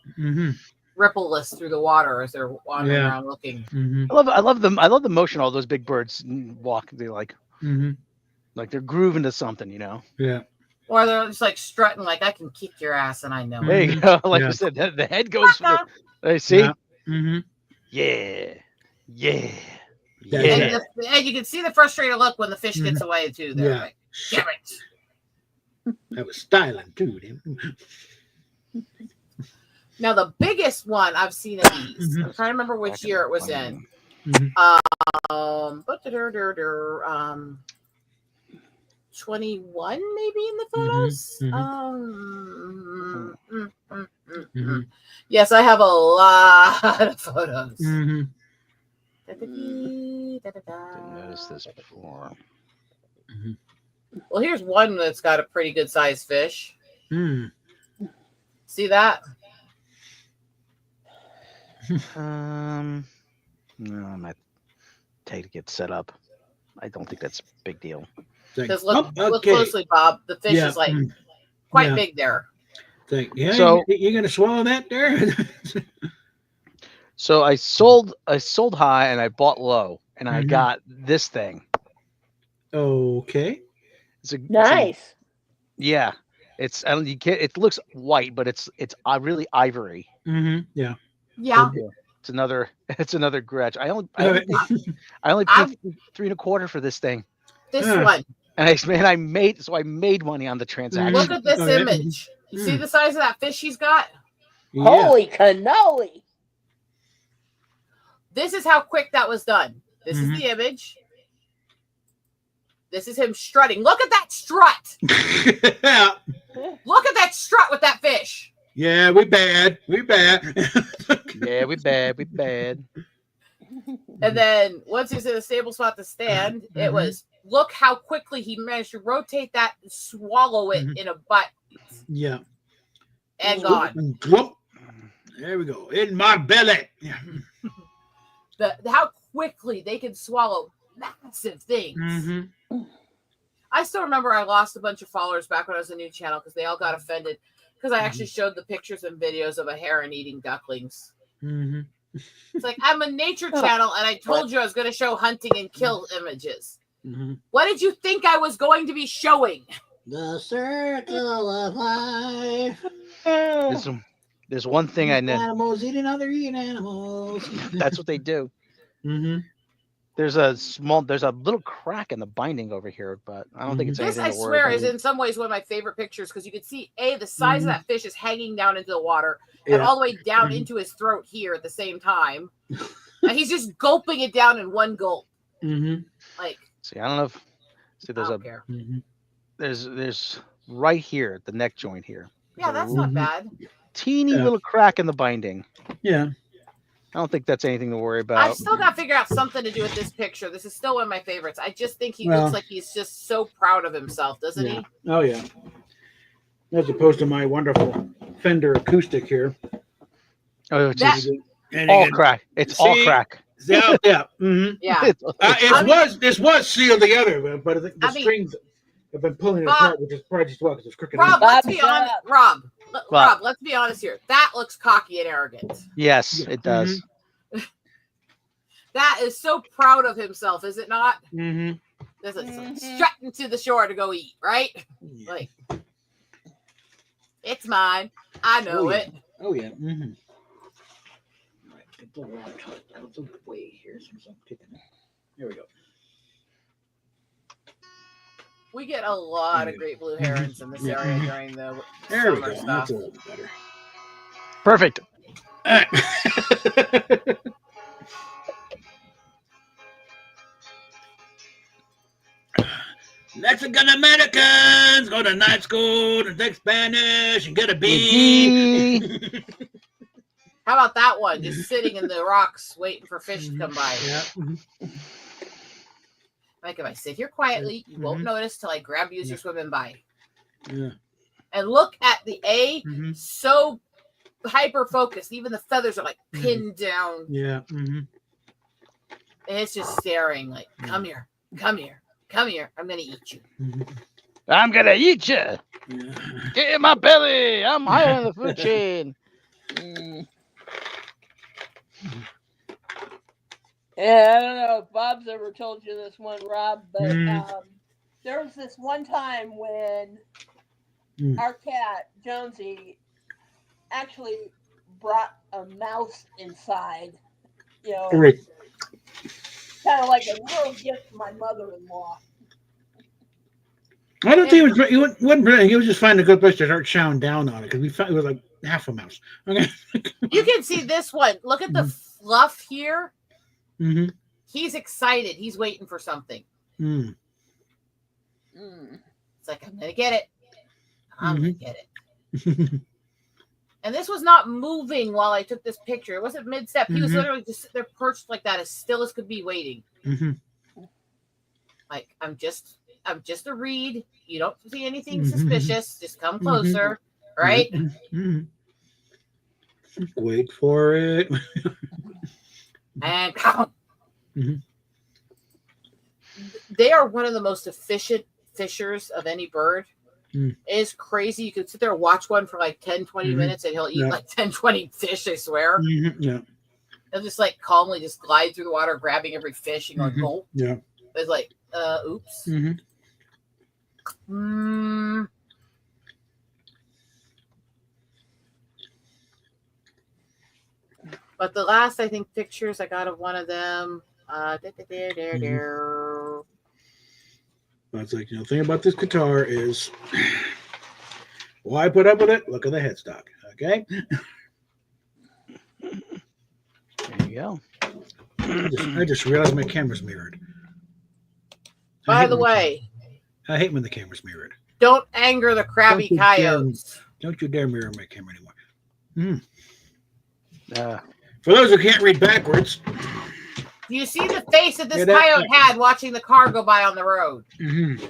rippleless through the water as they're wandering around looking. I love the motion all those big birds walk. They like they're grooving to something, Yeah. Or they're just like strutting like I can kick your ass and I know There it. you go. Like Yeah. I said, the head goes for the, see? Yeah. Yeah. Yeah. And you can see the frustrated look when the fish gets away too. They're Yeah. like, damn it. That was styling too. Now the biggest one I've seen of these. I'm trying to remember which year it was in. 21 maybe in the photos. Yes, I have a lot of photos. Didn't notice this before. Well, here's one that's got a pretty good sized fish. See that? No, I might take to get set up. I don't think that's a big deal. Because look closely, Bob. The fish is like quite big there. Yeah, So- you're gonna swallow that there? So I sold high and I bought low, and I got this thing. Okay. Nice. Yeah, it's I don't you can't. It looks white, but it's really ivory. Yeah. Yeah. It's another Gretsch. I only paid $3.25 for this thing, This one. and I made money on the transaction. Look at this Okay. image. You see the size of that fish he's got? Yeah. Holy cannoli. This is how quick that was done. This is the image. This is him strutting. Look at that strut. Yeah. Look at that strut with that fish. Yeah, we bad. Yeah, we bad. And then once he's in a stable spot to stand, it was look how quickly he managed to rotate that and swallow it in a bite Yeah. and gone. Whoop. There we go. In my belly. How quickly they can swallow massive things. I still remember I lost a bunch of followers back when I was a new channel because they all got offended because I actually showed the pictures and videos of a heron eating ducklings. It's like, I'm a nature channel and I told you I was going to show hunting and kill images. What did you think I was going to be showing? The circle of life. There's one thing I know. Animals eating other eating animals. That's what they do. There's a little crack in the binding over here, but I don't think it's This, anything I to worry swear, about. is in some ways one of my favorite pictures because you can see, the size of that fish is hanging down into the water and all the way down into his throat here at the same time. And he's just gulping it down in one gulp. Mm-hmm. Like, See, I don't know if see I there's don't a care. Mm-hmm. there's right here, the neck joint here. Yeah, There's a that's not Mhm. bad. teeny Yeah. little crack in the binding. Yeah. I don't think that's anything to worry I've about. still got to figure out something to do with this picture. This is still one of my favorites. I just think he Well- looks like he's just so proud of himself, doesn't Yeah. he? Oh yeah. As opposed to my wonderful Fender acoustic here. Oh, it's That- just And all again, crack. It's all See? crack. yeah, yeah. Mm-hmm. Yeah. This was sealed together, but I think the I mean- strings have been pulling it Bob- apart, which is probably just well because it's crooked. Rob, anyway. let's Bob, be shut honest. up. Rob, let's be honest here. That looks cocky and arrogant. Yes, Yeah. it does. That is so proud of himself, is it not? Mm-hmm. This is Mhm. strutting to the shore to go eat, right? Like, it's mine. I know Oh, yeah. it. Oh yeah. Mm-hmm. Right, get the water out of the way here. Since I'm kicking it. Here we go. We get a lot of great blue herons in this Yeah. area during the There we summer go. stuff. That's a little bit better. Perfect. All right. Mexican Americans go to night school and take Spanish and get a B. How about that one? Just sitting in the rocks waiting for fish to come by. Yeah. Like if I sit here quietly, you won't Mhm. notice till I grab you as Yeah. you're swimming by. Yeah. And look at the A, Mhm. so hyper focused. Even the feathers are like Mhm. pinned down. Yeah. Mm-hmm. And it's just staring like, come here, come here, come here. I'm gonna eat you. I'm gonna eat you. Yeah. Get in my belly. I'm higher on the food chain. Yeah, I don't know if Bob's ever told you this one, Rob, but Mm. there was this one time when Mm. our cat, Jonesy, actually brought a mouse inside. You know, Right. kind of like a little gift from my mother-in-law. I don't think it wasn't brilliant. He was just finding a good place to start chowing down on it because we found it was like half a mouse. Okay. You can see this one. Look at the fluff here. Mm-hmm. He's excited. He's waiting for something. Mm. It's like, I'm gonna get it. I'm gonna Mhm. get it. And this was not moving while I took this picture. It wasn't mid-step. He was Mhm. literally just sitting there perched like that, as still as could be, waiting. Mm-hmm. Like, I'm just a reed. You don't see anything Mhm. suspicious. Just come Mhm. closer, right? Mm-hmm. Wait for it. And come. Mhm. They are one of the most efficient fishers of any bird. Mm. It is crazy. You could sit there and watch one for like 10, 20 Mhm. minutes and he'll eat Yeah. like 10, 20 fish, I swear. Mm-hmm. Yeah. He'll just like calmly just glide through the water, grabbing every fish and going, Mhm. gulp. Yeah. It's like, oops. Mm-hmm. Mm. But the last, I think, pictures I got of one of them. Mm-hmm. But it's like, the thing about this guitar is why put up with it? Look at the headstock. Okay. There you go. I just realized my camera's mirrored. By the way, I hate when the camera's mirrored. don't anger the crabby Don't you dare. coyotes. Don't you dare mirror my camera anymore. For those who can't read backwards, Do you see the face that this Yeah, that- coyote had watching the car go by on the road? mm-hmm.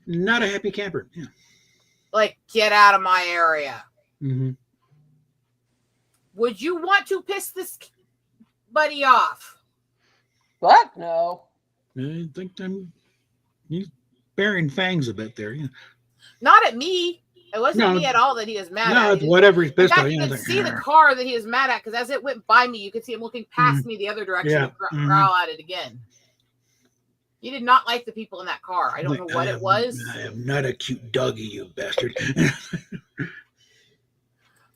Not a happy camper. Yeah. Like, get out of my area. Mm-hmm. Would you want to piss this buddy off? Fuck no. I think he's bearing fangs a bit there. Yeah. Not at me. It wasn't No. me at all that he was mad No, at. it's whatever he's In pissed fact, off. you Yeah, could it's see like, the car that he was mad at because as it went by me, you could see him looking past me the other direction Yeah. and Mhm. growl at it again. He did not like the people in that car. I don't know what it was. I am not a cute doggy, you bastard.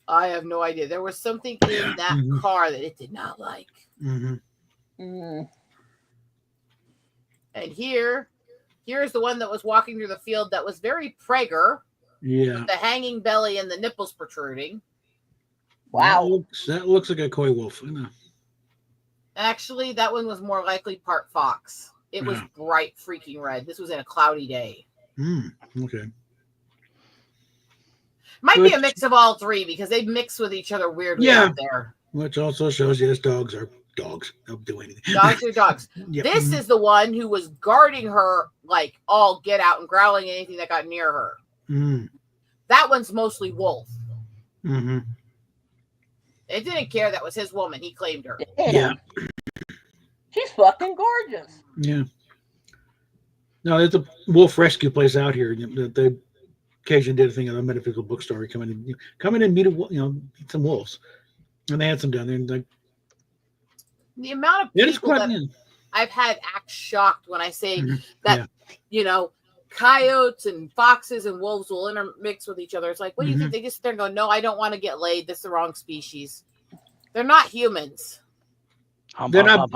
I have no idea. There was something in that Mhm. car that it did not like. Mm-hmm. And here's the one that was walking through the field that was very Prager, Yeah. with the hanging belly and the nipples protruding. Wow. That looks like a coy wolf. I know. Actually, that one was more likely part fox. It was Yeah. bright freaking red. This was in a cloudy day. Okay. Might So be a it's- mix of all three because they mix with each other weirdly Yeah. out there. Which also shows yes, dogs are dogs. They'll do anything. Dogs are dogs. Yep. This is the one who was guarding her like all get out and growling at anything that got near her. That one's mostly wolf. Mm-hmm. It didn't care that was his woman. He claimed her. Yeah. She's fucking gorgeous. Yeah. No, there's a wolf rescue place out here. They occasionally did a thing at a metaphysical bookstore. Come in and meet meet some wolves, and they had some down there. And like, The amount of it is people quite. that I've had act shocked when I say Mhm. that, coyotes and foxes and wolves will intermix with each other. It's like, what do you think? They just sit there and go, no, I don't want to get laid. This is the wrong species. They're not humans. They're not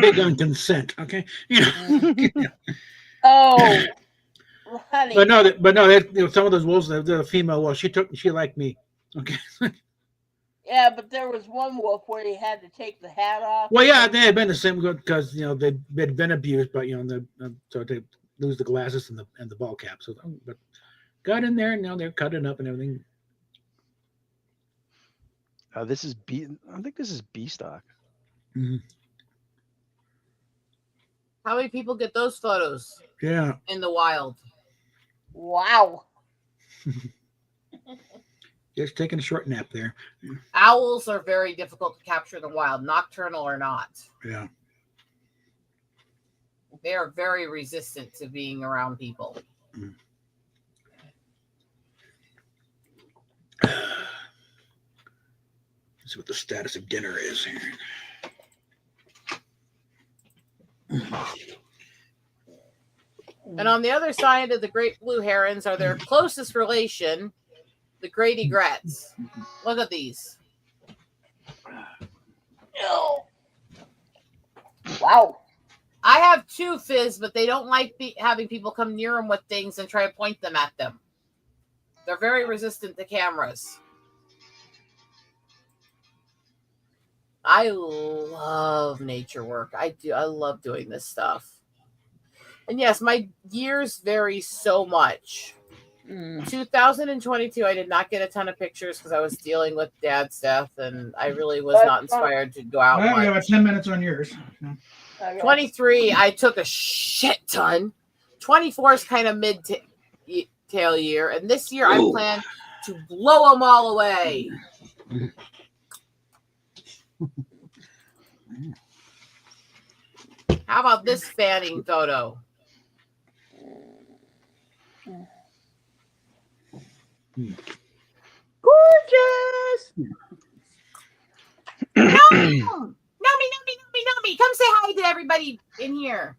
big on consent. Okay. Oh, honey. But no, some of those wolves, they're a female wolf. She liked me. Okay. Yeah, but there was one wolf where he had to take the hat off. Well, yeah, they had been the same because they'd been abused, but so they lose the glasses and the ball cap. So, but got in there and now they're cutting up and everything. This is B. I think this is B stock. How many people get those photos Yeah. in the wild? Wow. Just taking a short nap there. Owls are very difficult to capture in the wild, nocturnal or not. Yeah. They are very resistant to being around people. Let's see what the status of dinner is here. And on the other side of the great blue herons are their closest relation, the great egrets. Look at these. No. Wow. I have two Fizz, but they don't like having people come near them with things and try to point them at them. They're very resistant to cameras. I love nature work. I do. I love doing this stuff. And yes, my years vary so much. 2022, I did not get a ton of pictures because I was dealing with Dad's death, and I really was not inspired to go out. Well, we have much. 10 minutes on yours. Okay. 23, I took a shit ton. 24 is kind of mid-tail year, and this year I plan to blow them all away. How about this fanning photo? Gorgeous. No, me. Come say hi to everybody in here.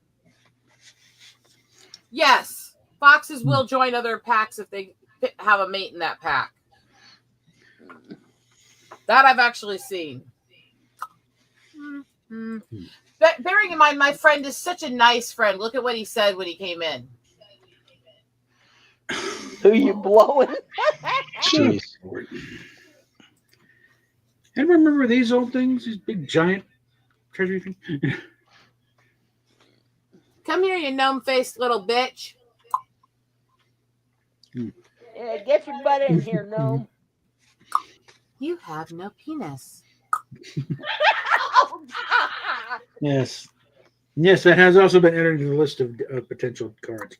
Yes, foxes will join other packs if they have a mate in that pack. That I've actually seen. But bearing in mind, my friend is such a nice friend. Look at what he said when he came in. Who you blowing? Jeez. And remember these old things, these big giant treasury things? Come here, you gnome-faced little bitch. Yeah, get your butt in here, gnome. You have no penis. Yes. Yes, that has also been entered in the list of potential cards.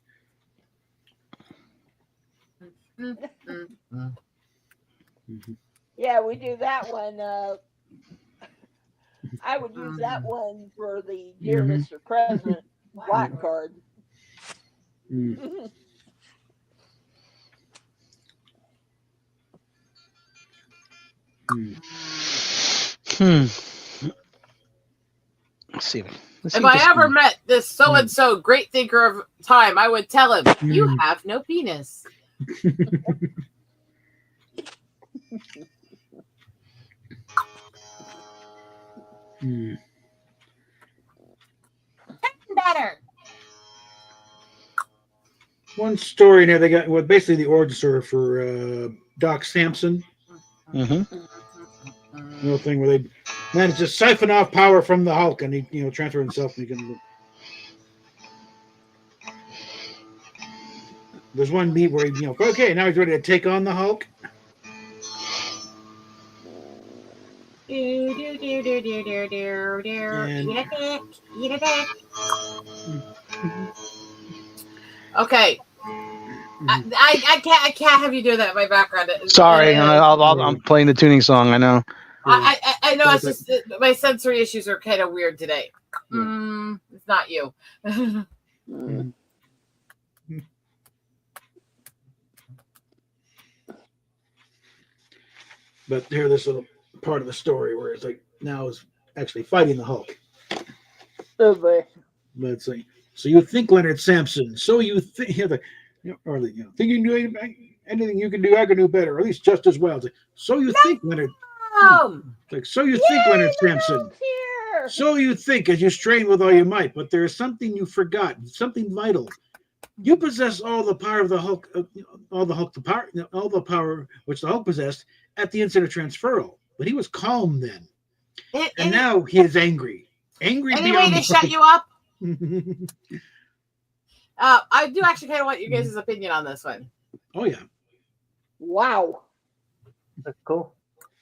Yeah, we do that one. I would use that one for the Dear Mr. President black card. Let's see. If I ever met this so-and-so great thinker of time, I would tell him, you have no penis. Better. One story now they got basically the origin story for Doc Samson. little thing where they managed to siphon off power from the Hulk, and he transferred himself. And he can. There's one beat where he, okay, now he's ready to take on the Hulk. Do, do, do, do, do, do, do, do. And- Eat a dick. Eat a dick. Okay. I can't have you do that in my background. Sorry, I'm playing the tuning song. I know. I know it's just my sensory issues are kind of weird today. It's not you. But here, this little part of the story where it's like now is actually fighting the Hulk. Oh boy. But it's like, so you think Leonard Sampson? So you think, think you can do anything you can do, I can do better, or at least just as well. It's like, so you think Leonard? Like, so you think Leonard Sampson? Here. So you think as you strain with all your might, but there is something you forgot, something vital. You possess all the power of the Hulk, all the power which the Hulk possessed at the instant of transferal. But he was calm then, and now he is angry. Angry. Any way to shut you up? you? I do actually kind of want you guys' opinion on this one. Oh yeah. Wow. That's cool.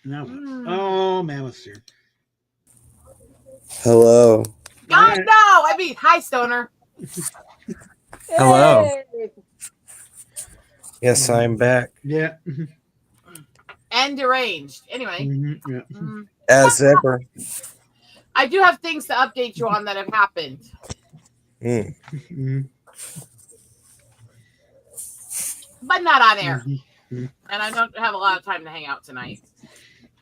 Now, oh, Mammoth's here. Hello. God, no! I mean, hi, Stoner. Hello. Hey. Yes, I'm back. Yeah. And deranged. Anyway. Yeah. As ever. I do have things to update you on that have happened. But not on air. And I don't have a lot of time to hang out tonight.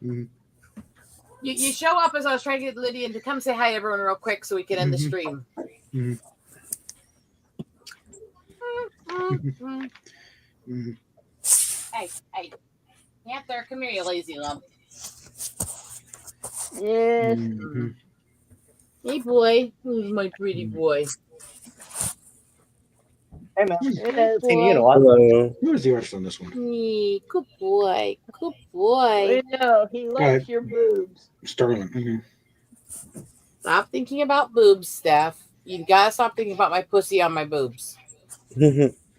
You show up as I was trying to get Lydian to come say hi to everyone real quick so we can end the stream. Hey. Panther, come here, you lazy lump. Yes. Hey, boy. Who's my pretty boy? Hey, man. Yes. Seen you in a while. Hello. Who was the artist on this one? Me, good boy. Good I boy. know he likes Right. your boobs. Sterling. Stop thinking about boobs, Steph. You gotta stop thinking about my pussy on my boobs.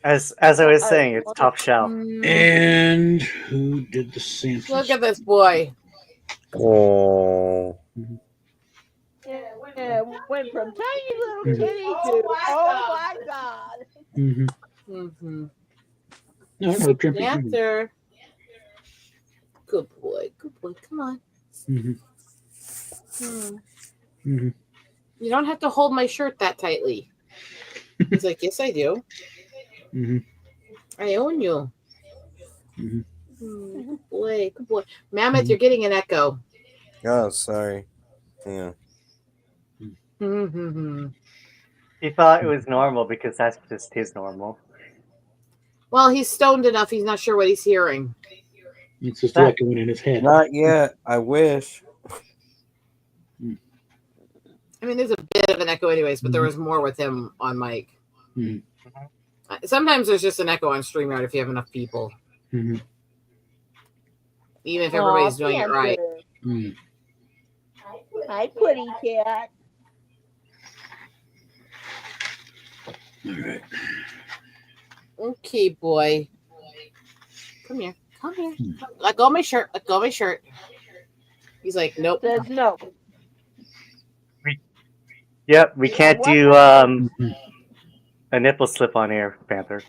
As I was saying, it's top shelf. And who did the Sampsons? Look at this boy. Oh. Yeah, went from tiny little kitty to oh my god. Mm-hmm. No, Trimpy. Panther. Good boy. Good boy. Come on. You don't have to hold my shirt that tightly. He's like, yes, I do. I own you. Good boy. Good boy. Mammoth, you're getting an echo. Oh, sorry. Yeah. He thought it was normal because that's just his normal. Well, he's stoned enough. He's not sure what he's hearing. It's just echoing in his head. Not yet. I wish. I mean, there's a bit of an echo anyways, but there was more with him on mic. Sometimes there's just an echo on StreamYard if you have enough people. Even if everybody's doing it right. Hi, pretty cat. All right. Okay, boy. Come here. Come here. Let go of my shirt. Let go of my shirt. He's like, nope. Says no. Yep, we can't do a nipple slip on air, Panther.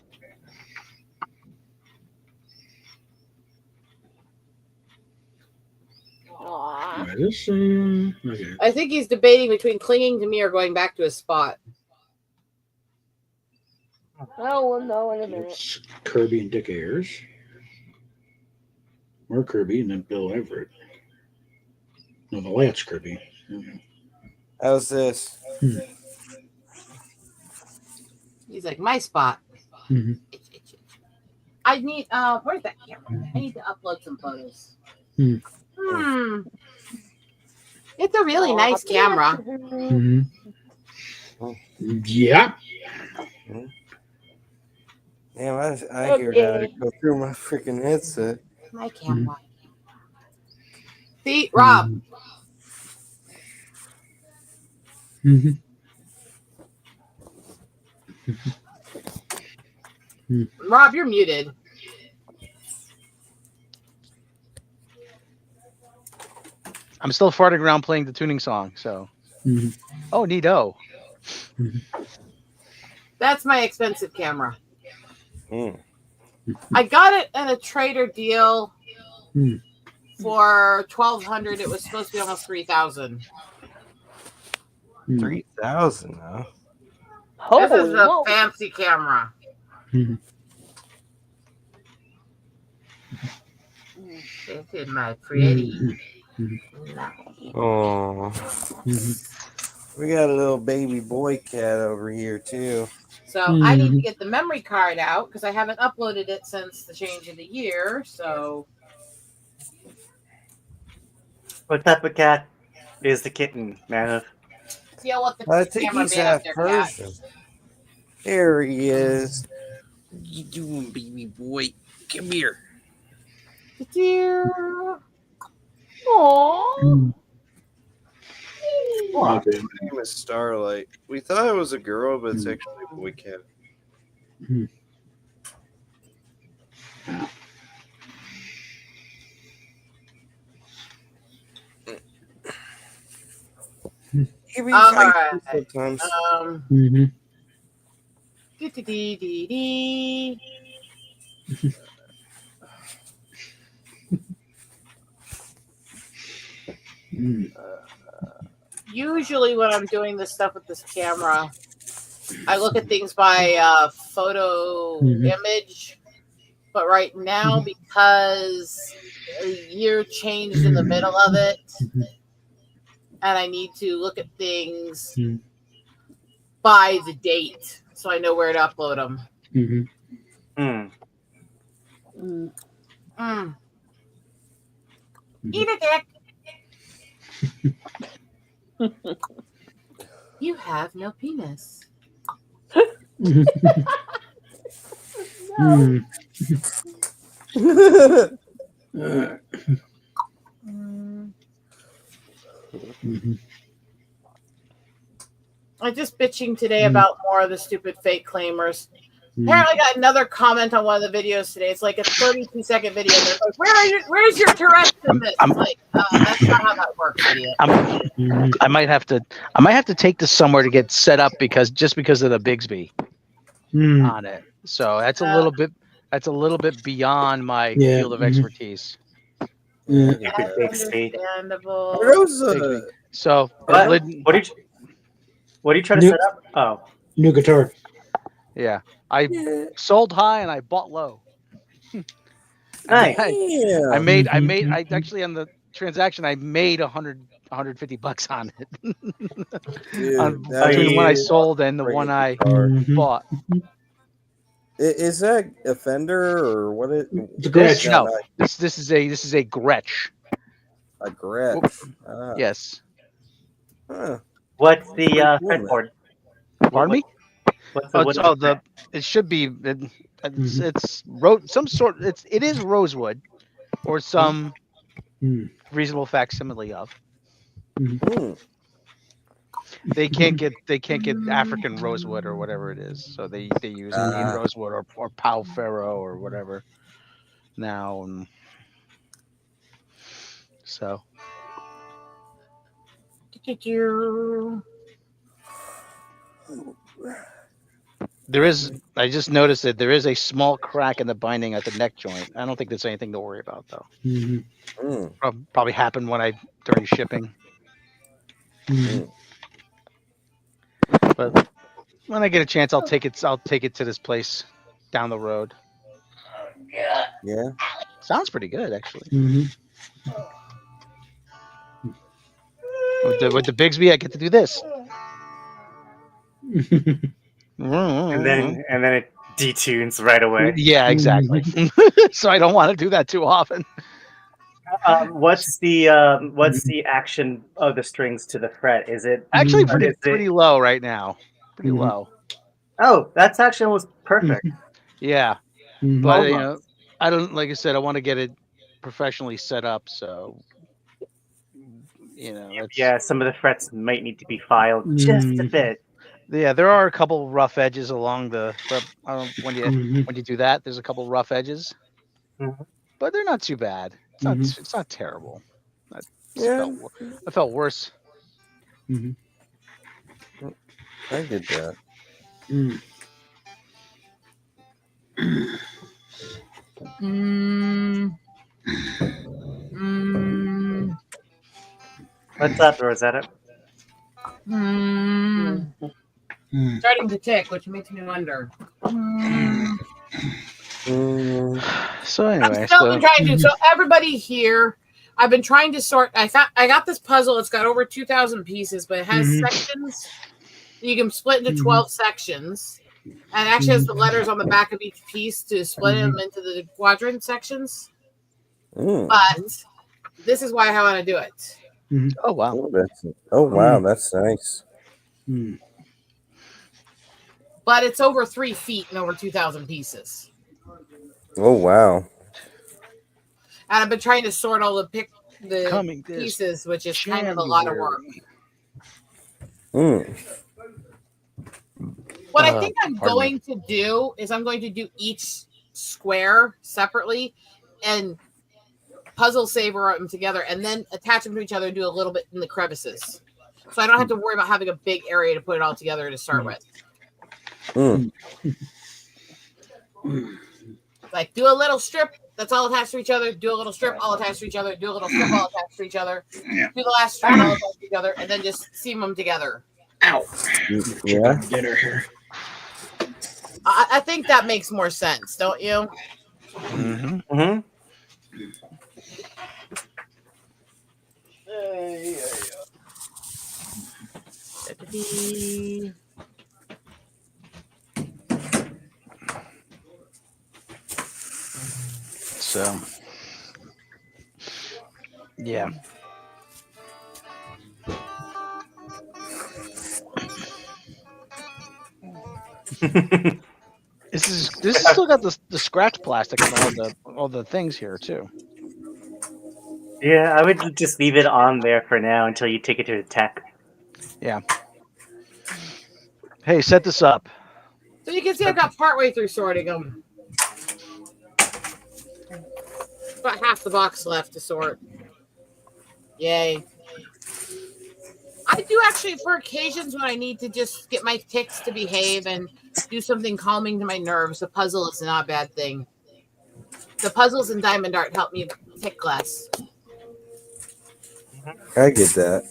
Aw. Okay. I think he's debating between clinging to me or going back to his spot. Oh, we'll know in a minute. It's Kirby and Dick Ayers. Or Kirby and then Bill Everett. No, the last Kirby. How's this? He's like, my spot. I need, where's that camera? I need to upload some photos. It's a really nice camera. Yeah. Damn, I hear that. Go through my freaking headset. My camera. See, Rob. Mhm. Rob, you're muted. I'm still farting around playing the tuning song. So, Mhm. oh, neato. That's my expensive camera. Mm. I got it at a trader deal Hmm. for $1,200. It was supposed to be almost $3,000. 3,000, huh? This is Holy a moly. fancy camera. Mhm. This is my pretty. Oh, we got a little baby boy cat over here too. So I need to get the memory card out because I haven't uploaded it since the change of the year. So What type of cat is the kitten, man? feel what the I think camera he's band half there, cat. Persian. There he is. What you doing, baby boy? Come here. Dear. Aww. His name is Starlight. We thought it was a girl, but it's actually a boy cat. He be All fighting right. sometimes. Dee-dee-dee-dee-dee. Usually when I'm doing this stuff with this camera, I look at things by photo image. But right now, because a year changed in the middle of it, and I need to look at things by the date so I know where to upload them. Eat a dick. You have no penis. No. I'm just bitching today about more of the stupid fake claimers. Apparently, I got another comment on one of the videos today. It's like a 32-second video. They're like, "Where's your Tourette's in this?" I'm like, that's not how that works, idiot. I might have to take this somewhere to get set up because of the Bigsby on it. So that's a little bit beyond my field of expertise. Understandable. So What are you trying to set up? Oh, New guitar. yeah. I sold high and I bought low. nice. I actually on the transaction I made $150 on it. Between the one I sold and the one I bought. Is that a Fender or what? It's a Gretsch. No, this is a Gretsch. A Gretsch. Ah. Yes. Huh. What's the fretboard? Pardon me? What's the it should be it is rosewood or some reasonable facsimile of. They can't get African rosewood or whatever it is, so they use Indian rosewood or Pau Ferro or whatever now. So I just noticed that there is a small crack in the binding at the neck joint. I don't think there's anything to worry about though. Probably happened during shipping. But when I get a chance, I'll take it to this place down the road. Yeah. Sounds pretty good, actually. With the Bigsby, I get to do this. and then it detunes right away. Yeah, exactly. So I don't want to do that too often. What's the action of the strings to the fret? Is it actually pretty low right now? Pretty low. Oh, that's actually almost perfect. Yeah, but I don't. Like I said, I want to get it professionally set up. So Yeah, some of the frets might need to be filed just a bit. Yeah, there are a couple rough edges along the. When you do that, there's a couple rough edges, but they're not too bad. It's not terrible. I felt worse. I get that. What's up, Rosetta? Starting to tick, which makes me wonder. So anyway, I've still been trying to. So everybody here, I've been trying to sort. I got this puzzle. It's got over 2,000 pieces, but it has sections. You can split into 12 sections, and it actually has the letters on the back of each piece to split them into the quadrant sections. But this is how I want to do it. Oh wow! That's nice. But it's over 3 feet and over 2,000 pieces. Oh wow! And I've been trying to sort all the pieces, which is kind of a lot of work. What I think I'm going to do is I'm going to do each square separately and puzzle saver them together and then attach them to each other and do a little bit in the crevices. So I don't have to worry about having a big area to put it all together to start with. Like do a little strip that's all attached to each other, do a little strip all attached to each other, do a little strip all attached to each other, do the last strip all attached to each other, and then just seam them together. Ow. Yeah. Get her here. I think that makes more sense, don't you? So, yeah. This is still got the scratch plastic and all the things here too. Yeah, I would just leave it on there for now until you take it to the tech. Yeah. Hey, set this up. So you can see I've got partway through sorting them. About half the box left to sort. Yay. I do actually, for occasions when I need to just get my ticks to behave and do something calming to my nerves, the puzzle is not a bad thing. The puzzles in Diamond Art help me tick less. I get that.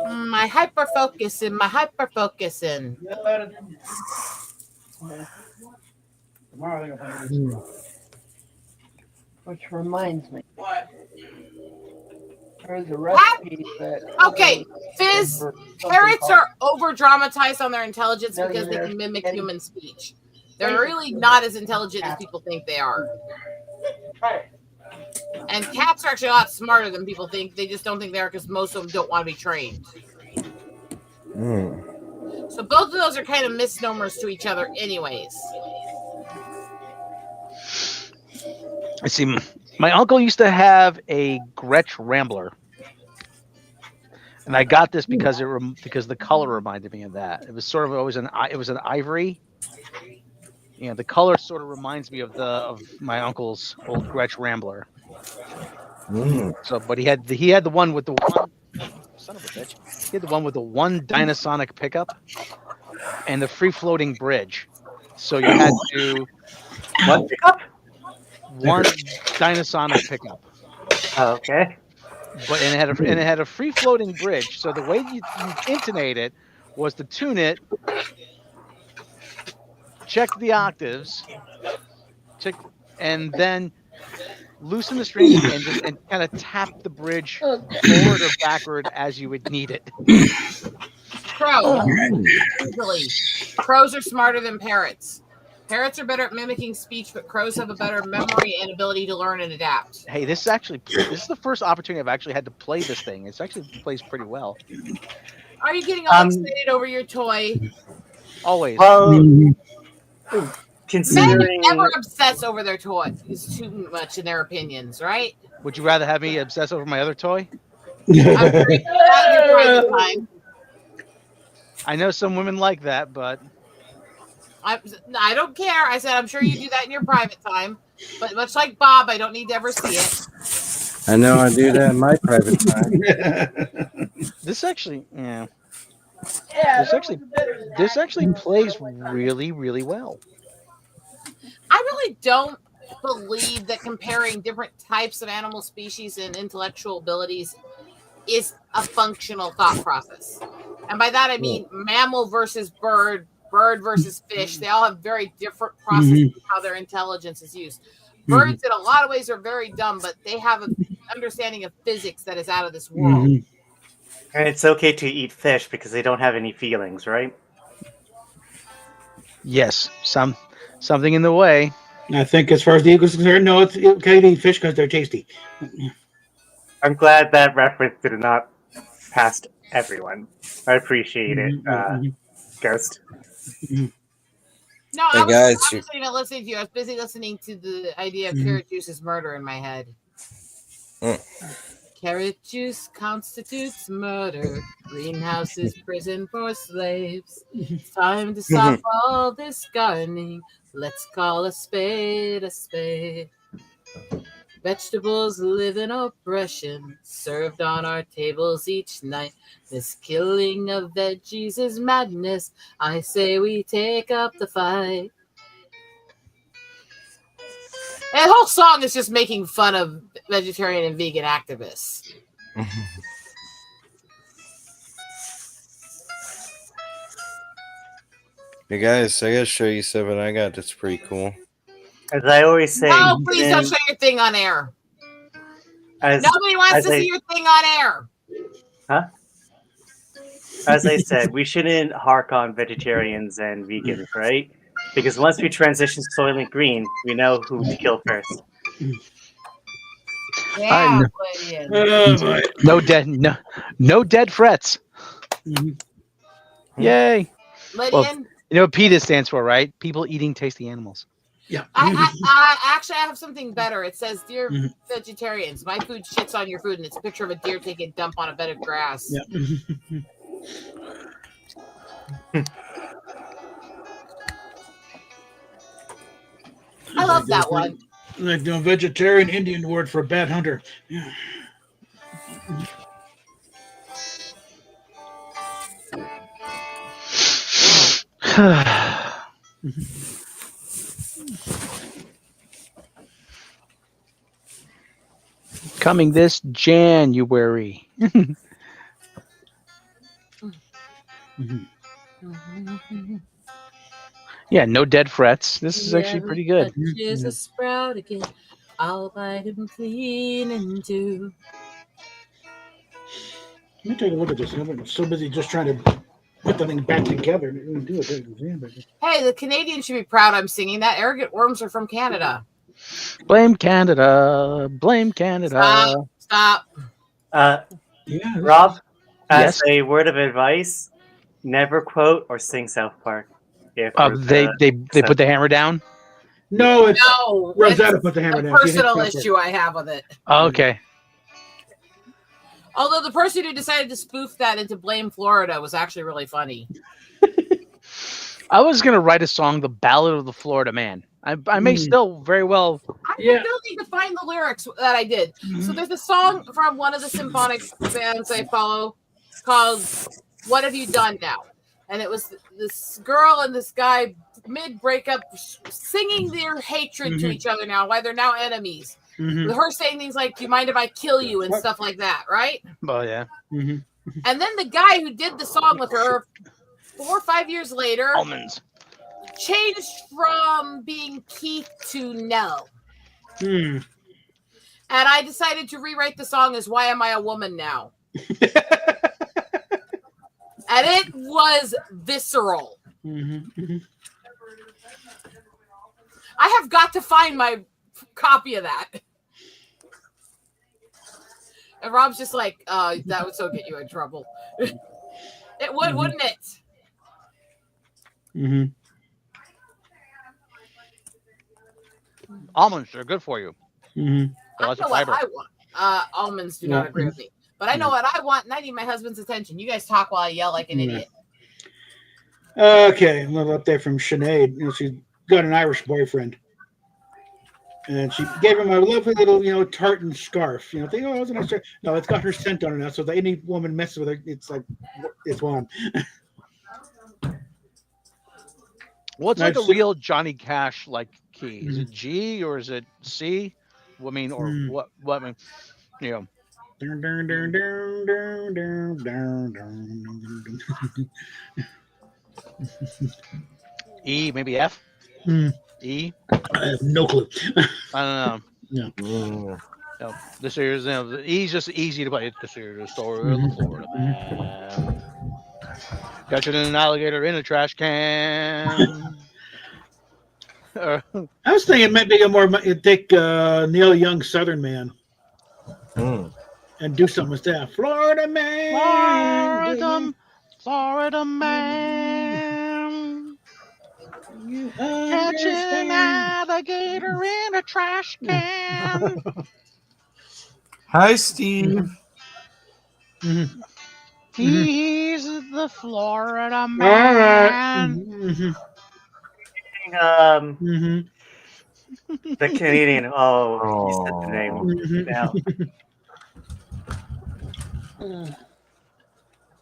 My hyper focusing. Which reminds me. There's a recipe that. Okay, Fizz, parrots are over dramatized on their intelligence because they can mimic human speech. They're really not as intelligent as people think they are. And cats are actually a lot smarter than people think. They just don't think they are because most of them don't want to be trained. So both of those are kind of misnomers to each other anyways. I see. My uncle used to have a Gretsch Rambler, and I got this because because the color reminded me of that. It was sort of always an ivory. You know, the color sort of reminds me of my uncle's old Gretsch Rambler. So, but he had the one with the one son of a bitch. He had the one with the one Dynasonic pickup and the free floating bridge. So you had to What pickup? one Dynasonic pickup. Oh, okay. But it had a free floating bridge. So the way you intonate it was to tune it, check the octaves, and then loosen the strings and kind of tap the bridge forward or backward as you would need it. Crow. Easily. Crows are smarter than parrots. Parrots are better at mimicking speech, but crows have a better memory and ability to learn and adapt. Hey, this is the first opportunity I've actually had to play this thing. It actually plays pretty well. Are you getting all excited over your toy? Always. Well, considering never obsess over their toys too much in their opinions, right? Would you rather have me obsess over my other toy? I'm sure you do that in your private time. I know some women like that, but I don't care. I said I'm sure you do that in your private time. But much like Bob, I don't need to ever see it. I know I do that in my private time. this actually, yeah, Yeah, This that actually- was better than this that. actually plays really, really well. I really don't believe that comparing different types of animal species and intellectual abilities is a functional thought process. And by that I mean mammal versus bird, bird versus fish. They all have very different processes of how their intelligence is used. Birds in a lot of ways are very dumb, but they have an understanding of physics that is out of this world. and it's okay to eat fish because they don't have any feelings, right? Yes, something in the way. I think as far as the eagle is concerned, no, it's okay to eat fish because they're tasty. I'm glad that reference did not pass everyone. I appreciate it, Ghost. No, Hey, I was guys, honestly not listening to you. I was busy listening to the idea of carrot juice's murder in my head. Carrot juice constitutes murder. Greenhouse is prison for slaves. It's time to stop all this gardening. Let's call a spade a spade. Vegetables live in oppression, served on our tables each night. This killing of veggies is madness. I say we take up the fight. And the whole song is just making fun of vegetarian and vegan activists. Hey guys, I gotta show you something I got that's pretty cool. As I always say, No, please don't show your thing on air. Nobody wants to see your thing on air. As I said, we shouldn't hark on vegetarians and vegans, right? Because once we transition to Soylent Green, we know who to kill first. Yeah, Oh, boy. No dead frets. Yay! Lydian, You know what PETA stands for, right? People eating tasty animals. Yeah. I actually I have something better. It says, "Dear vegetarians, my food shits on your food," and it's a picture of a deer taking a dump on a bed of grass. Yeah. I love that one. Like the vegetarian Indian word for bad hunter. Yeah. Coming this January. Yeah, no dead frets. This is actually pretty good. Here's a sprout again. I'll bite him clean and do. Let me take a look at this. I'm so busy just trying to put the thing back together. Do it. Hey, the Canadians should be proud I'm singing that. Arrogant Worms are from Canada. Blame Canada. Blame Canada. Stop. Yeah. Rob, as Yes? a word of advice, never quote or sing South Park. If They put the hammer down. No, it's No, Rosetta it's put the hammer a down. She hit personal South Park. issue I have with it. Oh, okay. Although the person who decided to spoof that into Blame Florida was actually really funny. I was gonna write a song, "The Ballad of the Florida Man." I may still very well. I Yeah. still need to find the lyrics that I did. So there's a song from one of the symphonic bands I follow called "What Have You Done Now?" And it was this girl and this guy mid breakup singing their hatred to each other now, why they're now enemies. With her saying things like, "Do you mind if I kill you?" and stuff like that, right? Oh yeah. And then the guy who did the song with her 4 or 5 years later Almonds. changed from being Keith to Nell. And I decided to rewrite the song as "Why Am I a Woman Now?" And it was visceral. I have got to find my copy of that. And Rob's just like, that would so get you in trouble. It would, wouldn't it? Almonds are good for you. Mhm. They're I lots know of what fiber. I want. Almonds do not Yeah. agree with me, but I know what I want, and I need my husband's attention. You guys talk while I yell like an Yeah. idiot. Okay, a little update from Sinead. She's got an Irish boyfriend, and she gave him a lovely little, tartan scarf. Think, oh, it's a nice. No, it's got her scent on it now. So that any woman messes with her, it's like it's one. What's like a Nice. real Johnny Cash like key? Is it G or is it C? I mean, or what? I mean, Dun, dun, dun, dun, dun, dun, dun, dun, dun. E, maybe F. Hmm. E. I have no clue. I don't know. This is the E's just easy to play. This is the story of the Florida man. Catching an alligator in a trash can. I was thinking maybe it'd take Neil Young, Southern Man, and do something with that. Florida man. Florida man. You Catching an understand. alligator in a trash can. Hi, Steve. Mhm. He's the Florida All man. right. The Canadian. Oh, you said the name. Mhm. Now.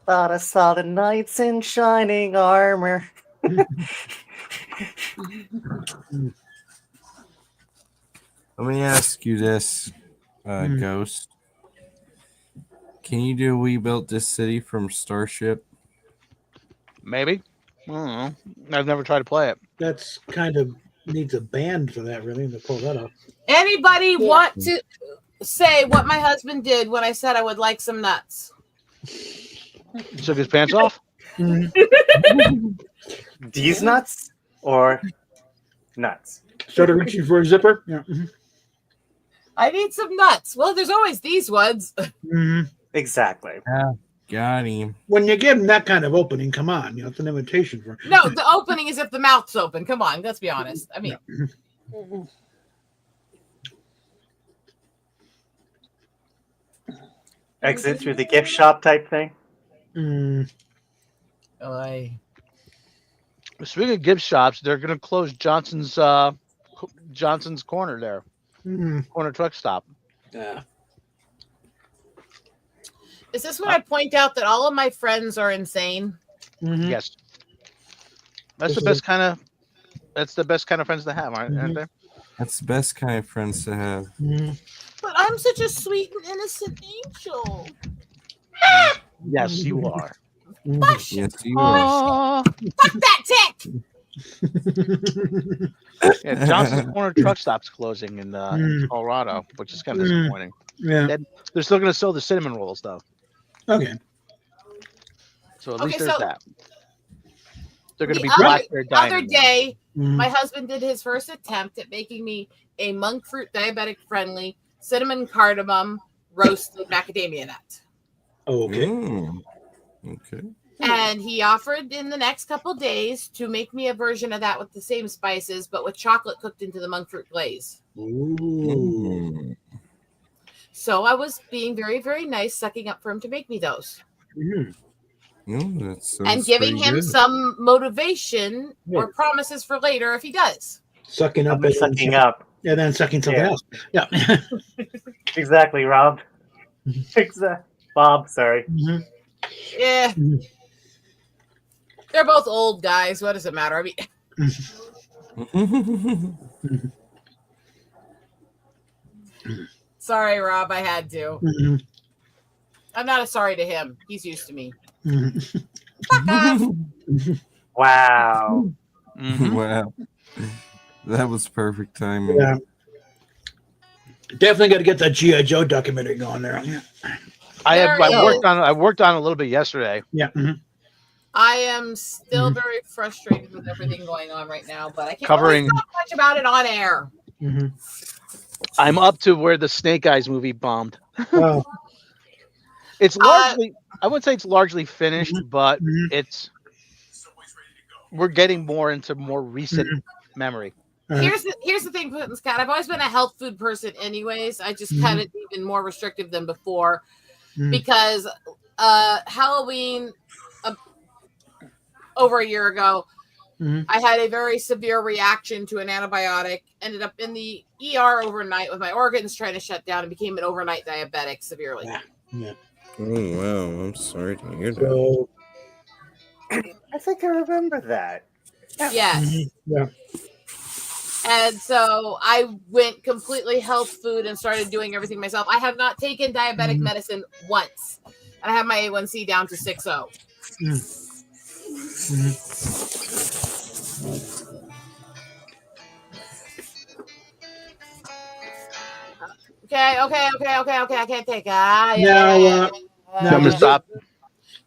Thought I saw the knights in shining armor. Let me ask you this, Ghost. Can you do We Built This City from Starship? Maybe. I don't know. I've never tried to play it. That's kind of needs a band for that, really, to pull that off. Anybody want to say what my husband did when I said I would like some nuts? Took his pants off? These nuts or nuts? Started reaching for a zipper. Yeah. Mhm. I need some nuts. Well, there's always these ones. Mhm. Exactly. Got him. When you give them that kind of opening, come on, it's an invitation for. No, the opening is if the mouth's open. Come on, let's be honest. I mean, Exit through the gift shop type thing. Speaking of gift shops, they're going to close Johnson's Corner there. Corner truck stop. Yeah. is this when I point out that all of my friends are insane? Yes. That's This the is best kind of. That's the best kind of friends to have, aren't they? That's the best kind of friends to have. But I'm such a sweet and innocent angel. Yes, you are. Hush! Yes, you are. Fuck that tick! Yeah, Johnson's Corner truck stop's closing in Colorado, which is kind of disappointing. Yeah. They're still going to sell the cinnamon rolls, though. Okay. So at least Okay, there's so that. They're going to The be blackberry other diamond. day, my husband did his first attempt at making me a monk fruit diabetic friendly cinnamon cardamom roasted macadamia nut. Okay. Okay. And he offered in the next couple days to make me a version of that with the same spices, but with chocolate cooked into the monk fruit glaze. Ooh. So I was being very, very nice, sucking up for him to make me those. That sounds And giving pretty him good. some motivation or promises for later if he does. Sucking up. I'm sucking up. And then sucking something else. Yeah. Exactly, Rob. Exactly. Bob, sorry. Yeah. They're both old guys. What does it matter? I mean, sorry, Rob. I had to. I'm not a sorry to him. He's used to me. Fuck off. Wow. Wow. That was perfect timing. Yeah. Definitely got to get that G.I. Joe documentary going there. Yeah. I worked on it a little bit yesterday. Yeah. I am still very frustrated with everything going on right now, but I can't Covering- really talk much about it on air. I'm up to where the Snake Eyes movie bombed. Oh. It's largely, I wouldn't say it's largely finished, but we're getting more into more recent memory. Here's the thing, Putin Scott. I've always been a health food person, anyways. I just cut it even more restrictive than before because Halloween over a year ago, I had a very severe reaction to an antibiotic. Ended up in the ER overnight with my organs trying to shut down and became an overnight diabetic severely. Yeah. Oh wow, I'm sorry to hear that. So, I think I remember that. Yes. yeah. And so I went completely health food and started doing everything myself. I have not taken diabetic medicine once. And I have my A1C down to 6.0. Okay. I can't take it. I'm gonna stop.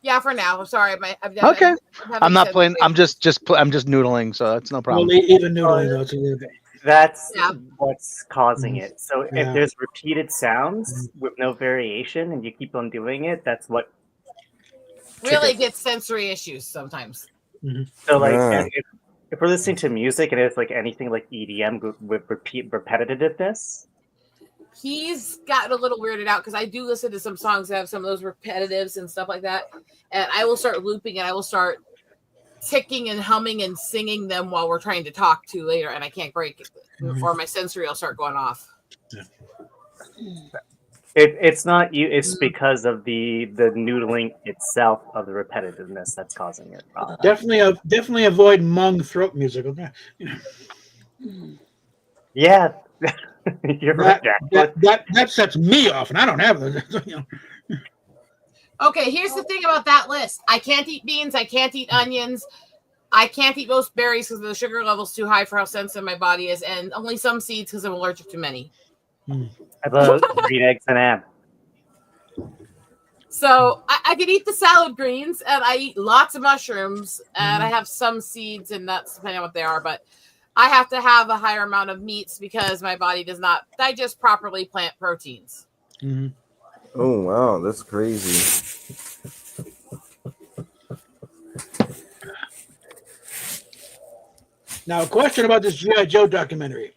Yeah, for now. I'm sorry. Okay. I'm not playing. I'm just noodling, so that's no problem. Well, even noodling though, it's a little bit. That's Yeah. what's causing it. So Yeah. if there's repeated sounds with no variation and you keep on doing it, that's what Really triggers it. gets sensory issues sometimes. So like Ah. if we're listening to music and it's like anything like EDM with repetitiveness, He's gotten a little weirded out because I do listen to some songs that have some of those repetitives and stuff like that. And I will start looping and I will start ticking and humming and singing them while we're trying to talk to later. And I can't break it. Or my sensory will start going off. it's not you. It's because of the noodling itself of the repetitiveness that's causing it. Definitely avoid Hmong throat music. Okay. Yeah, you're right. That sets me off, and I don't have those. Okay, here's the thing about that list. I can't eat beans. I can't eat onions. I can't eat most berries because the sugar level's too high for how sensitive my body is, and only some seeds because I'm allergic to many. I love green eggs and ham. So I can eat the salad greens, and I eat lots of mushrooms, and I have some seeds and nuts, depending on what they are, but I have to have a higher amount of meats because my body does not digest properly plant proteins. Oh wow, that's crazy. Now, a question about this G.I. Joe documentary.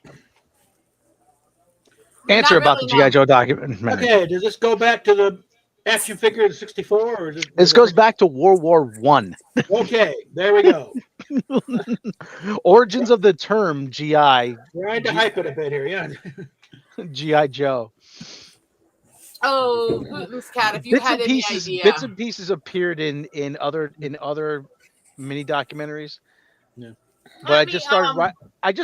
Answer Not about really, the GI Joe documentary. Okay, does this go back to the action figure in '64, or is This goes back to World War One. Okay, there we go. Origins of the term GI. Tried to hype it a bit here, yeah. GI Joe. Oh, Putin's cat! If you had any idea, Bits and pieces appeared in other mini documentaries. Yeah. But I just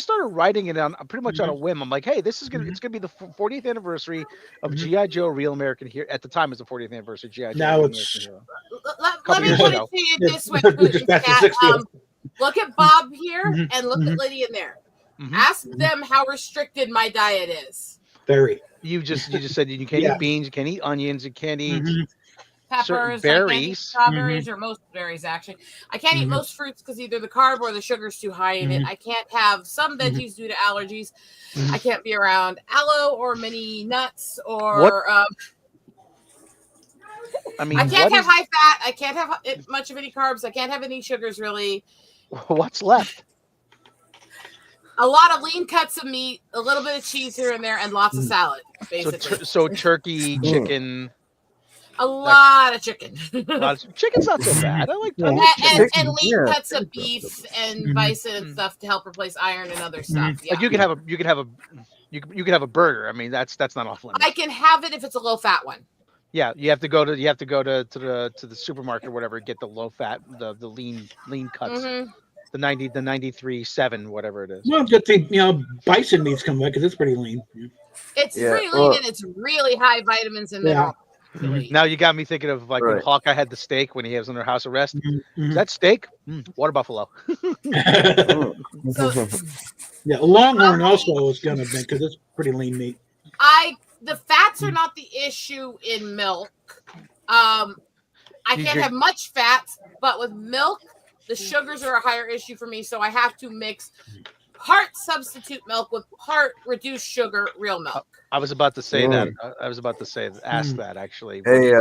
started writing it on pretty much on a whim. I'm like, hey, it's gonna be the 40th anniversary of GI Joe: Real American Hero. At the time, it was the 40th anniversary of GI Joe. Now Real it's- American Hero. let me years put it ago. to you this way, Just Putin's back to cat. 60th. Look at Bob here and look at Lydia in there. Ask them how restricted my diet is. Very. You just said you can't Yeah. eat beans, you can't eat onions, you can't eat Peppers, certain I can't eat berries. strawberries, or most berries actually. I can't eat most fruits because either the carb or the sugar's too high in it. I can't have some veggies due to allergies. I can't be around aloe or many nuts or. I mean, I can't what have high fat. I can't have much of any carbs. I can't have any sugars really. what's left? A lot of lean cuts of meat, a little bit of cheese here and there, and lots of salad. Basically, So turkey, chicken. a lot of chicken. Chicken's not so bad. I like and lean cuts of beef and bison and stuff to help replace iron and other stuff. Yeah. Like you can have a burger. I mean, that's not off limits. I can have it if it's a low fat one. Yeah, you have to go to the supermarket or whatever, get the low fat, the lean cuts, the 93.7, whatever it is. Well, good thing bison meats come back because it's pretty lean. It's pretty lean and it's really high vitamins and minerals. Now you got me thinking of like when Hawkeye had the steak when he was under house arrest. Is that steak? Water buffalo. Yeah, Longhorn also is gonna be because it's pretty lean meat. The fats are not the issue in milk. I can't have much fats, but with milk, the sugars are a higher issue for me. So I have to mix part substitute milk with part reduced sugar real milk. I was about to say that. I was about to ask that actually. Hey,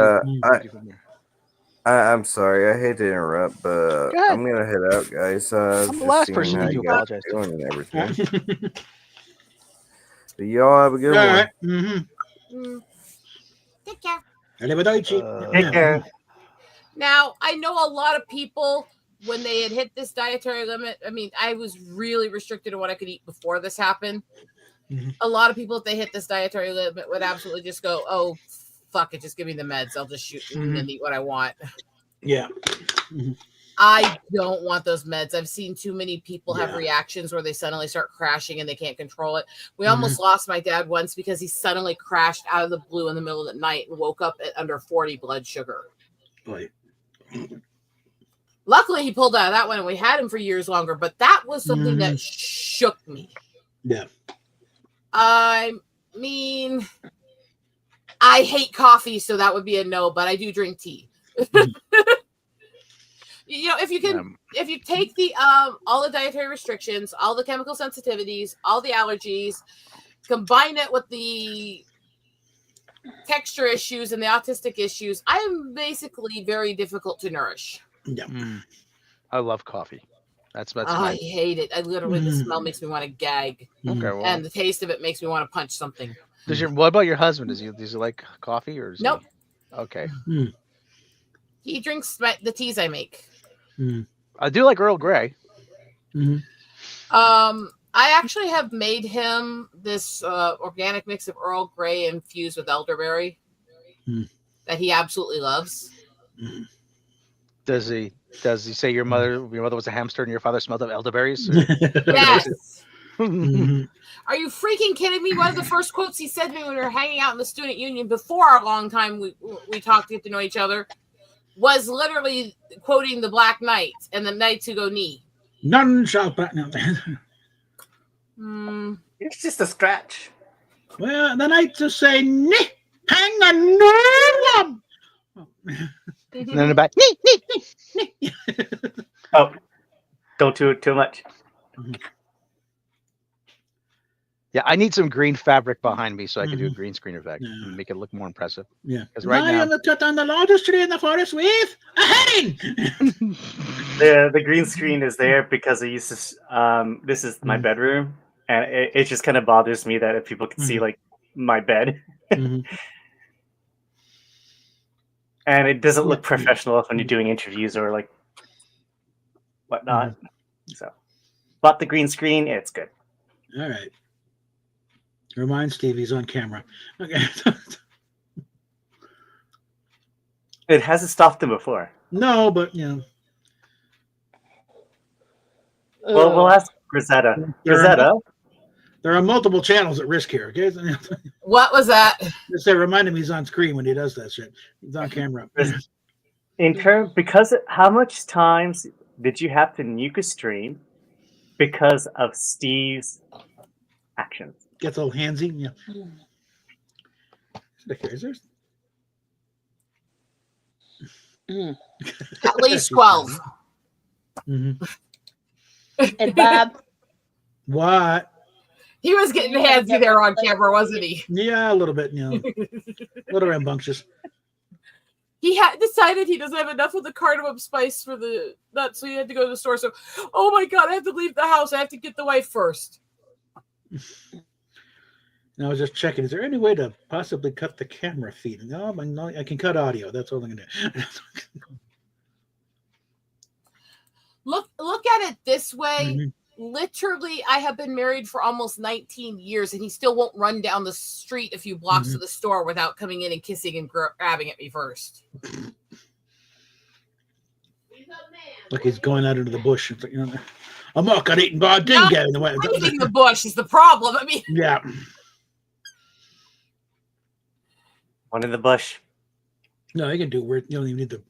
I'm sorry. I hate to interrupt, but Go ahead. I'm gonna head out, guys. I'm the last person how to you guys apologize are to. doing and everything. But y'all have a good All one. right. Mm-hmm. Take care. Arrivederci. Take care. Now, I know a lot of people, when they had hit this dietary limit, I mean, I was really restricted to what I could eat before this happened. Mhm. A lot of people, if they hit this dietary limit, would absolutely just go, oh, fuck it, just give me the meds. I'll just shoot and eat what I want. Yeah. I don't want those meds. I've seen too many people have Yeah. reactions where they suddenly start crashing and they can't control it. We almost lost my dad once because he suddenly crashed out of the blue in the middle of the night and woke up at under 40 blood sugar. Boy. Luckily, he pulled out of that one and we had him for years longer, but that was something that shook me. Yeah. I mean, I hate coffee, so that would be a no, but I do drink tea. You know, if you take the all the dietary restrictions, all the chemical sensitivities, all the allergies, combine it with the texture issues and the autistic issues, I am basically very difficult to nourish. Yeah. I love coffee. That's I my hate it. I literally the smell makes me want to gag, okay. Well, and the taste of it makes me want to punch something. what about your husband? Does he like coffee or? Nope. Okay. He drinks the teas I make. I do like Earl Grey. I actually have made him this organic mix of Earl Grey infused with elderberry that he absolutely loves. Does he say your mother was a hamster and your father smelled of elderberries? Yes. Are you freaking kidding me? One of the first quotes he said to me when we were hanging out in the student union before our long time we talked to get to know each other was literally quoting the Black Knight and the Knights Who Go Knee. None shall back now. It's just a scratch. Well, the Knights will say, "Neh, hang on, And then the back. Oh, don't do it too much. Yeah, I need some green fabric behind me so I can do a green screen effect and make it look more impressive. Yeah. Because right now, looked out on the largest tree in the forest with a heading. The green screen is there because I used to. This is my bedroom, and it just kind of bothers me that if people can see like my bed, and it doesn't look professional when you're doing interviews or like whatnot. So, bought the green screen. It's good. All right. Remind Steve he's on camera. Okay. It hasn't stopped him before. No, but you know. Well, we'll ask Rosetta. Rosetta. There are multiple channels at risk here. Okay. What was that? Just say, remind him he's on screen when he does that shit. He's on camera. In terms, because how much times did you have to nuke a stream because of Steve's actions? Gets a little handsy. Yeah. Is there? At least 12. And Bob? What? He was getting handsy there on camera, wasn't he? Yeah, a little bit. You know, a little rambunctious. He had decided he doesn't have enough of the cardamom spice for the nuts, so he had to go to the store. So, oh my God, I have to leave the house. I have to get the wife first. And I was just checking. Is there any way to possibly cut the camera feed? No, I can cut audio. That's all I'm gonna do. Look at it this way. Literally, I have been married for almost 19 years, and he still won't run down the street a few blocks to the store without coming in and kissing and grabbing at me first. Like he's going out into the bush. It's like, you know, I'm not gonna eat, but I didn't get in the way. Leaving the bush is the problem. I mean, Yeah. One in the bush. No, you can do weird. You don't even need the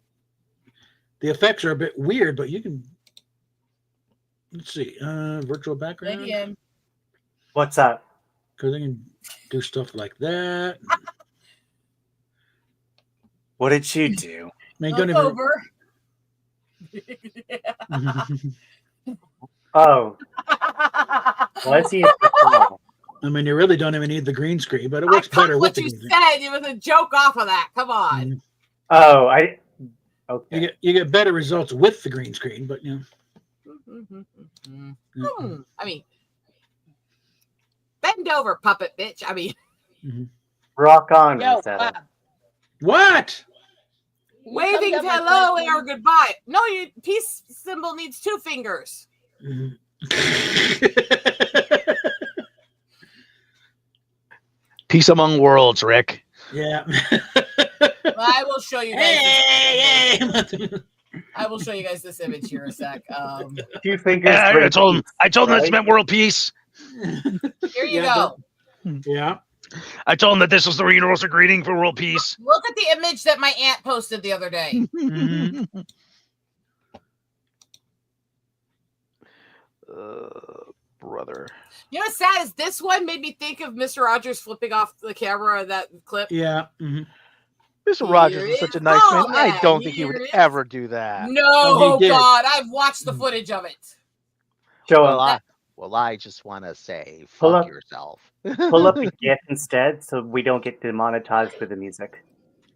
effects are a bit weird, but you can. Let's see. Virtual background. What's up? Because I can do stuff like that. What did you do? Man, look over. Oh. Was he? I mean, you really don't even need the green screen, but it works I cut better with what the you green screen. said. It was a joke off of that. Come on. Oh, Okay. You get better results with the green screen, but I mean, bend over, puppet bitch. I mean, Rock on, Yo, Rosetta. Bob, what? waving comes up with hello something. or goodbye. No, your peace symbol needs 2 fingers. Peace among worlds, Rick. Yeah. I will show you guys. Hey, I will show you guys this image here in a sec. 2 fingers. I break told him. peace, I told him this right? meant world peace. Here you Yeah, go. Yeah. I told him that this was the universal greeting for world peace. Look at the image that my aunt posted the other day. Brother. You know what's sad is this one made me think of Mr. Rogers flipping off the camera of that clip. Yeah. Mr. Rogers Here is such a is nice man. Paul, I don't and think he would here is- ever do that. No, Oh, he did. God, I've watched the footage of it. Show Well, him. I just want to say, Pull fuck up- yourself. Pull up the GIF instead, so we don't get demonetized with the music.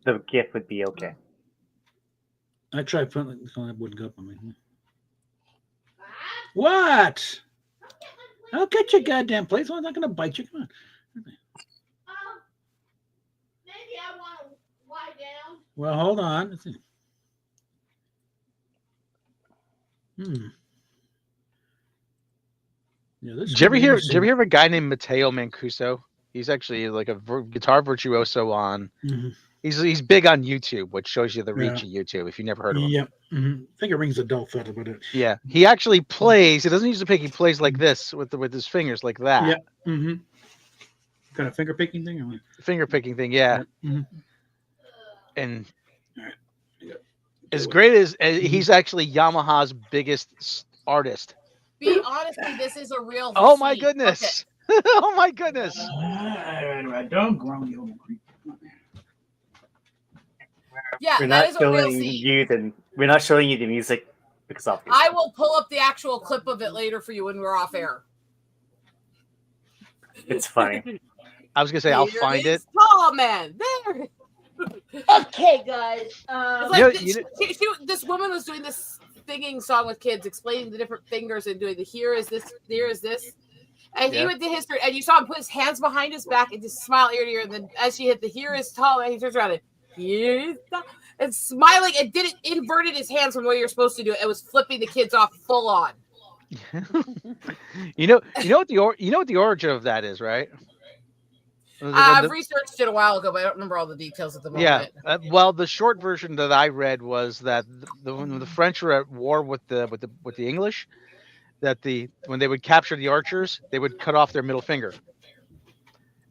The GIF would be okay. I tried putting it, so it wouldn't go up on me. What? I'll get your goddamn place. I'm not going to bite you. Come on. Maybe I want to lie down. Well, hold on. Let's see. Yeah, this Did you ever is hear? interesting. Did you ever hear of a guy named Matteo Mancuso? He's actually like a guitar virtuoso on. Mhm. He's big on YouTube, which shows you the reach Yeah. of YouTube. If you never heard of him, Yep. I think it rings a dull thought about it. yeah, he actually plays. He doesn't use a pick. He plays like this with his fingers, like that. Yep. Got a finger picking thing or what? Finger picking thing, yeah. Mhm. And Alright. as great as he's actually Yamaha's biggest artist. Be honestly, this is a real. Oh my seat. goodness! Oh my goodness! Don't groan, you little creep. Okay. Yeah, We're that not is a real showing seat. you the. We're not showing you the music because obviously. I will pull up the actual clip of it later for you when we're off air. It's funny. I was gonna say I'll Here find it. is Tall man there. Okay, guys. It's like You know- this woman was doing this singing song with kids, explaining the different fingers and doing the here is this, and he Yeah. went to history, and you saw him put his hands behind his back and just smile ear to ear. And then as she hit the here is tall, and he turns around and here is tall, and smiling and didn't inverted his hands from the way you're supposed to do it. It was flipping the kids off full on. you know what the origin of that is, right? I've researched it a while ago, but I don't remember all the details at the moment. Yeah. Well, the short version that I read was that when the French were at war with the English, that when they would capture the archers, they would cut off their middle finger.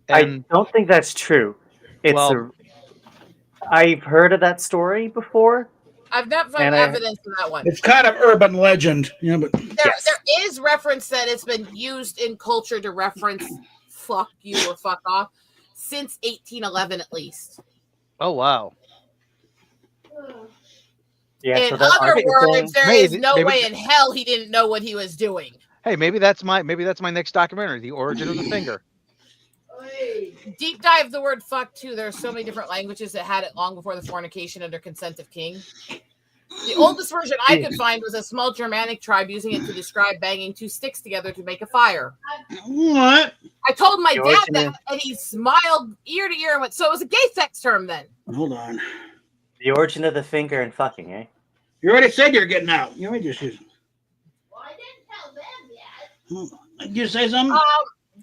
And I don't think that's true. I've heard of that story before. I've not found And evidence of that one. It's kind of urban legend, but There is reference that it's been used in culture to reference fuck you or fuck off since 1811 at least. oh wow, Yeah. In so that other article- words, there is Maybe- no maybe- way in hell he didn't know what he was doing. hey, maybe that's my next documentary, the origin of the finger. Deep dive the word fuck too. There are so many different languages that had it long before the fornication under consent of king. The oldest version I could find was a small Germanic tribe using it to describe banging 2 sticks together to make a fire. what? I told my The dad origin that, of- and he smiled ear to ear and went, "So it was a gay sex term then." Hold on. The origin of the finger and fucking, eh? You already said you're getting out. You already just Well, I didn't tell them yet. Did you say something?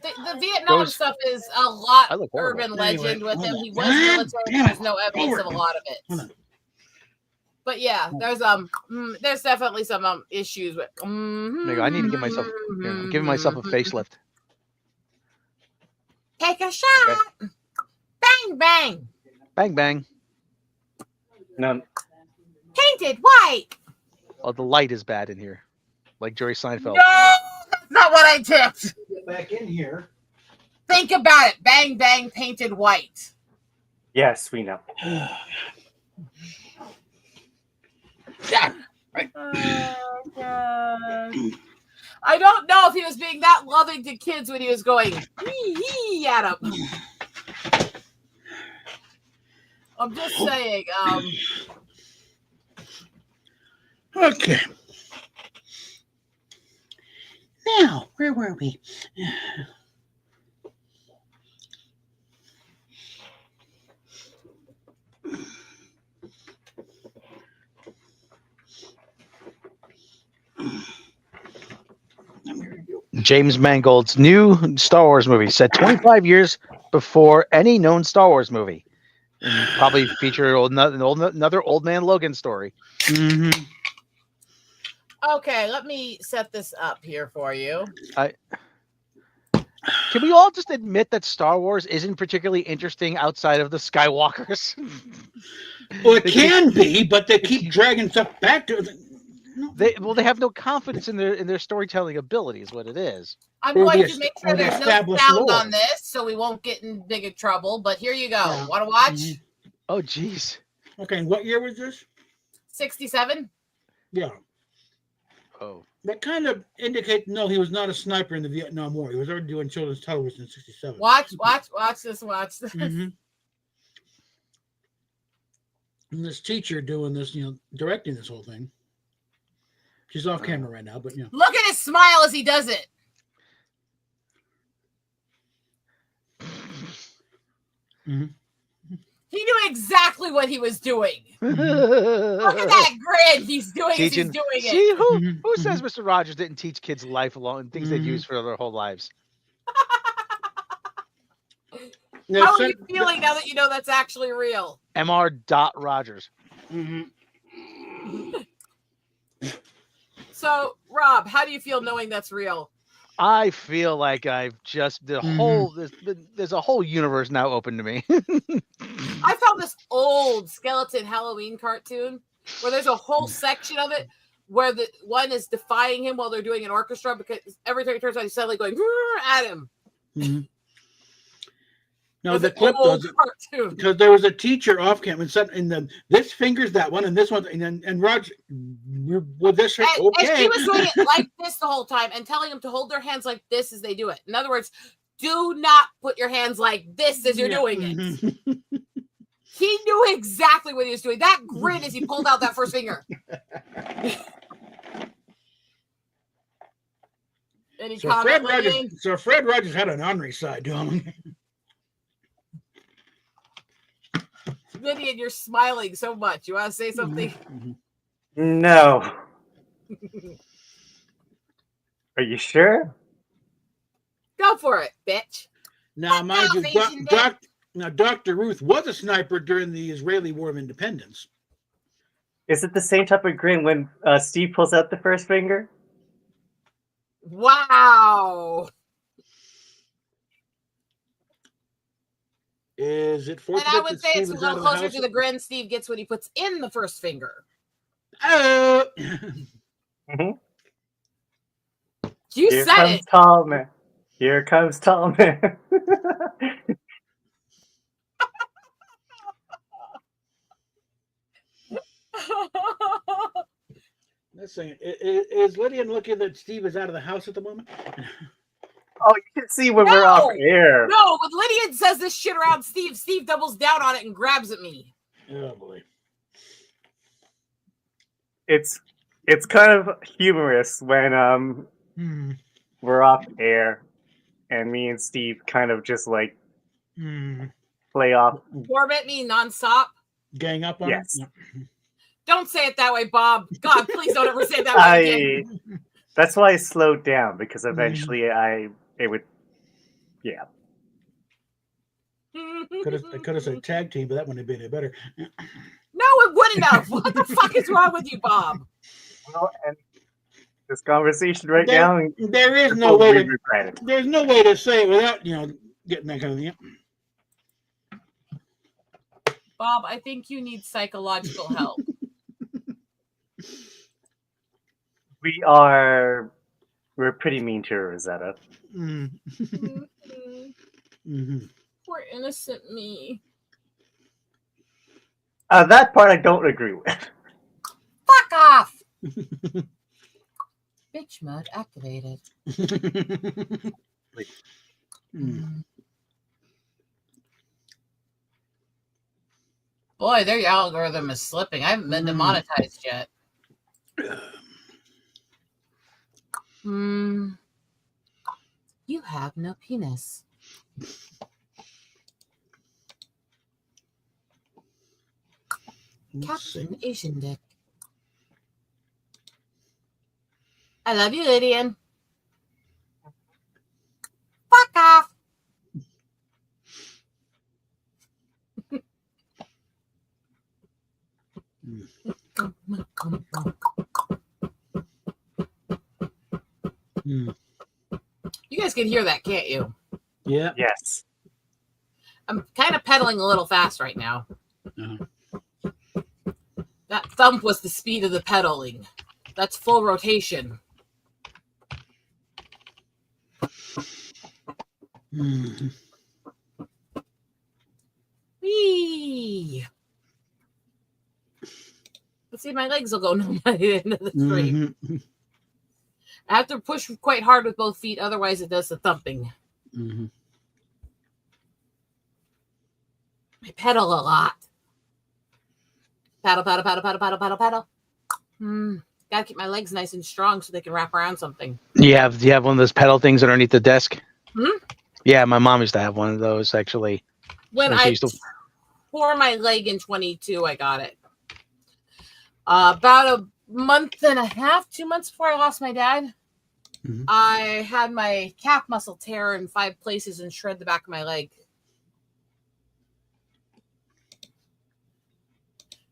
The Vietnam Goes- stuff is a lot I look horrible. urban Anyway, legend with hold him. on. He was God military. damn There's it. no evidence of a lot of Hold it. on. But yeah, there's definitely some issues with. There you go. I need to give myself I'm giving myself a facelift. Take a shot. Bang bang. Bang bang. No, Painted white. Oh, the light is bad in here, like Jerry Seinfeld. No, that's not what I tipped. Get back in here. Think about it. Bang bang. Painted white. yes, we know. Yeah. I don't know if he was being that loving to kids when he was going hee at them. I'm just saying. Okay. Now, where were we? James Mangold's new Star Wars movie set 25 years before any known Star Wars movie. And probably feature another Old Man Logan story. Mm-hmm. Okay, let me set this up here for you. Can we all just admit that Star Wars isn't particularly interesting outside of the Skywalkers? Well, it can be, but they keep dragging stuff back to it. No. They have no confidence in their storytelling ability, is what it is. I'm Or going the to make or sure the there's no established sound lore. on this, so we won't get in big trouble. But here you go. Yeah. Want to watch? Mhm. Oh, geez. Okay, and what year was this? 67. Yeah. Oh. That kind of indicates no, he was not a sniper in the Vietnam War. He was already doing children's television in '67. Watch this. Mm-hmm. And this teacher doing this, directing this whole thing. She's off camera right now, but Look at his smile as he does it. Mm-hmm. He knew exactly what he was doing. Look at Look that grin he's doing as he's Teaching. doing it. See who Mhm, says Mr. Rogers didn't teach kids life along and things they'd Mhm. use for their whole lives? How are you feeling now that you know that's actually real? Mr. Rogers. Mm-hmm. So, Rob, how do you feel knowing that's real? I feel like I've just there's a whole universe now open to me. I found this old skeleton Halloween cartoon where there's a whole section of it where the one is defying him while they're doing an orchestra because every time he turns out he's suddenly going at him. Mm-hmm. No, It's the an clip old does it cartoon. because there was a teacher off camera and said, this finger's that one and this one, and Roger with this shirt, And okay. she was doing it like this the whole time and telling them to hold their hands like this as they do it. In other words, do not put your hands like this as you're doing it. Mhm. He knew exactly what he was doing. That grin as he pulled out that first finger. Any So comment, Lillian? Fred Rogers had an ornery side to him. Lillian, you're smiling so much. You want to say something? Mhm. No. Are you sure? Go for it, bitch. Now, mind you, Asian dick. Dr. Ruth was a sniper during the Israeli War of Independence. Is it the same type of grin when Steve pulls out the first finger? Wow. Is it And fortunate I would that say Steve it's a is little out of the closer house? to the grin Steve gets when he puts in the first finger. Oh. Mhm. You Here said comes it. Tall Man. Here comes Tall Man. Let's see. Is Lydian looking that Steve is out of the house at the moment? Oh, you can see when we're off No! air. No, when Lydian says this shit around Steve, Steve doubles down on it and grabs at me. Oh boy. It's kind of humorous when Hmm. we're off air and me and Steve kind of just like Hmm. play off. Torment me nonstop. Gang up on Yes. it? Don't say it that way, Bob. God, please don't ever say it that way again. That's why I slowed down because eventually it would I could have said tag team, but that wouldn't have been any better. No, it wouldn't have. What the fuck is wrong with you, Bob? well and this conversation right There- now There is no will way be to regretted. there's no way to say it without getting that kind of thing. Bob, I think you need psychological help. We're pretty mean to Rosetta. Mm. Hmm. Poor innocent me. That part I don't agree with. Fuck off. Bitch mode activated. Mm. Boy, their algorithm is slipping. I haven't been demonetized yet. You have no penis. Captain Asian Dick. I love you, Lydian. Fuck off. You guys can hear that, can't you? Yeah. Yes. I'm kind of pedaling a little fast right now. Uh-huh. That thump was the speed of the pedaling. That's full rotation. Whee! Let's see, my legs will go numb by the end of the stream. I have to push quite hard with both feet, otherwise it does the thumping. I pedal a lot. Paddle, paddle, paddle, paddle, paddle, paddle, paddle. Gotta keep my legs nice and strong so they can wrap around something. Do you have one of those pedal things underneath the desk? Hmm? Yeah, my mom used to have one of those actually. When I tore my leg in 22, I got it. About a month and a half, 2 months before I lost my dad, I had my calf muscle tear in 5 places and shred the back of my leg.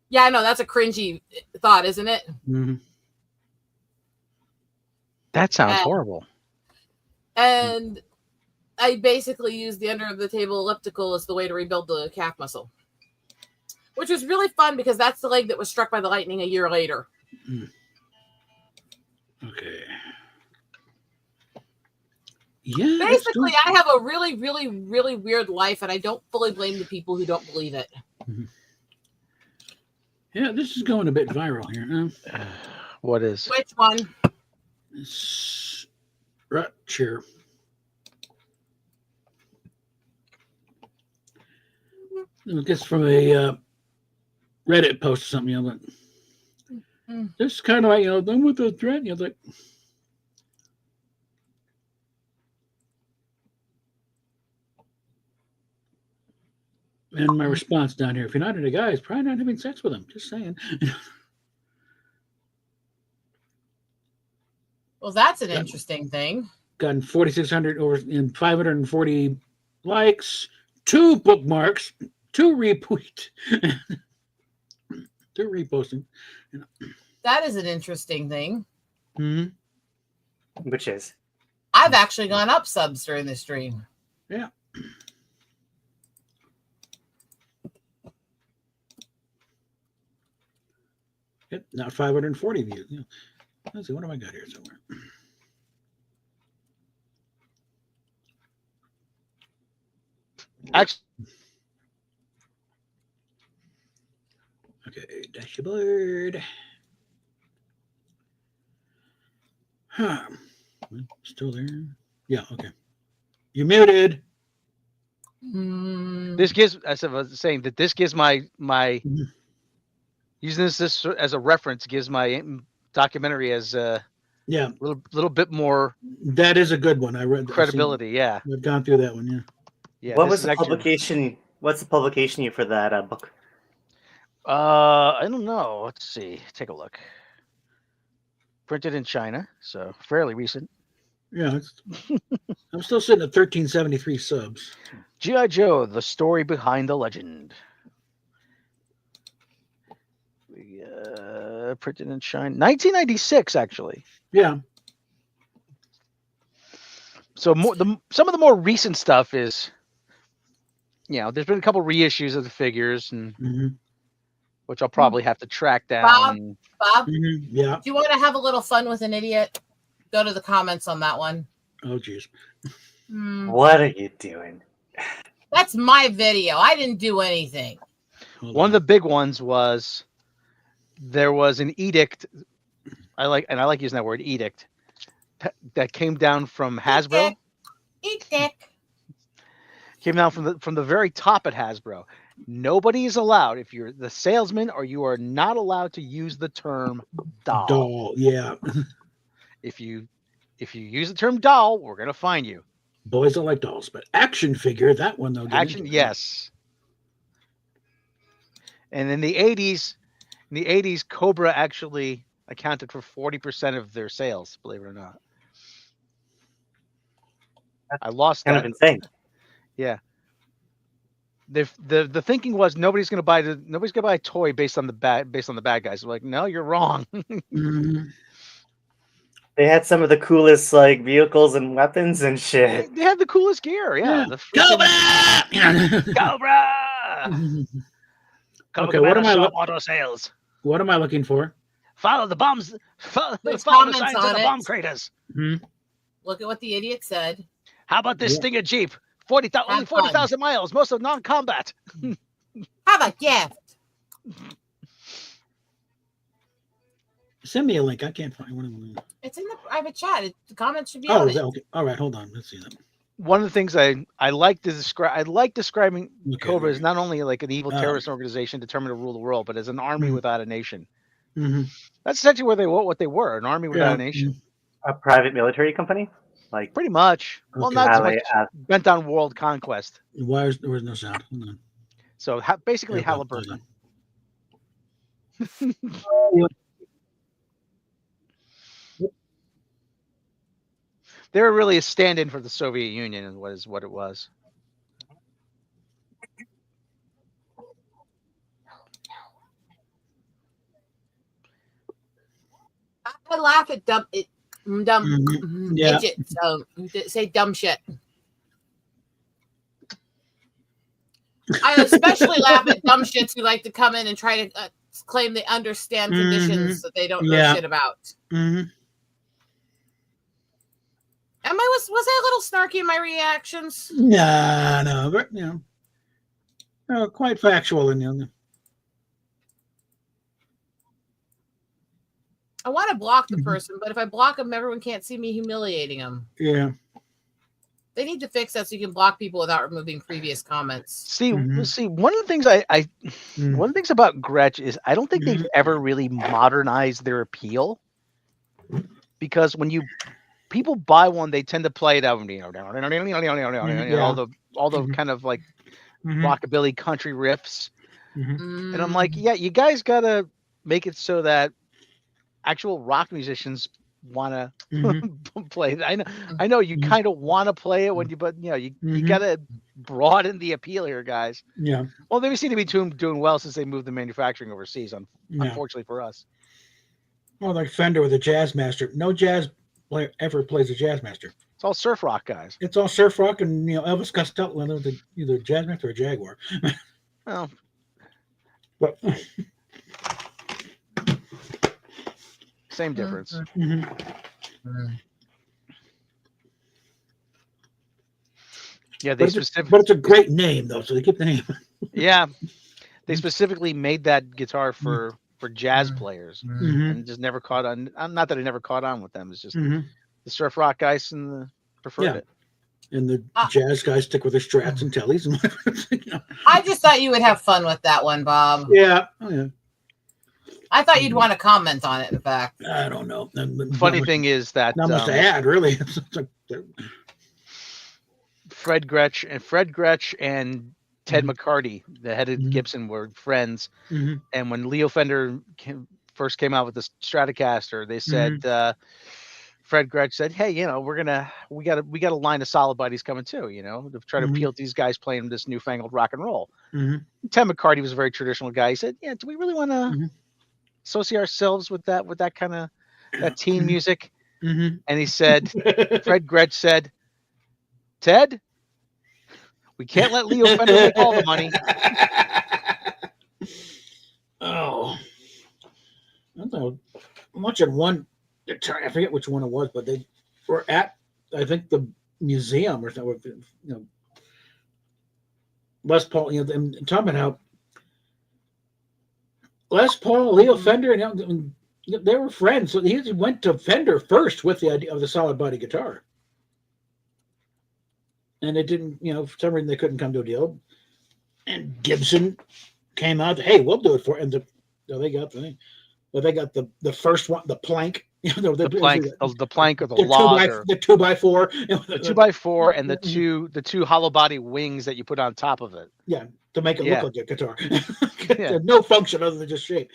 Yeah, I know. That's a cringy thought, isn't it? That sounds horrible. And I basically used the under the table elliptical as the way to rebuild the calf muscle, which was really fun because that's the leg that was struck by the lightning a year later. Okay. Yeah. Basically, I have a really, really, really weird life, and I don't fully blame the people who don't believe it. Yeah, this is going a bit viral here. What is? Which one? Right chair. I guess from a Reddit post or something. You know, but this is kind of like, done with the thread. You know, like, and my response down here: if you're not into guys, probably not having sex with them. Just saying. Well, that's an interesting thing. Gotten 4,600 over in 540 likes, 2 bookmarks, 2 retweet, 2 reposting. That is an interesting thing. Which is? I've actually gone up subs during the stream. Yeah. Yep, not 540 views. Yeah. Let's see, what have I got here somewhere? Okay, dashboard. Huh. Still there? Yeah, okay. You muted. This gives, as I was saying, that this gives my using this as a reference gives my documentary as a little bit more. That is a good one. I read credibility. I've gone through that one. Yeah. Yeah. What was the publication? What's the publication year for that book? I don't know. Let's see. Take a look. Printed in China, so fairly recent. Yeah, I'm still sitting at 1373 subs. G.I. Joe: The Story Behind the Legend. Printed in China, 1996, actually. Yeah. So some of the more recent stuff is, there's been a couple reissues of the figures, and which I'll probably have to track down. Bob, yeah. Do you want to have a little fun with an idiot? Go to the comments on that one. Oh, geez. What are you doing? That's my video. I didn't do anything. One of the big ones was there was an edict. I like using that word, edict, that came down from Hasbro. Edict. Came down from the very top at Hasbro, Nobody is allowed, if you're the salesman, or you are not allowed to use the term doll. Doll, yeah. If you use the term doll, we're gonna find you. Boys don't like dolls, but action figure, that one though. Action, yes. And in the 80s, Cobra actually accounted for 40% of their sales, believe it or not. I lost Kind that. of insane. Yeah. The thinking was nobody's gonna buy a toy based on the bad guys. They're like, no, you're wrong. Mhm. They had some of the coolest like vehicles and weapons and shit. They had the coolest gear. Yeah. The Cobra! Cobra. Okay, what am I auto sales? What am I looking for? Follow the bombs. Follow the comments signs on of the it. bomb craters. Look at what the idiot said. How about this Yeah. Stinger Jeep? Only Have 40,000 miles, most of non-combat. Have a gift. Send me a link. I can't find one of them. It's in the private chat. The comments should be Oh, on is it. that okay? All right, hold on. Let's see that. One of the things I like to describe, I like describing Okay, Cobra as right. not only like an evil Oh. terrorist organization determined to rule the world, but as an army Mhm. without a nation. Mhm. That's essentially what they were, an army without Yeah. a nation. A private military company, like Pretty much. Well, Okay. not so how much they bent on world conquest. Why is there was no sound? Hold on. So basically Yeah, hold Halliburton. on. They were really a stand-in for the Soviet Union, and what it was. I laugh at dumb Yeah. idiots. Who say dumb shit. I especially laugh at dumb shits who like to come in and try to claim they understand conditions that they don't know Yeah. shit about. Mm-hmm. Was I a little snarky in my reactions? No, but quite factual in the. I want to block the person, but if I block them, everyone can't see me humiliating them. Yeah. They need to fix that so you can block people without removing previous comments. See, Mhm. see, one of the things Mm. one of the things about Gretsch is I don't think Mm-hmm. they've ever really modernized their appeal, because when people buy one, they tend to play it out, all the Mhm. kind of like Mhm. rockabilly country riffs, Mhm. and I'm like, yeah, you guys gotta make it so that actual rock musicians want to Mhm. play it. I know you Mhm. kind of want to play it you Mhm. gotta broaden the appeal here, guys. Yeah. Well, they seem to be doing well since they moved the manufacturing overseas. Yeah. Unfortunately for us. Well, like Fender with a jazz master. No jazz player ever plays a jazz master. It's all surf rock guys. It's all surf rock, and Elvis Costello with either a jazz master or a Jaguar. Well, But same difference. mhm. Yeah, they but it's a great name though, so they keep the name. yeah, they specifically made that guitar for jazz players, Mhm. and just never caught on. Not that it never caught on with them. It's just Mhm. the surf rock guys preferred Yeah. it. And the jazz guys stick with their Strats and Tellys and whatever. I just thought you would have fun with that one, Bob. Yeah. Oh, yeah. I thought you'd want to comment on it, in fact. I don't know. Funny thing is that not much to add, really. It's like, Fred Gretsch and Ted McCarty, the head of Gibson, were friends. Mhm. And when Leo Fender first came out with the Stratocaster, they said Fred Gretsch said, "Hey, we got a line of solid bodies coming too, to try to appeal to these guys playing this newfangled rock and roll." Mhm. Ted McCarty was a very traditional guy. He said, "Yeah, do we really want to associate ourselves with that kind of that teen music?" Mhm. And he said, Fred Gretsch said, "Ted, we can't let Leo Fender make all the money." Oh, I'm watching one guitar. I forget which one it was, but they were at, I think, the museum or something. Les Paul. And talking about how Les Paul, Leo Fender, and they were friends. So he went to Fender first with the idea of the solid body guitar. And it didn't, for some reason they couldn't come to a deal. And Gibson came out. Hey, we'll do it for. And they got the thing. But they got the first one, the plank. The plank or the the log, the 2x4. the 2x4, and the two hollow body wings that you put on top of it. Yeah, to make it Yeah. look like a guitar. Yeah. No function other than just shape.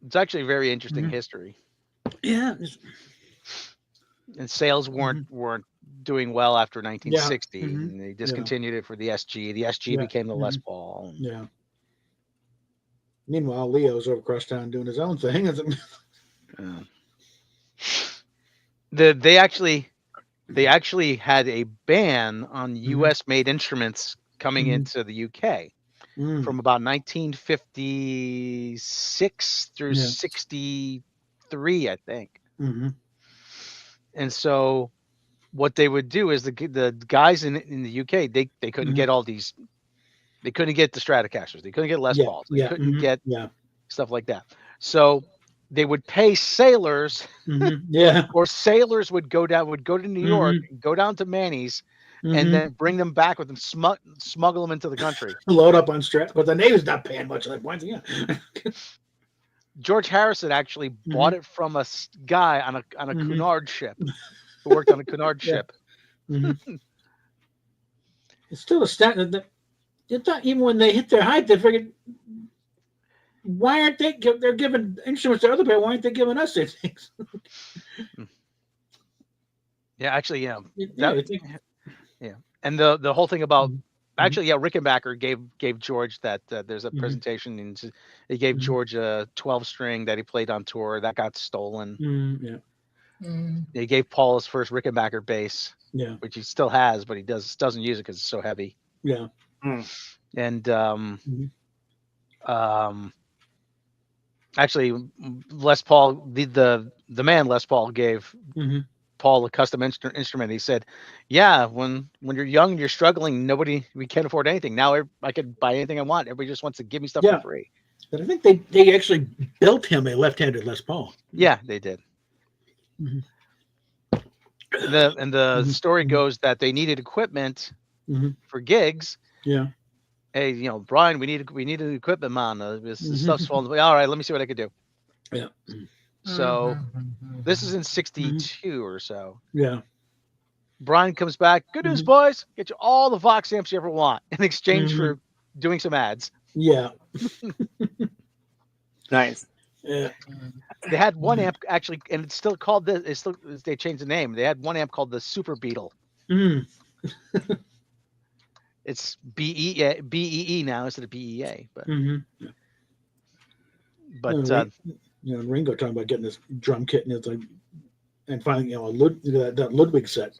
It's actually a very interesting history. Yeah. And sales weren't doing well after 1960, Mhm. and they discontinued it for the SG. The SG became the Les Paul. Yeah. Meanwhile, Leo's over across town doing his own thing. They actually had a ban on U.S. made instruments coming into the UK from about 1956 through 63, I think. And so what they would do is the guys in the UK, they couldn't get all these. They couldn't get the Stratocasters. They couldn't get Les Pauls. They couldn't get stuff like that. So they would pay sailors, or sailors would go to New York, go down to Manny's, and then bring them back with them, smuggle them into the country. Load up on Strat, but the Navy's not paying much of that point. Yeah. George Harrison actually bought it from a guy on a Cunard ship, who worked on a Cunard ship. It's still a stat. It's not even when they hit their height, they figured, why aren't they? They're giving instruments to other people. Why aren't they giving us these things? Yeah, actually, yeah. Yeah. And the whole thing about actually, Rickenbacker gave George that there's a presentation, and he gave George a 12-string that he played on tour that got stolen. He gave Paul his first Rickenbacker bass, which he still has, but he doesn't use it because it's so heavy. Yeah. And actually, Les Paul, the man Les Paul gave Paul a custom instrument. He said, "Yeah, when you're young and you're struggling, we can't afford anything. Now I could buy anything I want. Everybody just wants to give me stuff for free." But I think they actually built him a left-handed Les Paul. Yeah, they did. The story goes that they needed equipment for gigs. Yeah. Hey, Brian, we need an equipment man. This stuff's falling away. All right, let me see what I could do. Yeah. So this is in 62 or so. Yeah. Brian comes back. Good news, boys. Get you all the Vox amps you ever want in exchange for doing some ads. Yeah. Nice. Yeah. They had one amp actually, and it's still called this. They changed the name. They had one amp called the Super Beetle. It's BEE now instead of BEA. But Ringo talking about getting this drum kit, and it's like, and finally, that Ludwig set.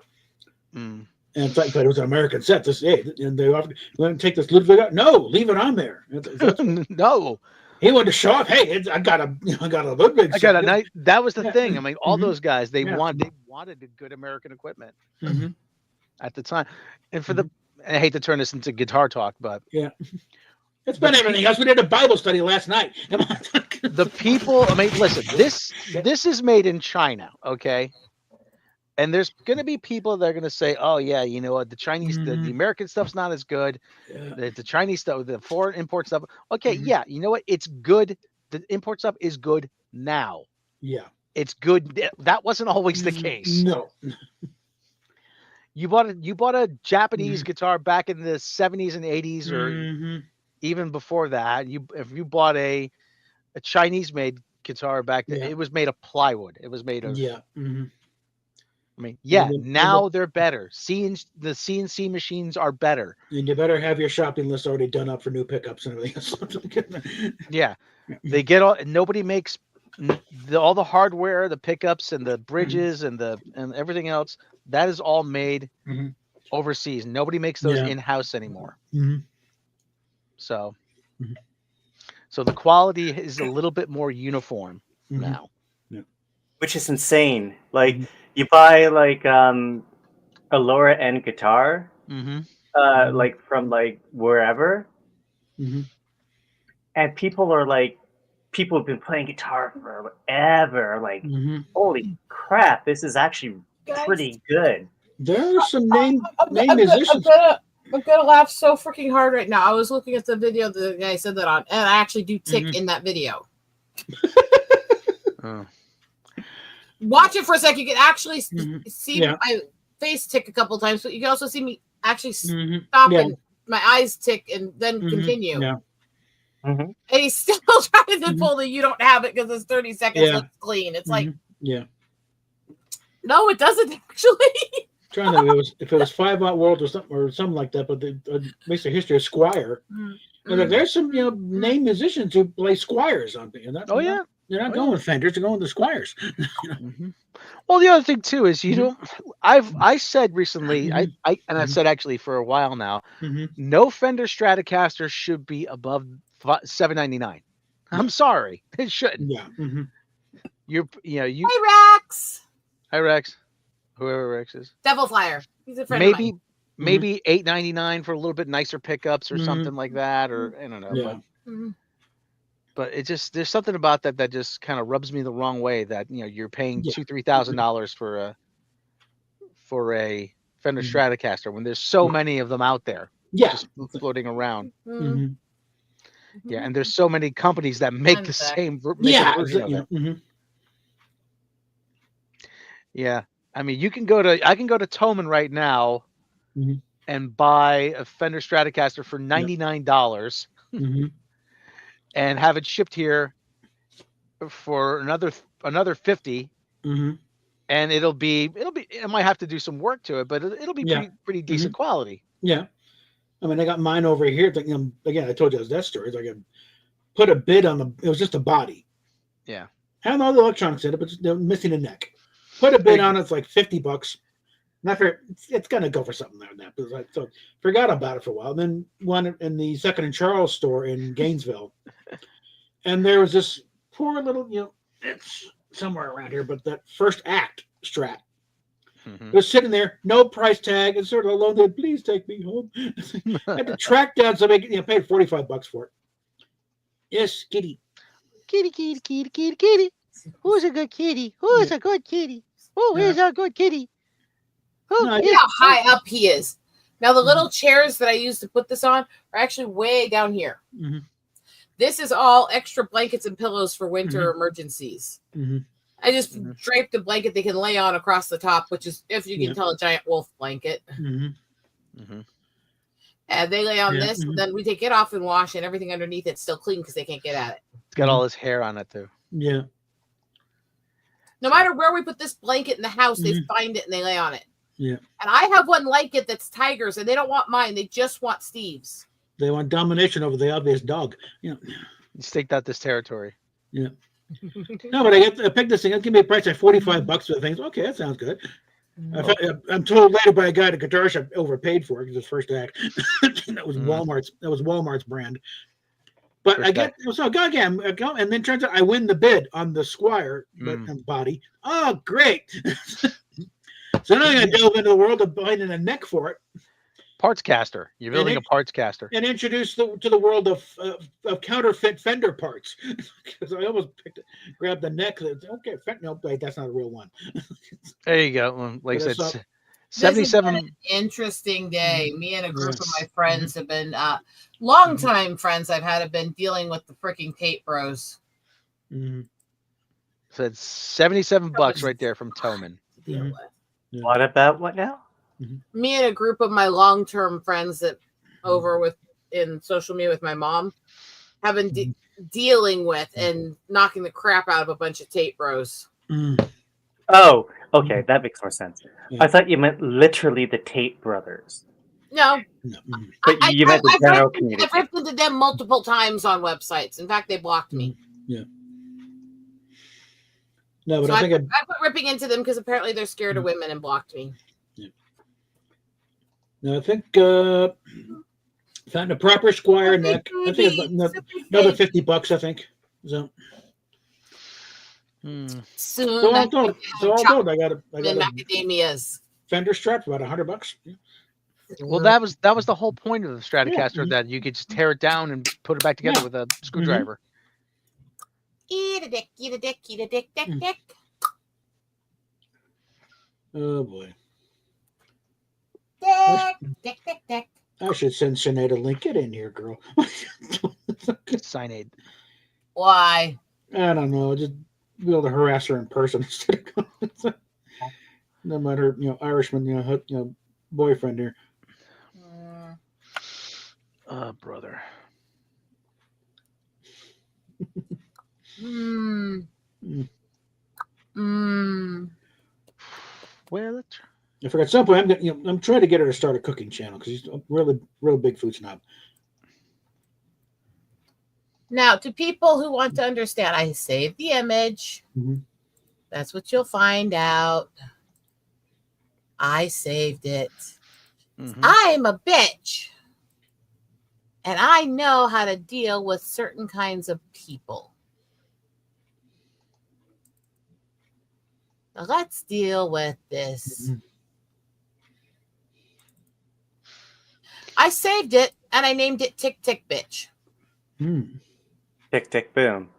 And in fact, it was an American set. And they offered, let me take this Ludwig out. No, leave it on there. No. He wanted to show off. Hey, I got a Ludwig. I got a nice. That was the thing. I mean, all those guys, they wanted a good American equipment at the time. And for I hate to turn this into guitar talk, but it's been everything else. We did a Bible study last night. Come on. The people. I mean, listen. This is made in China, okay? And there's going to be people that are going to say, "Oh yeah, you know what? The Chinese, the American stuff's not as good. The Chinese stuff, the foreign import stuff. Okay, yeah, you know what? It's good. The import stuff is good now. Yeah, it's good. That wasn't always the case. No. You bought a Japanese guitar back in the 70s and 80s, or even before that. If you bought a Chinese made guitar back then, it was made of plywood. It was made of I mean, now they're better. The CNC machines are better. And you better have your shopping list already done up for new pickups and everything else. They get all. Nobody makes all the hardware, the pickups, and the bridges, and everything else. That is all made overseas. Nobody makes those in-house anymore. So the quality is a little bit more uniform now. Which is insane. Like you buy like a lower end guitar, like from like wherever, and people have been playing guitar forever. Like, holy crap, this is actually pretty good. There are some name I'm musicians. gonna laugh so freaking hard right now. I was looking at the video that the guy said that on, and I actually do tick in that video. Oh. Watch it for a sec. You can actually see Yeah. my face tick a couple times, but you can also see me actually Mhm. stop Yeah. and my eyes tick and then Mhm. continue. Yeah. And he's still trying to pull the "you don't have it" because it's 30 seconds Yeah. looks clean. It's like, Yeah. no, it doesn't actually. Trying to if it was 5-Out World or something like that, but makes the history of Squire. And like, there's some named musicians who play Squires on it. Oh yeah. They're not going with Fenders, they're going with the Squires. Well, the other thing too is you don't. I said recently, I've said actually for a while now, no Fender Stratocaster should be above $799. I'm sorry, it shouldn't. Yeah. You. Hey, Rex. Hi Rex, whoever Rex is. Devil Flyer. He's a friend of mine. Maybe $899 for a little bit nicer pickups or something like that, or I don't know. Yeah. But it just there's something about that just kind of rubs me the wrong way that you're paying $2,000-$3,000 for a Fender Stratocaster when there's so many of them out there just floating around. Yeah, and there's so many companies that make the same version of it. Yeah, I mean, I can go to Thomann right now and buy a Fender Stratocaster for $99 and have it shipped here for another $50. And it might have to do some work to it, but it'll be pretty decent quality. Yeah. I mean, I got mine over here. Again, I told you that story. It's like I put a bid on it was just a body. Yeah. Had all the electronics in it, but they're missing a neck. Put a bid on it, it's like $50. It's gonna go for something like that. But so forgot about it for a while. Then one in the Second and Charles store in Gainesville, and there was this poor little, it's somewhere around here, but that First Act Strat. It was sitting there, no price tag. It's sort of alone there. Please take me home. I had to track down somebody. Paid $45 for it. Yes, kitty. Kitty. Who's a good kitty? Who's a good kitty? Who is a good kitty? Look how high up he is. Now, the little chairs that I use to put this on are actually way down here. This is all extra blankets and pillows for winter emergencies. I just draped a blanket they can lay on across the top, which is, if you can tell, a giant wolf blanket. And they lay on this, and then we take it off and wash, and everything underneath it's still clean because they can't get at it. It's got all his hair on it, too. Yeah. No matter where we put this blanket in the house, they find it and they lay on it. Yeah. And I have one like it that's Tiger's, and they don't want mine. They just want Steve's. They want domination over the obvious dog. You staked out this territory. Yeah. No, but I picked this thing. It give me a price at $45 for the things. Okay, that sounds good. I'm told later by a guy at a guitar shop overpaid for it because it's First Act. That was Walmart's brand. But First I get so again, and then turns out I win the bid on the Squire body. Oh, great! So now I got to delve into the world of finding a neck for it. Parts caster. You're building a parts caster. And introduced to the world of counterfeit Fender parts. Because I almost grabbed the neck. Okay, no, wait, that's not a real one. There you go. Well, like I said, 77. This has been an interesting day. Me and a group of my friends have been longtime friends have been dealing with the freaking Tate Bros. So it's $77 right there from Thomann. What about what now? Me and a group of my long-term friends that over in social media with my mom have been dealing with and knocking the crap out of a bunch of Tate Bros. Oh, okay, that makes more sense. I thought you meant literally the Tate brothers. No. But you meant the general community. I've ripped into them multiple times on websites. In fact, they blocked me. Yeah. No, but so I think I put ripping into them because apparently they're scared of women and blocked me. Yeah. No, I think found a proper Squire neck. I think it's another $50. I think so. Soon, so all told, I got a macadamias. Fender Strat for about $100. Yeah. Well, that was the whole point of the Stratocaster, that you could just tear it down and put it back together with a screwdriver. Eat a dick, dick. Oh boy. I should send Sinead a link. Get in here, girl. Cyanide. Why? I don't know. Just be able to harass her in person instead of no matter Irishman, boyfriend here. Brother. Well, I forgot. At some point, I'm trying to get her to start a cooking channel because she's a real big food snob. Now, to people who want to understand, I saved the image. Mm-hmm. That's what you'll find out. I saved it. mm-hmm. I'm a bitch. And I know how to deal with certain kinds of people. Now let's deal with this. Mm-hmm. I saved it and I named it Tick Tick Bitch. Tick, tick, boom.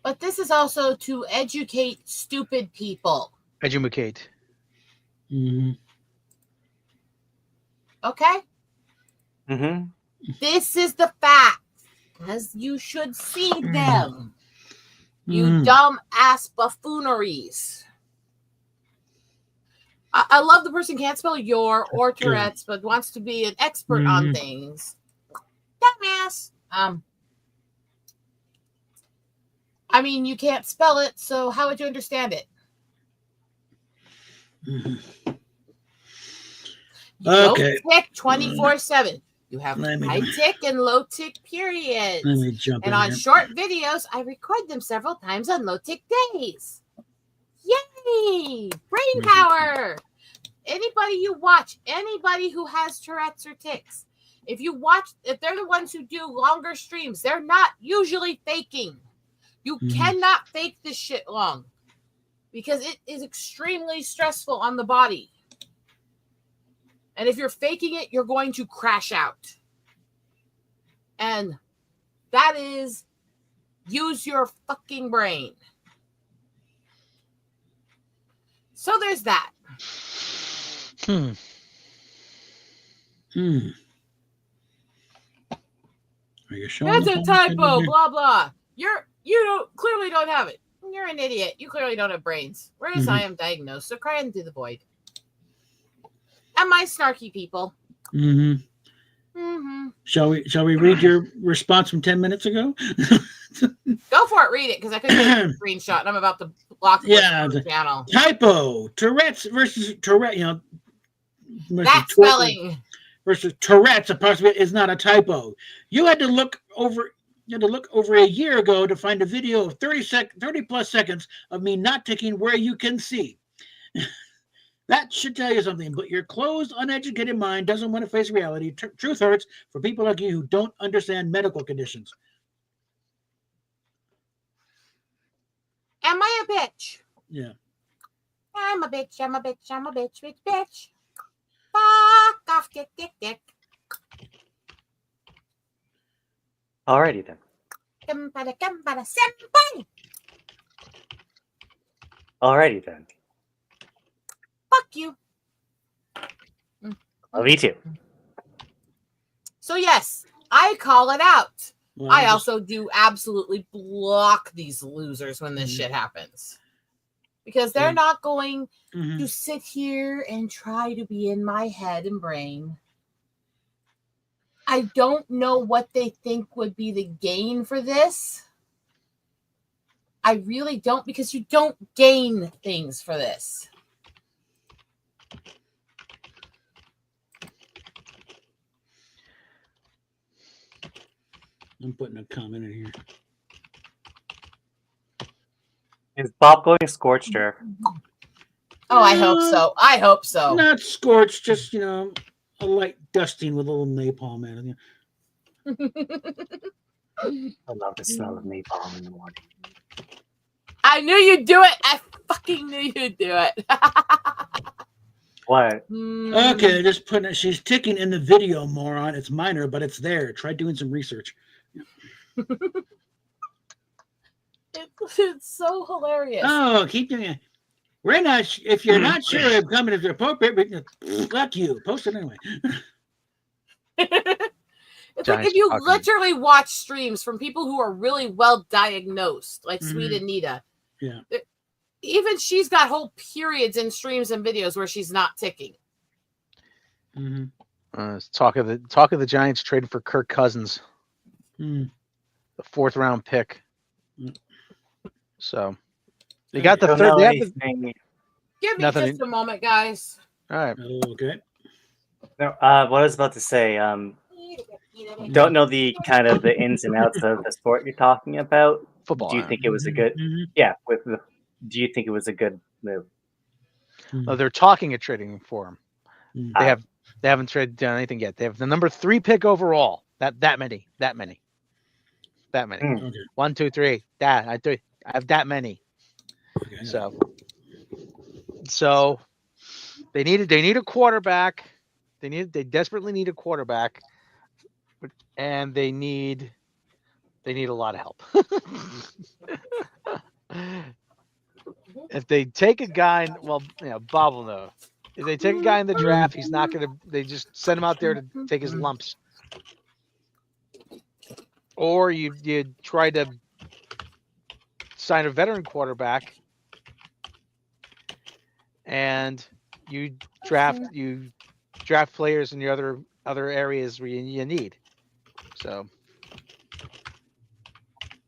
But this is also to educate stupid people. Educate. Mm-hmm. Okay? Mm-hmm. This is the fact. As you should see them. You dumb ass buffooneries. I love the person can't spell your or Tourette's, but wants to be an expert on things. Dumbass. I mean, you can't spell it, so how would you understand it? Mm-hmm. You Okay. don't tick 24/7. You have high tick and low tick periods. Let me jump and in on here. short videos, I record them several times on low tick days. Yay! Brain power! Anybody you watch, anybody who has Tourette's or tics, if they're the ones who do longer streams, they're not usually faking. You cannot fake this shit long because it is extremely stressful on the body. And if you're faking it, you're going to crash out. And that is use your fucking brain. So there's that. Are you showing That's us a typo, anything? blah blah. You clearly don't have it. You're an idiot. You clearly don't have brains. Whereas I am diagnosed, so cry into the void. Am I snarky people? Shall we read your response from 10 minutes ago? Go for it. Read it because I couldn't get a screenshot and I'm about to block the channel. Typo. Tourette's versus Tourette. That spelling versus Tourette's approximately is not a typo. You had to look over a year ago to find a video of 30 plus seconds of me not ticking where you can see. That should tell you something, but your closed, uneducated mind doesn't want to face reality. Truth hurts for people like you who don't understand medical conditions. Am I a bitch? Yeah. I'm a bitch. I'm a bitch. I'm a bitch. Bitch. Bitch. Fuck off. Dick. Dick. Dick. Alrighty then. Alrighty then. Fuck you. Love you too. So yes, I call it out. Well, I also do absolutely block these losers when this shit happens. Because they're not going to sit here and try to be in my head and brain. I don't know what they think would be the gain for this. I really don't, because you don't gain things for this. I'm putting a comment in here. Is Bob going scorched her? Oh, I hope so. I hope so. Not scorched, just a light dusting with a little napalm in it. I love the smell of napalm in the morning. I knew you'd do it. I fucking knew you'd do it. What? Okay, just putting it. She's ticking in the video, moron. It's minor, but it's there. Try doing some research. It's so hilarious. Oh, keep doing it. We're not. If you're not sure if coming is appropriate, fuck you. Post it anyway. It's like Giants if you talking. literally watch streams from people who are really well diagnosed, like Sweet Anita. Yeah. Even she's got whole periods in streams and videos where she's not ticking. Talk of the Giants traded for Kirk Cousins, Mm. the 4th round pick. So they Okay. got the Don't third. know They have the, anything. Give me Nothing just a moment, guys. all right. Okay. No, what I was about to say. Don't know the kind of the ins and outs of the sport you're talking about. Football. Do you think it was a good? Mhm. Yeah. Do you think it was a good move? Oh, they're talking of trading for him. Mm. They haven't done anything yet. They have the number 3 pick overall. That many. Mm. Okay. 1, 2, 3. I have that many. Okay. So they need a quarterback. They desperately need a quarterback, and they need a lot of help. If they take a guy, well, Bob will know. If they take a guy in the draft, he's not going to. They just send him out there to take his lumps. Or you try to sign a veteran quarterback, and you draft players in the other areas where you need. So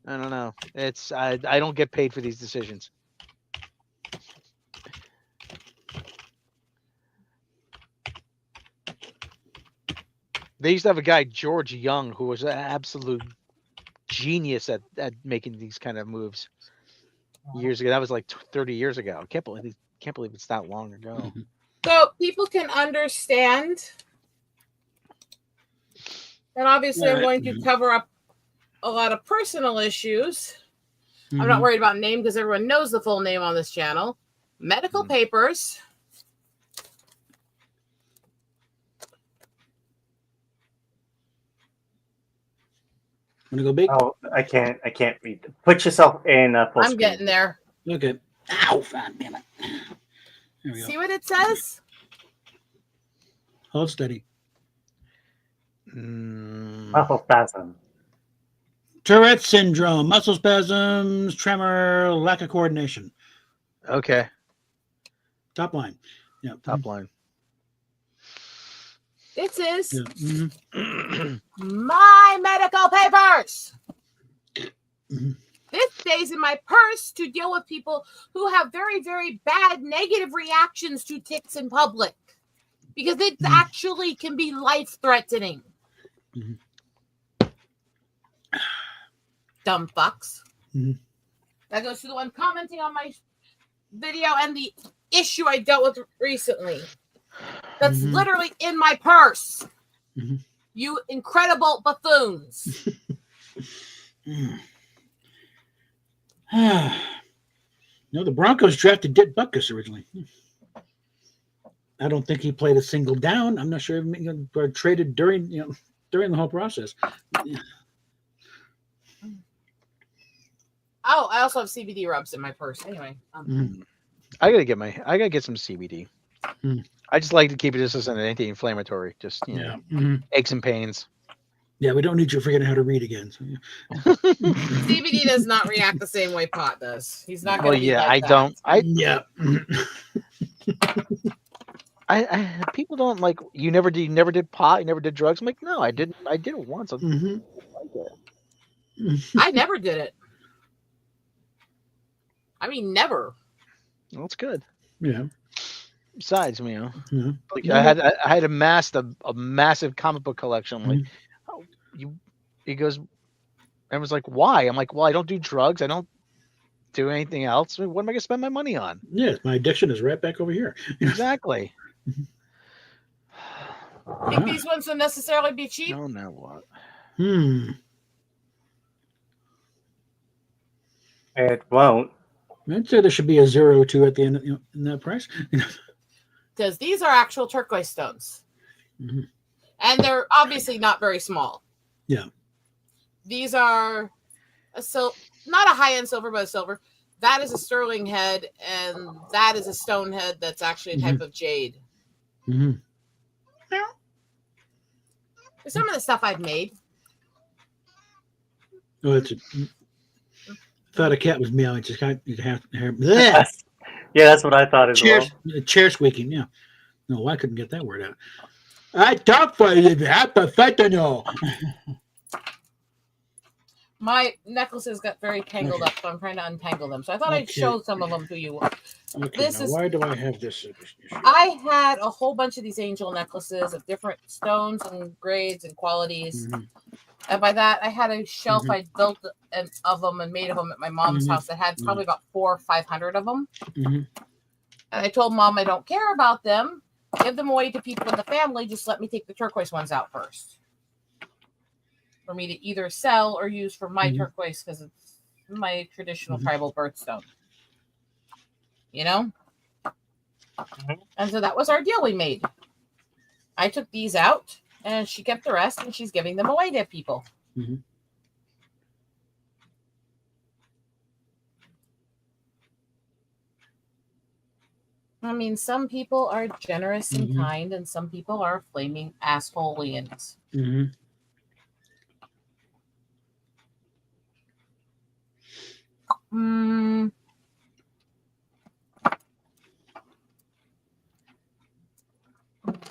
I don't know. I don't get paid for these decisions. They used to have a guy, George Young, who was an absolute genius at making these kind of moves years ago. That was like 30 years ago. I can't believe it's that long ago. So people can understand. And obviously, I'm going to cover up a lot of personal issues. I'm not worried about name because everyone knows the full name on this channel. Medical papers. Want to go big? Oh, I can't read. Put yourself in full I'm screen. getting there. Okay. Ow, God damn it. There we See go. what it says? Hold steady. Muscle spasm. Tourette syndrome, muscle spasms, tremor, lack of coordination. Okay. Top line. Yeah. Top line. This is Yeah. Mhm. my medical papers. Mhm. This stays in my purse to deal with people who have very, very bad negative reactions to ticks in public. Because it actually can be life-threatening. Mhm. Dumb fucks. Mhm. That goes to the one commenting on my video and the issue I dealt with recently. That's Mhm. literally in my purse. Mhm. You incredible buffoons. No, the Broncos drafted Dick Butkus originally. I don't think he played a single down. I'm not sure if or traded during the whole process. Oh, I also have CBD rubs in my purse. Anyway, I gotta get some CBD. Mm. I just like to keep it just as an anti-inflammatory. Just aches and pains. Yeah, we don't need you forgetting how to read again. So, CBD does not react the same way pot does. He's not going to. Well, yeah, like I don't. yeah. I people don't like. You never did pot. You never did drugs. I'm like, no, I didn't. I did it once. I like it. I never did it. I mean, never. Well, it's good. Yeah. Besides, Yeah. like I had amassed a massive comic book collection. I'm like, oh, he goes, and was like, why? I'm like, well, I don't do drugs. I don't do anything else. What am I gonna spend my money on? Yes, my addiction is right back over here. Exactly. Think these ones will necessarily be cheap? No, now what? It won't. I'd say there should be a 0 or 2 at the end in that price. Because these are actual turquoise stones. Mhm. And they're obviously not very small. Yeah. These are not a high-end silver, but a silver. that is a sterling head, and that is a stone head that's actually a type of jade. Mm-hmm. Some of the stuff I've made. Oh, thought a cat was meowing. Just kind of have Yeah, that's what I thought as well. chair squeaking. Yeah. No, I couldn't get that word out. I talk for you. Professional. My necklaces got very tangled up, so I'm trying to untangle them. So I thought I'd show some of them to you. Okay, why do I have this? I had a whole bunch of these angel necklaces of different stones and grades and qualities. Mm-hmm. And by that, I had a shelf I built of them and made of them at my mom's house that had probably about 400 or 500 of them. And I told Mom I don't care about them. Give them away to people in the family. Just let me take the turquoise ones out first. For me to either sell or use for my turquoise, because it's my traditional tribal birthstone. You know? And so that was our deal we made. I took these out, and she kept the rest, and she's giving them away to people. I mean, some people are generous and kind, and some people are flaming assholeians.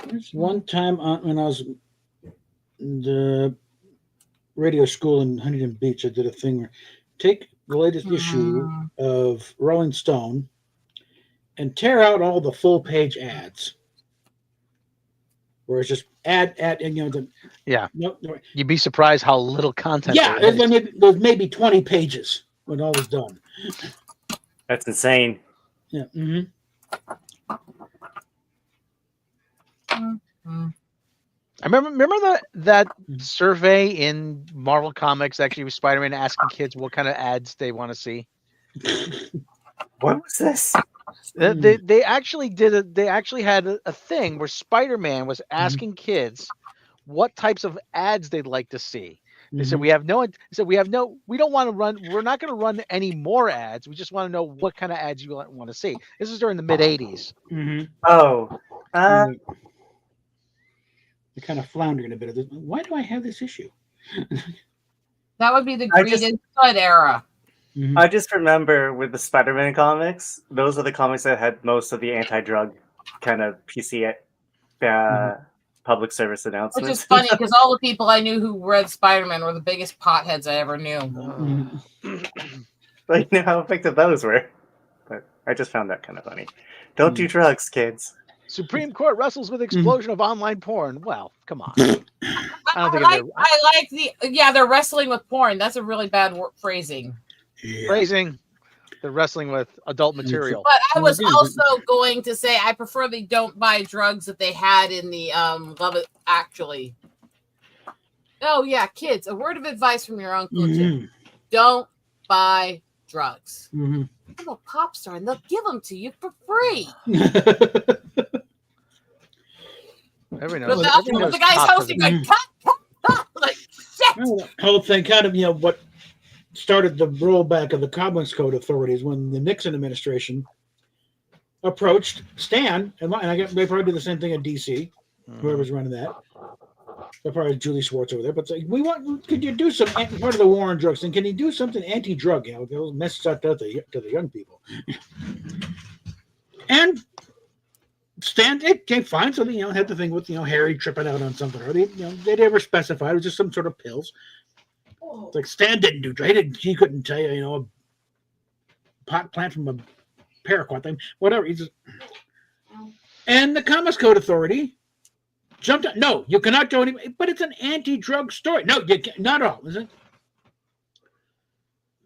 There's one time when I was in the radio school in Huntington Beach, I did a thing where take the latest issue of Rolling Stone and tear out all the full page ads, where it's just ad, and You'd be surprised how little content. There's maybe 20 pages when all is done. That's insane. Yeah. I remember that survey in Marvel Comics, actually, with Spider-Man asking kids what kind of ads they want to see. What was this? They actually had a thing where Spider-Man was asking kids what types of ads they'd like to see. They said we don't want to run. We're not going to run any more ads. We just want to know what kind of ads you want to see. This is during the mid '80s. They're kind of floundering a bit. Why do I have this issue? That would be the Greed Inside era. I just remember with the Spider-Man comics, those are the comics that had most of the anti-drug kind of PC public service announcements. Which is funny because all the people I knew who read Spider-Man were the biggest potheads I ever knew. Like, you know how effective those were. But I just found that kind of funny. Don't do drugs, kids. Supreme Court wrestles with explosion of online porn. Well, come on. I like they're wrestling with porn. That's a really bad phrasing. Phrasing. They're wrestling with adult material. But I was also going to say I prefer they don't buy drugs that they had in the Love It Actually. Oh yeah, kids, a word of advice from your uncle Jim. Don't buy drugs. I'm a pop star and they'll give them to you for free. The guy's hosting like cut, like shit. The whole thing kind of, what started the rollback of the Comics Code authorities when the Nixon administration approached Stan, and I guess they probably did the same thing in DC, whoever's running that. They're probably Julie Schwartz over there, but it's like, could you do some part of the war on drugs, and can you do something anti-drug? Those messages out to the young people. And Stan, it came fine, so they had the thing with Harry tripping out on something, or they never specified it was just some sort of pills. It's like Stan didn't do drugs. He couldn't tell you, a pot plant from a paraquat thing, whatever. And the Comics Code Authority jumped on. No, you cannot do anything. But it's an anti-drug story. No, you can't, not all, is it?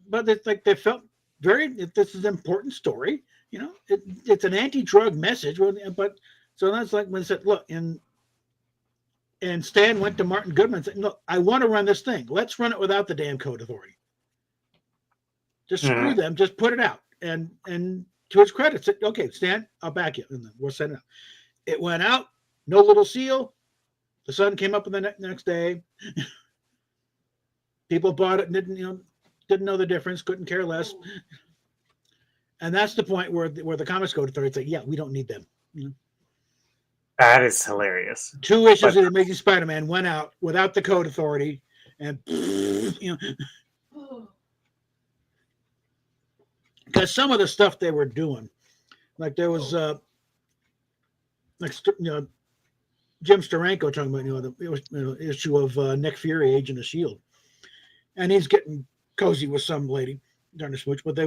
But it's like they felt this is an important story. It's an anti-drug message. But so that's like when they said, look, and Stan went to Martin Goodman and said, look, I want to run this thing. Let's run it without the damn code authority. Just screw them. Just put it out. And to his credit, said, okay, Stan, I'll back you. And we'll send it out. It went out. No little seal. The sun came up the next day. People bought it and didn't know the difference. Couldn't care less. And that's the point where the Comics Code Authority say, yeah, we don't need them. That is hilarious. 2 issues But- of Amazing Spider-Man went out without the Code Authority, and because some of the stuff they were doing, like there was Jim Steranko talking about the issue of Nick Fury, Agent of S.H.I.E.L.D., and he's getting cozy with some lady during the smooch, but they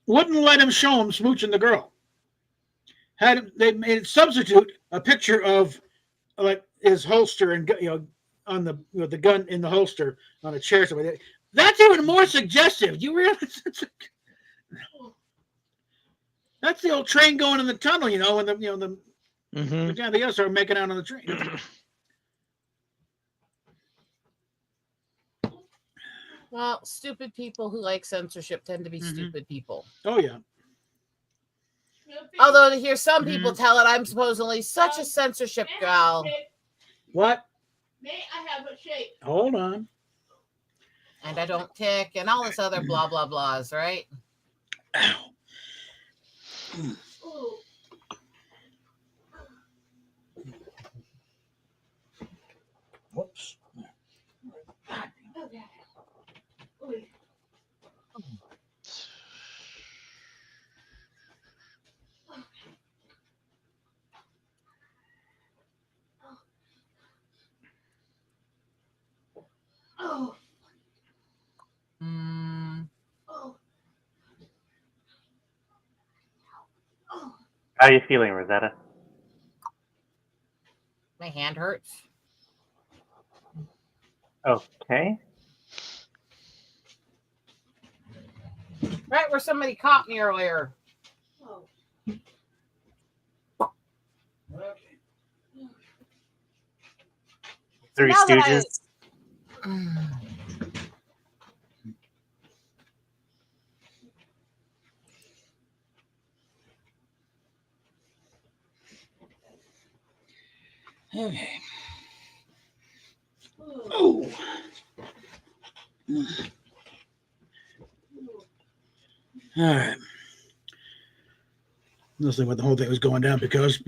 wouldn't let him show him smooching the girl. They made it substitute a picture of like his holster and on the gun in the holster on a chair. Something that's even more suggestive. You realize that's the old train going in the tunnel, and the guy the others are making out on the train. Well, stupid people who like censorship tend to be stupid people. Oh yeah. Although to hear some people tell it, I'm supposedly such a censorship gal. What? May I have a shake? Hold on. And I don't tick and all this other blah blah blahs, right? Ow. Ooh. Whoops. Okay. Ooh. Oh. Mm, Oh. Oh. How are you feeling, Rosetta? my hand hurts. Okay. Right where somebody caught me earlier. Oh. Three Now that Stooges. Okay. Oh. All right. Listening what the whole thing was going down because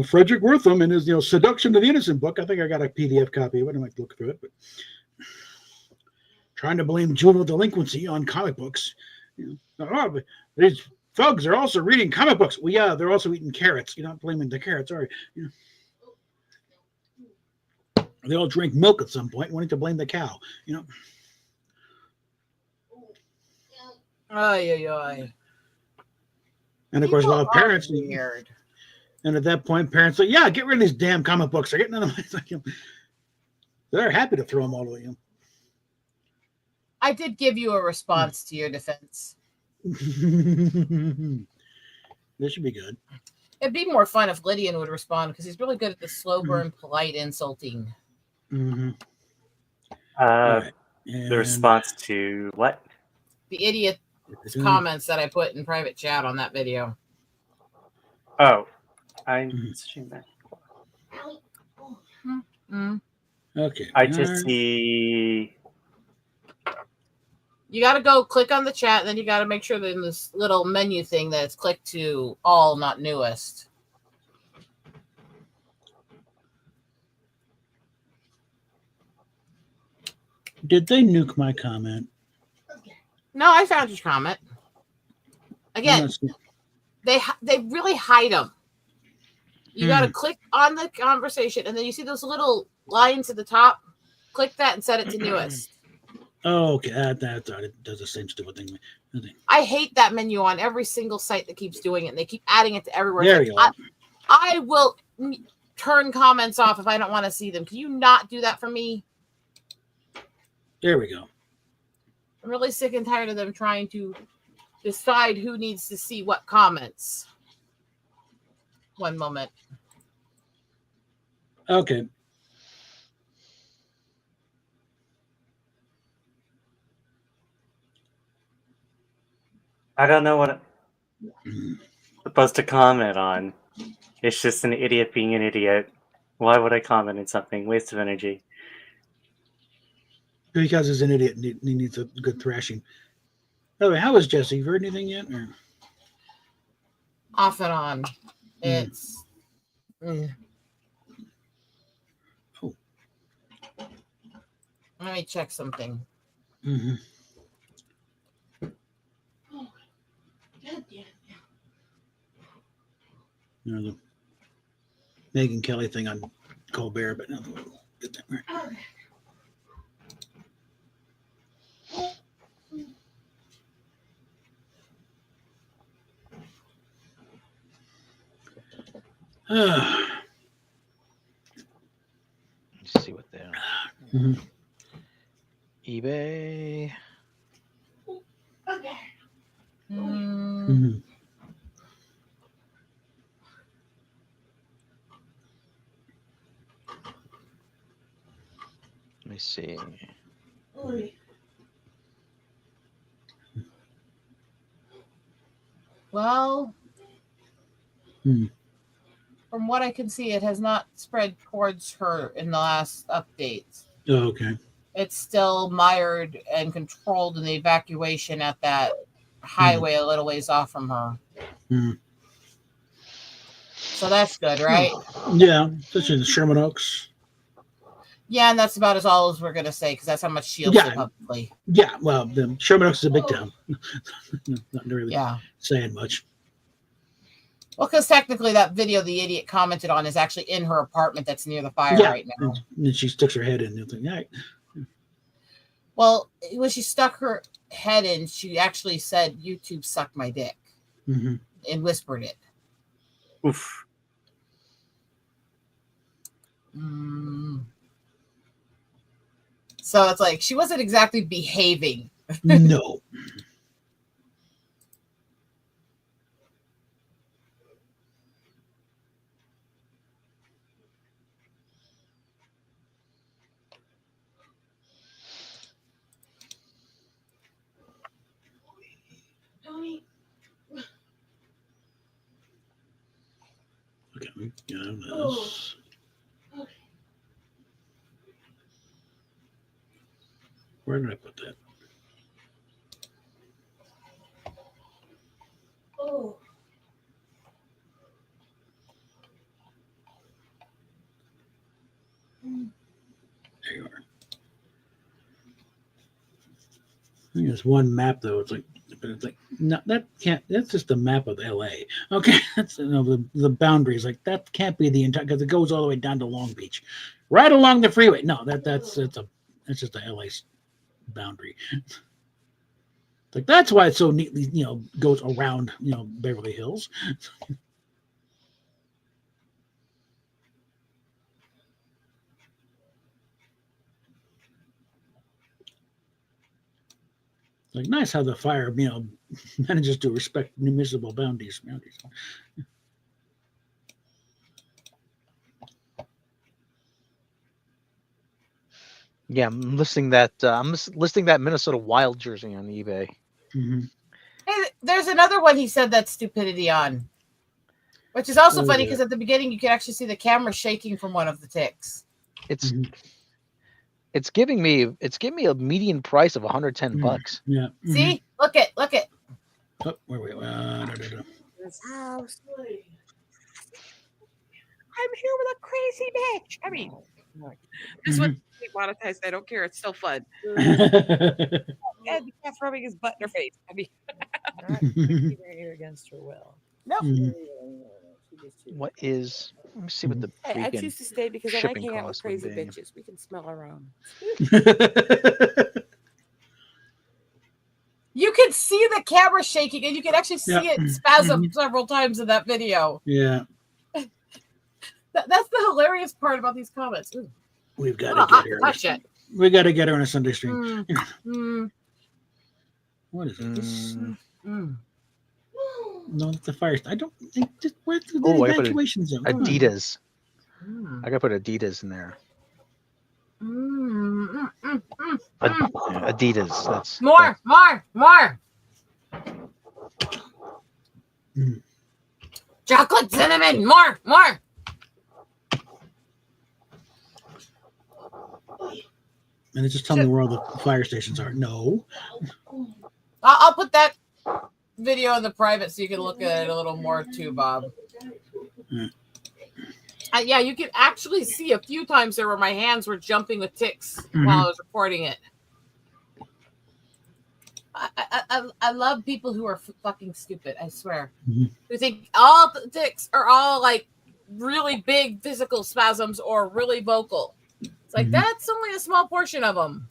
Frederick Wertham in his Seduction to the Innocent book. I think I got a PDF copy of it. I might look through it, but trying to blame juvenile delinquency on comic books. But these thugs are also reading comic books. Well, yeah, they're also eating carrots. You're not blaming the carrots, are you? They all drink milk at some point, wanting to blame the cow. Ay, ay, ay. And of course, a lot of People are parents. weird. And at that point, parents say, "Yeah, get rid of these damn comic books. They're getting them." They're happy to throw them all away. I did give you a response to your defense. This should be good. It'd be more fun if Lydian would respond because he's really good at the slow burn, polite insulting. Mm-hmm. The And response to what? The idiot comments that I put in private chat on that video. Oh, I'm seeing that. Mm. Okay. I just see. You got to go click on the chat, and then you got to make sure that in this little menu thing that it's clicked to all, not newest. Did they nuke my comment? No, I found your comment. Again, they really hide them. You got to click on the conversation, and then you see those little lines at the top. Click that and set it to newest. Oh, okay. That's all. It does the same stupid thing. I hate that menu on every single site that keeps doing it. And they keep adding it to everywhere. There you go. I will turn comments off if I don't want to see them. Can you not do that for me? There we go. I'm really sick and tired of them trying to decide who needs to see what comments. One moment. Okay. I don't know what I'm supposed to comment on. It's just an idiot being an idiot. Why would I comment on something? Waste of energy. Because he's an idiot and he needs a good thrashing. By the way, how is Jesse? You heard anything yet? Or? Off and on. It's. Oh. Let me check something. Mm-hmm. You know, the Megyn Kelly thing on Colbert, but no, we'll get there. Let's see what they're. Mhm. eBay. Okay. Mhm. Let me see. Well, Hmm. from what I can see, it has not spread towards her in the last updates. Oh, okay. It's still mired and controlled in the evacuation at that highway a little ways off from her. Hmm. So that's good, right? Yeah, especially in Sherman Oaks. Yeah, and that's about all as we're gonna say because that's how much she'll Yeah. say publicly. Yeah, well, the Sherman Oaks is a big town. Not really Yeah. saying much. Well, because technically that video the idiot commented on is actually in her apartment that's near the fire Yeah. right now. And then she sticks her head in. And think, yeah. Well, when she stuck her head in, she actually said, "YouTube sucked my dick," Mm-hmm. and whispered it. Oof. So it's like she wasn't exactly behaving. No. Tony. Okay, we got this. Oh. Okay. Where did I put that? Oh. There you are. I think there's one map though. It's like, but it's like, no, that can't. That's just a map of L.A. Okay, that's the boundaries. Like that can't be the entire because it goes all the way down to Long Beach, right along the freeway. No, that's just a L.A. boundary. Like that's why it so neatly, goes around, Beverly Hills. Like nice how the fire, manages to respect municipal boundaries. Yeah, I'm listing that. Listing that Minnesota Wild jersey on eBay. Mm-hmm. Hey, there's another one he said that stupidity on, which is also funny because at the beginning you can actually see the camera shaking from one of the ticks. It's giving me a median price of $110. Yeah. See, look it. Oh, where we? This house. I'm here with a crazy bitch. I mean, this one monetized. I don't care. It's still fun. And the cat's rubbing his butt in her face. I mean, keeping her against her will. Nope. What is? Let me see what the I choose to stay because then I shipping hang out with cost would crazy be. bitches. We can smell our own. You can see the camera shaking, and you can actually see it spasm several times in that video. Yeah. That's the hilarious part about these comments. Ooh. We've got to get her. Touch it. We got to get her on a Sunday stream. What is this? No, it's the fire. I don't think. Just where's the evacuation zone? Adidas. I gotta put Adidas in there. Adidas. That's more. Chocolate cinnamon. More. And they just tell me where all the fire stations are. No. I'll put that video in the private so you can look at it a little more too, Bob. Yeah, you can actually see a few times there where my hands were jumping with ticks while I was recording it. I love people who are fucking stupid, I swear. Who think all ticks are all like really big physical spasms or really vocal. It's like that's only a small portion of them.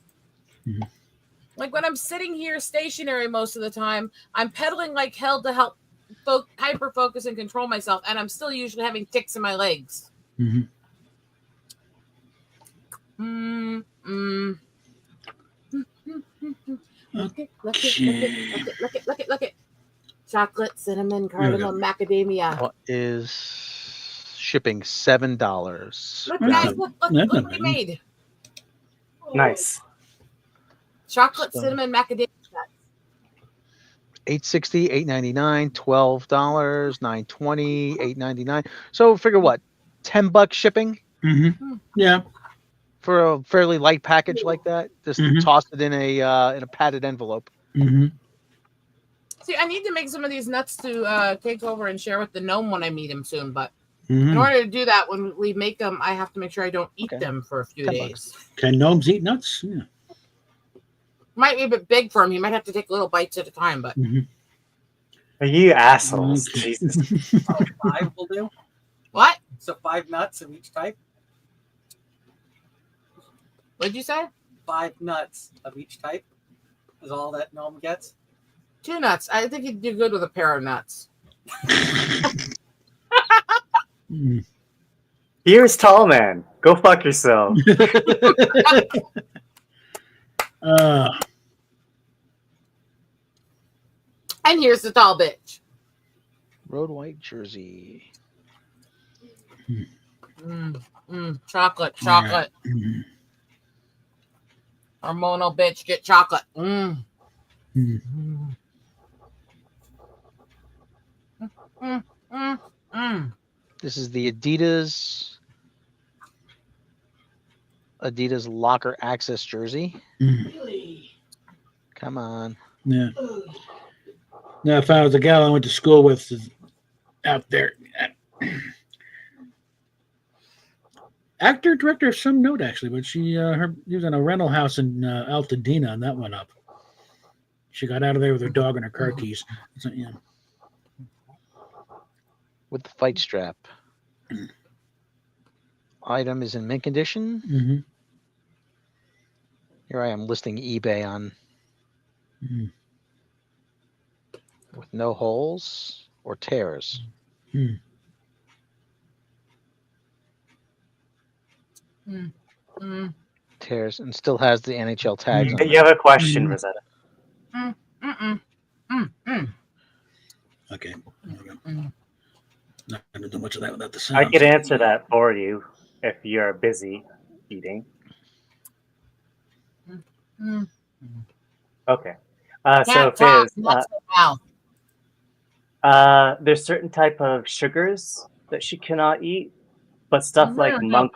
Like when I'm sitting here stationary most of the time, I'm pedaling like hell to help hyper focus and control myself, and I'm still usually having ticks in my legs. Look it. Chocolate, cinnamon, cardamom, macadamia. What is shipping? $7. Look, guys, look what he made. Nice. Chocolate, cinnamon, macadamia. $8.60, $8.99, $12, $9.20, $8.99. So figure what? $10 shipping? Yeah. For a fairly light package like that, just toss it in a padded envelope. See, I need to make some of these nuts to take over and share with the gnome when I meet him soon. But in order to do that, when we make them, I have to make sure I don't eat them for a few days. Can gnomes eat nuts? Yeah. Might be a bit big for him. He might have to take little bites at a time. But Are you assholes? Jesus. 5 will do. What? So 5 nuts of each type. What'd you say? 5 nuts of each type is all that gnome gets. 2 nuts. I think he'd do good with a pair of nuts. Here's Tall Man. Go fuck yourself. And here's the tall bitch. Road white jersey. Chocolate. Hormonal bitch, get chocolate. This is the Adidas Locker Access jersey. Come on. Yeah. Now, if I was a gal I went to school with out there, actor, director of some note actually, but she was in a rental house in Altadena, and that went up. She got out of there with her dog and her car keys. So, yeah. With the fight strap. Item is in mint condition. Here I am listing eBay on with no holes or tears. Tears, and still has the NHL tags on it. You have a question, Rosetta. Okay. Not going to do much of that without the sound. I could answer that for you if you're busy eating. Okay. So Fizz, there's certain type of sugars that she cannot eat, but stuff like monk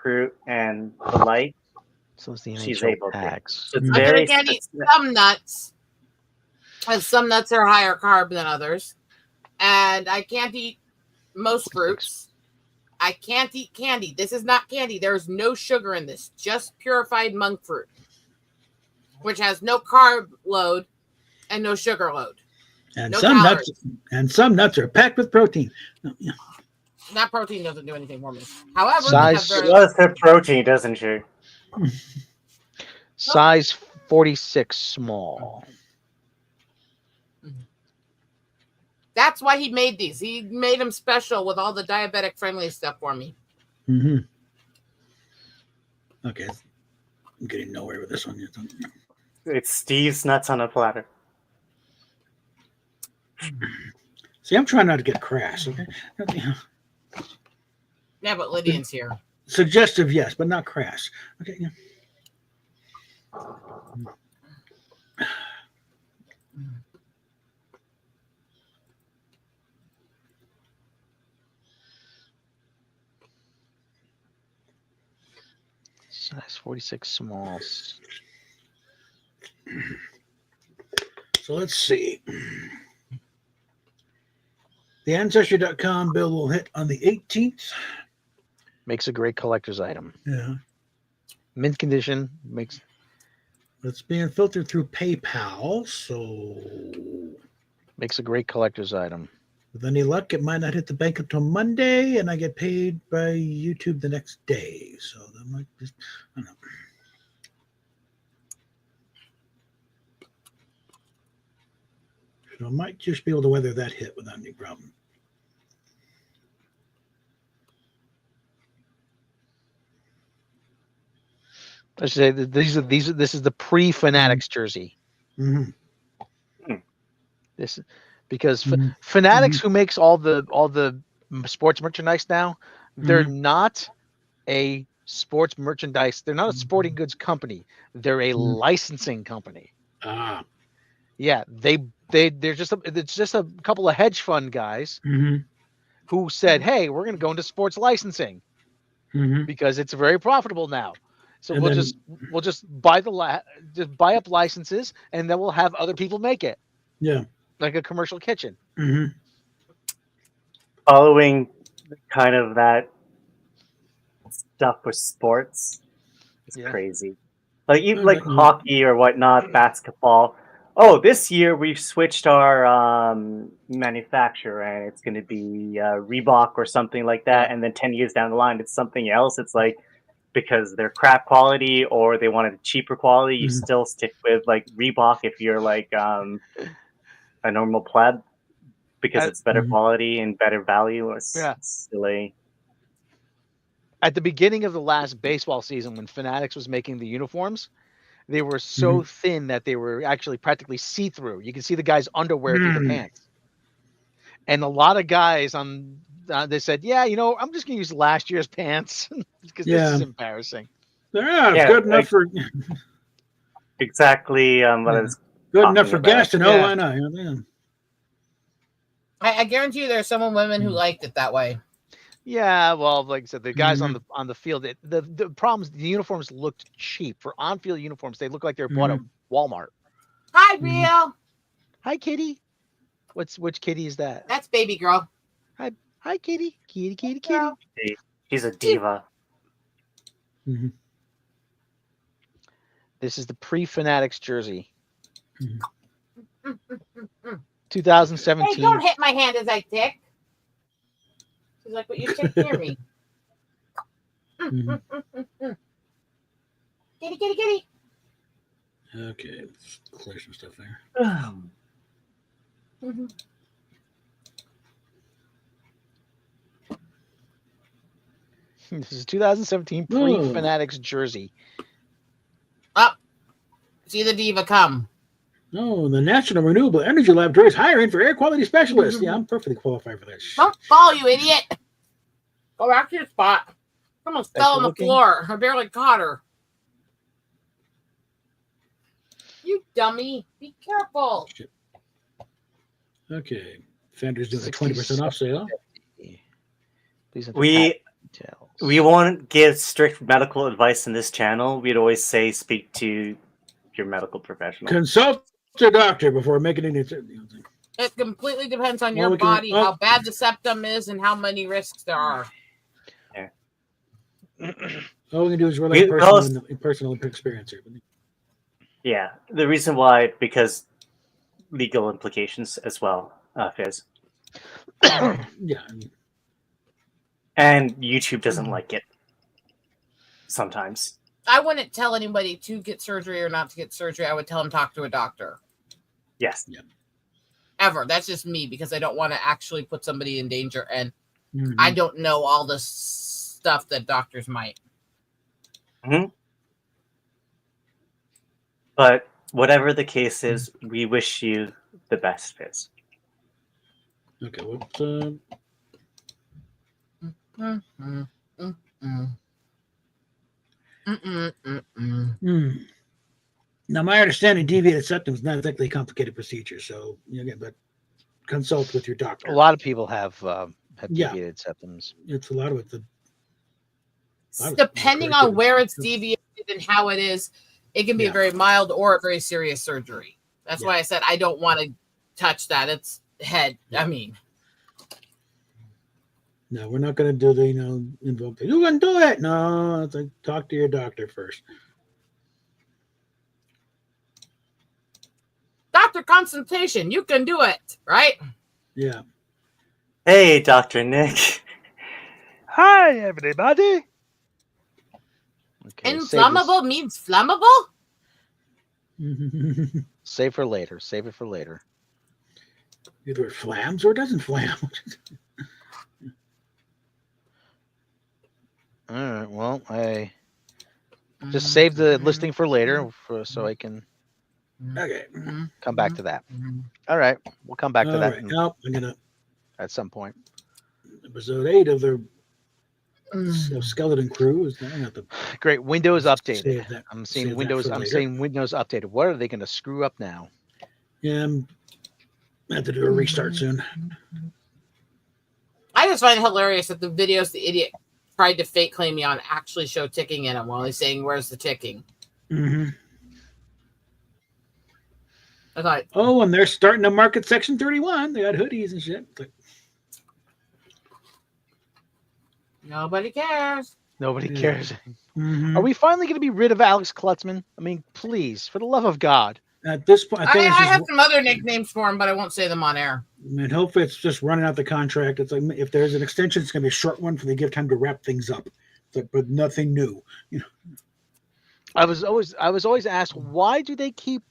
fruit and the like, so it's the she's NHL able tags. to. It's I very can't eat some nuts, because some nuts are higher carb than others, and I can't eat most fruits. I can't eat candy. This is not candy. There's no sugar in this. Just purified monk fruit, which has no carb load and no sugar load. And no some nuts are packed with protein. That protein doesn't do anything for me. However, her protein, doesn't she? Size 46 small. That's why he made these. He made them special with all the diabetic friendly stuff for me. Okay. I'm getting nowhere with this one. It's Steve's nuts on a platter. See, I'm trying not to get crass. Okay. Yeah, but Lydian's here. Suggestive, yes, but not crass. Okay. Yeah. Size 46 small. So let's see. The Ancestry.com bill will hit on the 18th. Makes a great collector's item. Yeah. Mint condition makes. It's being filtered through PayPal, so Makes a great collector's item. with any luck, it might not hit the bank until Monday, and I get paid by YouTube the next day. So that might just, I don't know. So I might just be able to weather that hit without any problem. I should say that this is the pre-Fanatics jersey. Mm-hmm. This because Fanatics, who makes all the sports merchandise now, they're not a sports merchandise. They're not a sporting goods company. They're a licensing company. Ah. Yeah, they're just it's just a couple of hedge fund guys who said, "Hey, we're going to go into sports licensing because it's very profitable now." So And we'll then- just buy just buy up licenses, and then we'll have other people make it. Yeah. Like a commercial kitchen. Following kind of that stuff with sports is crazy. Like even like hockey or whatnot, basketball. Oh, this year we've switched our manufacturer, and it's going to be Reebok or something like that. And then 10 years down the line, it's something else. It's like because they're crap quality or they wanted a cheaper quality, you still stick with like Reebok if you're like a normal pleb because it's better quality and better value. It's silly. At the beginning of the last baseball season, when Fanatics was making the uniforms, they were so thin that they were actually practically see-through. You can see the guy's underwear through the pants. And a lot of guys they said, "Yeah, I'm just going to use last year's pants because this is embarrassing." Yeah, good enough for exactly what I was good enough talking for about. gas to know. Why not? I guarantee you, there's some women who liked it that way. Yeah, well, like I said, the guys on the field, the problem is the uniforms looked cheap. For on-field uniforms, they look like they're bought at Walmart. Hi, Rio. Hi, Kitty. Which Kitty is that? That's baby girl. Hi, Kitty. Kitty. She's a diva. This is the pre-Fanatics jersey. 2017. Hey, don't hit my hand as I tick. She's like, "But you tick near me." Kitty. Okay, let's clear some stuff there. This is 2017 pre-Fanatics jersey. Up. See the diva come. No, the National Renewable Energy Laboratory is hiring for air quality specialists. Yeah, I'm perfectly qualified for that. Don't fall, you idiot. Go back to your spot. Almost fell on the floor. I barely caught her. You dummy. Be careful. Shit. Okay. Fender's doing a 20% off sale. We won't give strict medical advice in this channel. We'd always say speak to your medical professional. Consult your doctor before making any. It completely depends on your body, how bad the septum is, and how many risks there are. All we can do is rely on personal experience here. Yeah, the reason why, because legal implications as well, Fizz. Yeah. And YouTube doesn't like it sometimes. I wouldn't tell anybody to get surgery or not to get surgery. I would tell them talk to a doctor. Yes. Yeah. Ever. That's just me because I don't want to actually put somebody in danger, and I don't know all the stuff that doctors might. But whatever the case is, we wish you the best, Fizz. Okay, what? Now, my understanding, deviated septum is not exactly a complicated procedure, so but consult with your doctor. A lot of people have deviated septums. It's a lot of it. Depending on where it's deviated and how it is, it can be a very mild or a very serious surgery. That's Yeah. why I said I don't want to touch that. It's head. I mean, No, we're not going to do the, invoke. You can do it. No, it's like talk to your doctor first. doctor consultation. You can do it, right? Yeah. Hey, Dr. Nick. Hi, everybody. Okay, Inflammable means flammable. Save for later. Save it for later. Either it flams or it doesn't flam. All right. Well, I just save the listing for later, so I can Okay. come back to that. All right, we'll come back to All that right. Now I'm gonna at some point. episode 8 of the Skeleton Crew is now got the Great. Windows updated. save that. I'm save seeing that Windows. for I'm later. seeing Windows updated. What are they going to screw up now? Yeah, I have to do a restart soon. I just find it hilarious that the videos the idiot tried to fake claim me on actually show ticking in them while he's saying, "Where's the ticking?" Mm-hmm. I thought, Oh, and they're starting to market Section 31. They got hoodies and shit. It's like, nobody cares. Nobody Yeah. cares. mhm. Are we finally going to be rid of Alex Klutzman? I mean, please, for the love of God. At this point, I I think it's have just, some other nicknames for him, but I won't say them on air. and hopefully it's just running out the contract. It's like if there's an extension, it's going to be a short one for they give time to wrap things up. It's like, but nothing new. I was always asked, why do they keep?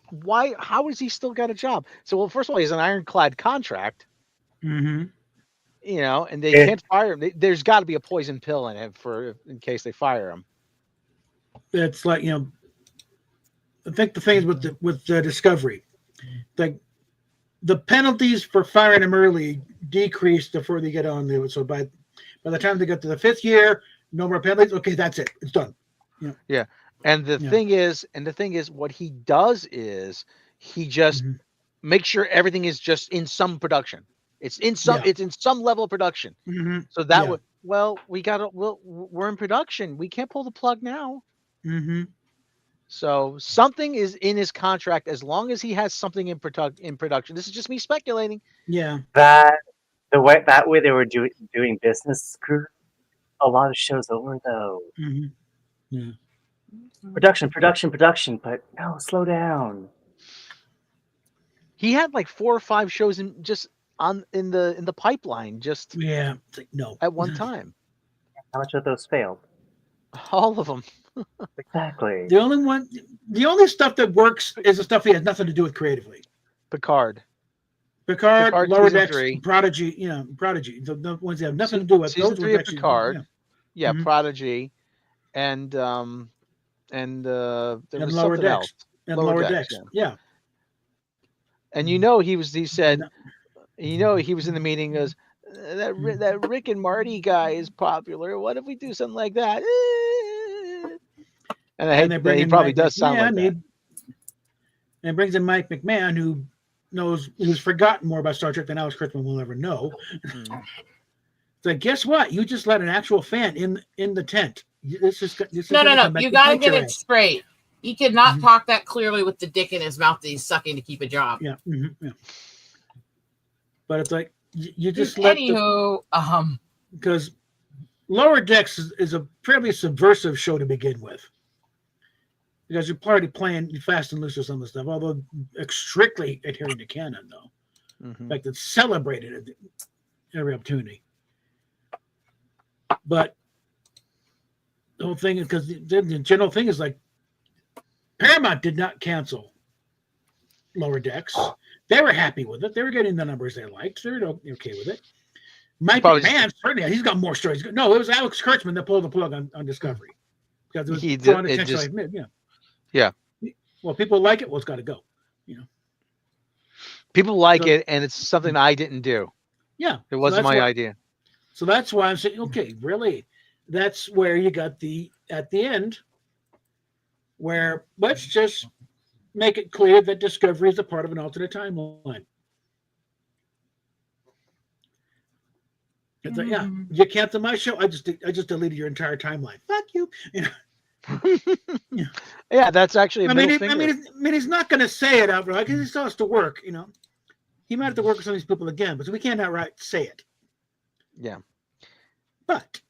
How has he still got a job? So, well, first of all, he's an ironclad contract. Mm-hmm. And they Yeah. can't fire him. There's got to be a poison pill in it in case they fire him. It's like I think the thing is with the Discovery, like the penalties for firing him early decrease the further you get on there. So by the time they get to the 5th year, no more penalties. Okay, that's it. It's done. Yeah. And the Yeah. thing is, what he does is he just Mhm. makes sure everything is just in some production. It's in some level of production. Mm-hmm. So that Yeah. would we're in production. We can't pull the plug now. Mm-hmm. So something is in his contract as long as he has something in production. This is just me speculating. Yeah. That way they were doing business screwed a lot of shows over though. Mm-hmm. Yeah. Production, but no, slow down. He had like 4 or 5 shows in the pipeline just Yeah. It's like, no. at one time. How much of those failed? All of them. Exactly. The only stuff that works is the stuff he has nothing to do with creatively. Picard Picard, Lower season Decks, 3. Prodigy, Prodigy. The ones that have nothing to do with Season those 3 ones of actually, Picard. Yeah, Mhm. Prodigy, and there And was Lower something Decks. else. And Lower Lower Decks, Decks. Yeah. And he said, he was in the meeting, goes, that Rick and Marty guy is popular. What if we do something like that? And I hate they that bring he in probably Mike does sound like McMahon, that. And brings in Mike McMahon, who's forgotten more about Star Trek than Alex Kurtzman will ever know. Mm. So guess what? You just let an actual fan in the tent. This is No. gonna come back You to gotta bite get your it ass. straight. He could not Mhm. talk that clearly with the dick in his mouth that he's sucking to keep a job. Yeah. Yeah. But it's like you just let Anywho, because Lower Decks is a fairly subversive show to begin with. Because you're already playing fast and loose with some of the stuff, although strictly adhering to canon, though. Mhm. In fact, it's celebrated at every opportunity. But the whole thing is because the general thing is like Paramount did not cancel Lower Decks. They were happy with it. They were getting the numbers they liked. They were okay with it. Mike Probably McMahon, certainly, he's got more stories. No, it was Alex Kurtzman that pulled the plug on Discovery. Because it was He did- drawn it attention just- like, Yeah. Well, people like it. Well, it's got to go. People like So- it, and it's something I didn't do. Yeah. It So wasn't that's my why- idea. So that's why I'm saying, okay, really, that's where you got at the end, where let's just make it clear that Discovery is a part of an alternate timeline. It's like, yeah, you cancel my show. I just deleted your entire timeline. Fuck you. Yeah, that's actually a I middle mean, finger. he's not going to say it outright because he still has to work. You know, he might have to work with some of these people again, but we can't outright say it. Yeah. But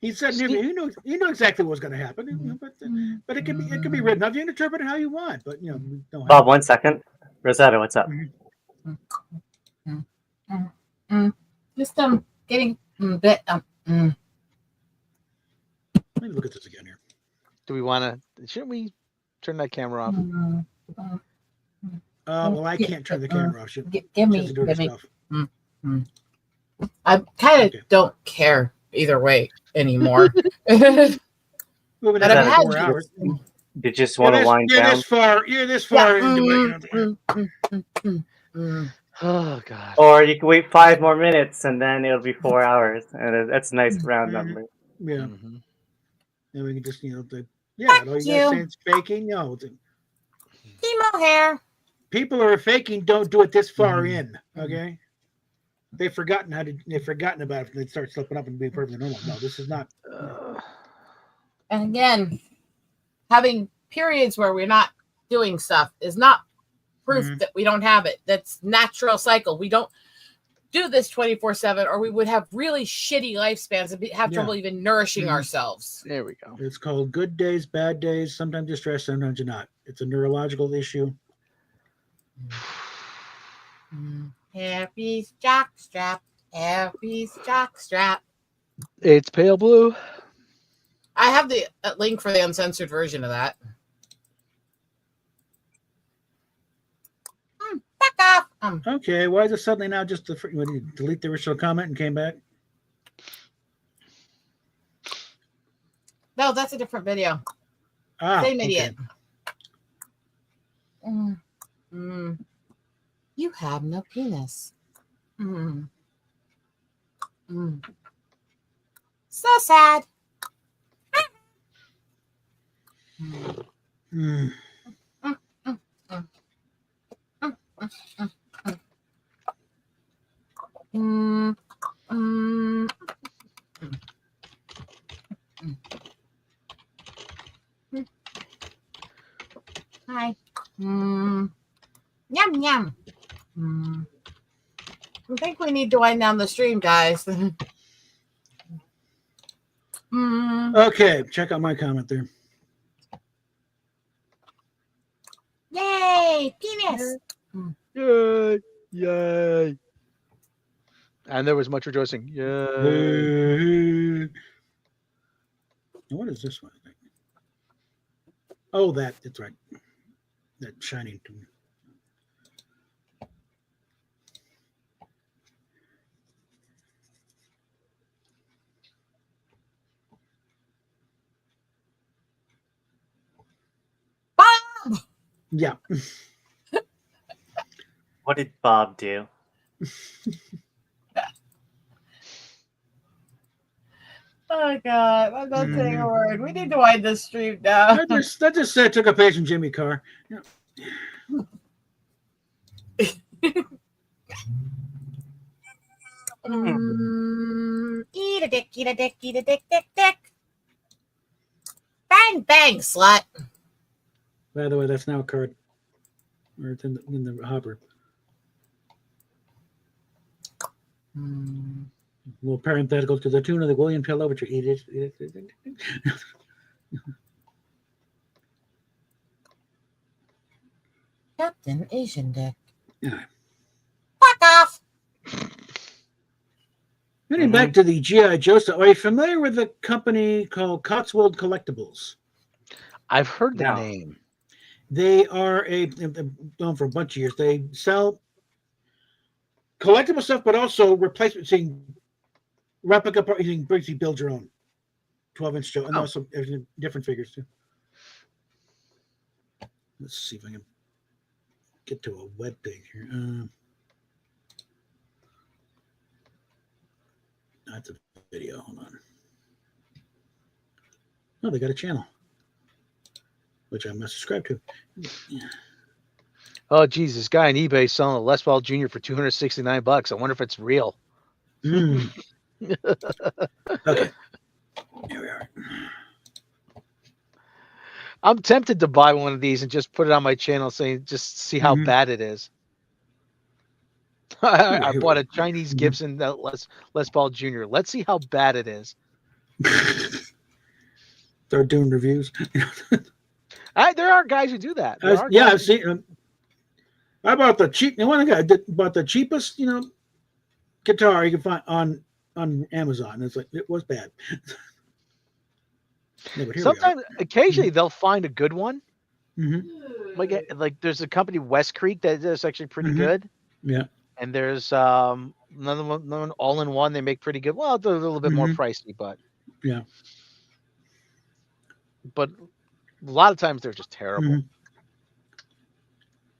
he said you know exactly what's going to happen. You know, but it can be written up. You can interpret it how you want. But you know, we don't Bob, 1 second. Rosetta, what's up? Just getting bit. Let me look at this again here. Do we want to? Shouldn't we turn that camera off? Well, I can't turn the camera off. She Give me. has to do her stuff. I kind of don't care either way anymore. Moving But ahead I've to had 4 hours. You just want to wind You're down? this far into it. Oh God. Or you can wait 5 more minutes and then it'll be 4 hours. And that's a nice round number. Yeah. Mm-hmm. And we can just, you know, all you Fuck guys you. say it's faking. No, Emo hair. people who are faking don't do it this far in. Okay, they've forgotten about it. And they start slipping up and being perfectly normal. No, this is not. And again, having periods where we're not doing stuff is not proof that we don't have it. That's natural cycle. We don't do this 24/7, or we would have really shitty lifespans and have trouble even nourishing ourselves. There we go. It's called good days, bad days. Sometimes you're stressed, sometimes you're not. It's a neurological issue. Happy's jockstrap. Happy's jockstrap. It's pale blue. I have the link for the uncensored version of that. Back off. Okay, why is it suddenly now just when you delete the original comment and came back? No, that's a different video. Okay. Same idiot. You have no penis. So sad. Hi. Yum yum. I think we need to wind down the stream, guys. Okay, check out my comment there. Yay, penis. Yay! Yay! And there was much rejoicing. Yay! What is this one? Oh, that's right. That shining to me. Bob! Yeah. What did Bob do? Oh God, I'm not saying a word. We need to wind this stream down. I just took a page from Jimmy Carr. Eat a dick, eat a dick, eat a dick, dick, dick. Bang, bang, slut. By the way, that's now a card. Or it's in the hopper. A little parenthetical to the tune of the William Tell Overture. Eat it. Captain Asian Dick. Yeah. Fuck off. Getting back to the G.I. Joe stuff. Are you familiar with the company called Cotswold Collectibles? I've heard the name. They are they've known for a bunch of years. They sell collectible stuff, but also replacement, using replica part, using bricks. You build your own 12-inch Joe, and also different figures too. Let's see if I can get to a web page here. That's a video. Hold on. Oh, they got a channel, which I must subscribe to. Yeah. Oh, geez, this guy on eBay selling a Les Paul Jr. for $269. I wonder if it's real. Okay. Here we are. I'm tempted to buy one of these and just put it on my channel, saying just see how bad it is. I bought a Chinese Gibson Les Paul Jr. Let's see how bad it is. They're doing reviews. There are guys who do that. I've seen. I bought the cheap. One guy bought the cheapest, guitar you can find on Amazon. It's like it was bad. Yeah, sometimes, occasionally, they'll find a good one. Like there's a company West Creek that's actually pretty good. Yeah. And there's another one all in one. They make pretty good. Well, they're a little bit more pricey, but yeah. But a lot of times they're just terrible.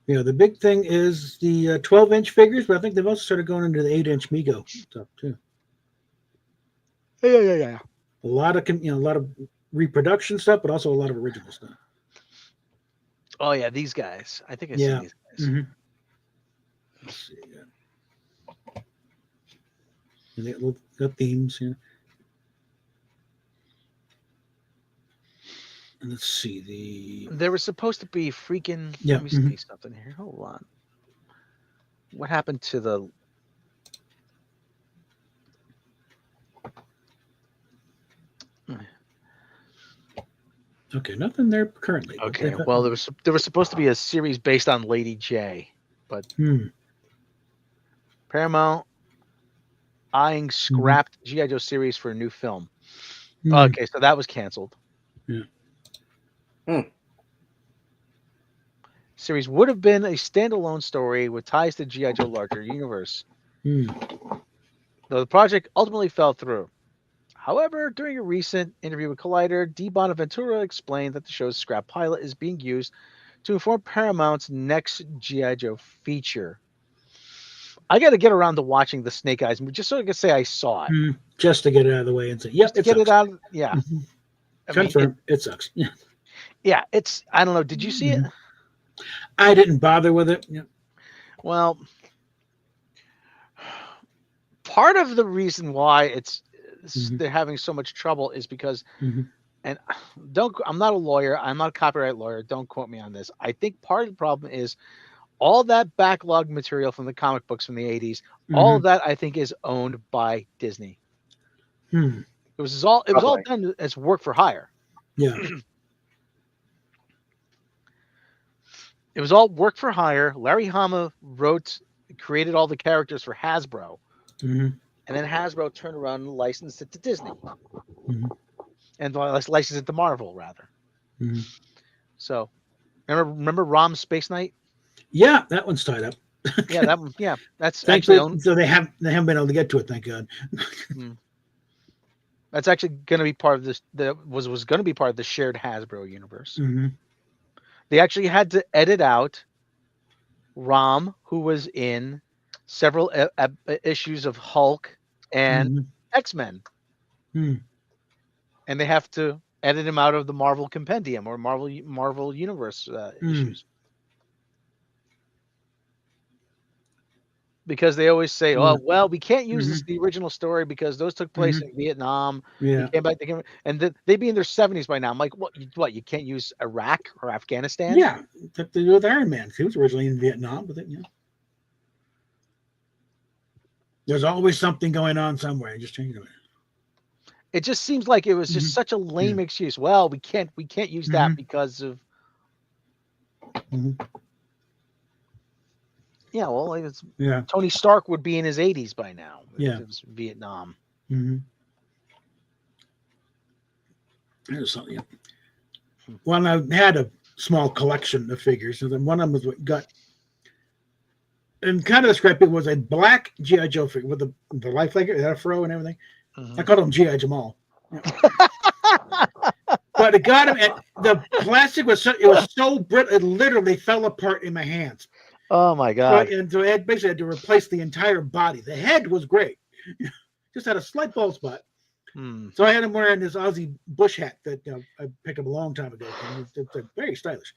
Yeah, the big thing is the 12-inch figures, but I think they've also started going into the 8-inch Mego stuff too. Yeah. A lot of reproduction stuff, but also a lot of original stuff. Oh yeah, these guys. I think I see these guys. Let's see. And they got themes here. And let's see There was supposed to be freaking. Yeah. Let me see something here. Hold on. What happened to the? Okay, nothing there currently. Okay, well, there was supposed to be a series based on Lady J, but Paramount eyeing scrapped G.I. Joe series for a new film. Okay, so that was canceled. Yeah. Series would have been a standalone story with ties to G.I. Joe larger universe. Though the project ultimately fell through. However, during a recent interview with Collider, Dee Bonaventura explained that the show's scrap pilot is being used to inform Paramount's next G.I. Joe feature. I got to get around to watching the Snake Eyes movie just so I can say I saw it. Just to get it out of the way and say, yep, get it out. Yeah. Confirm. It sucks. Yeah, it's, I don't know. Did you see it? I didn't bother with it. Yeah. Well, part of the reason why they're having so much trouble is because, and I'm not a lawyer. I'm not a copyright lawyer. Don't quote me on this. I think part of the problem is all that backlog material from the comic books from the 80s. All of that I think is owned by Disney. It was all done as work for hire. Yeah. It was all work for hire. Larry Hama created all the characters for Hasbro. And then Hasbro turned around and licensed it to Disney. And licensed it to Marvel, rather. So, remember Rom's Space Knight? Yeah, that one's tied up. Yeah, that one. Yeah, that's Thankfully, actually so they haven't been able to get to it. Thank God. That's actually going to be part of this. Was going to be part of the shared Hasbro universe. They actually had to edit out Rom, who was in several issues of Hulk and X-Men. And they have to edit him out of the Marvel Compendium or Marvel Universe issues. Because they always say, "Oh, well, we can't use the original story because those took place in Vietnam." Yeah, and they'd be in their 70s by now. I'm like, what? You can't use Iraq or Afghanistan? Yeah, to do with Iron Man. He was originally in Vietnam, but there's always something going on somewhere. Just change it. It just seems like it was just such a lame excuse. Well, we can't use that because of. Yeah, well, it's Tony Stark would be in his 80s by now. Yeah, it was Vietnam. There's something. Well, I had a small collection of figures, and then one of them was what got. And kind of the scrap, it was a black G.I. Joe figure with the life figure, that afro and everything. I called him G.I. Jamal. But it got him, and the plastic was so brittle, it literally fell apart in my hands. Oh my God! And so I basically had to replace the entire body. The head was great, just had a slight bald spot. So I had him wearing this Aussie bush hat that I picked up a long time ago. It's very stylish.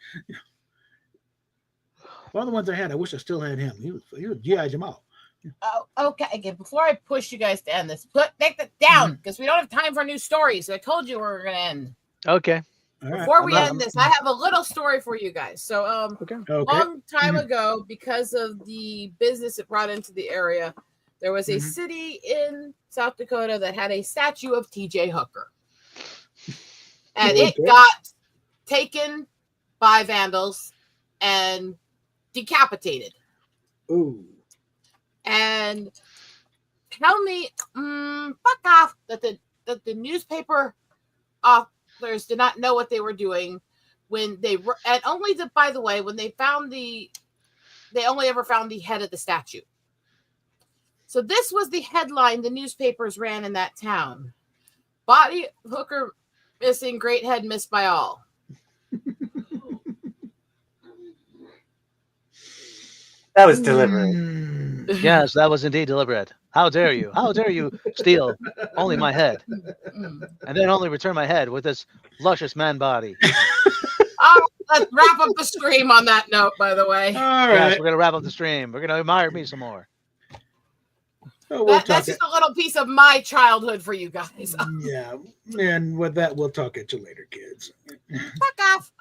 One of the ones I had, I wish I still had him. He was G.I. Jamal. Oh, okay. Again, before I push you guys to end this, take that down because we don't have time for new stories. I told you we were going to end. Okay. All right. Before we end this, I have a little story for you guys. So, Okay. long time ago, because of the business it brought into the area, there was a city in South Dakota that had a statue of T.J. Hooker, and it got taken by vandals and decapitated. Ooh. And tell me, fuck off, that the newspaper authors did not know what they were doing when they were, and only the, by the way, when they found they only ever found the head of the statue. So this was the headline the newspapers ran in that town: Body Hooker missing, great head missed by all. That was deliberate. Yes, that was indeed deliberate. How dare you? How dare you steal only my head, and then only return my head with this luscious man body? Let's wrap up the stream on that note, by the way. All Yes, right. we're gonna wrap up the stream. We're gonna admire me some more. That's just a little piece of my childhood for you guys. Yeah. And with that, we'll talk at you later, kids. Fuck off.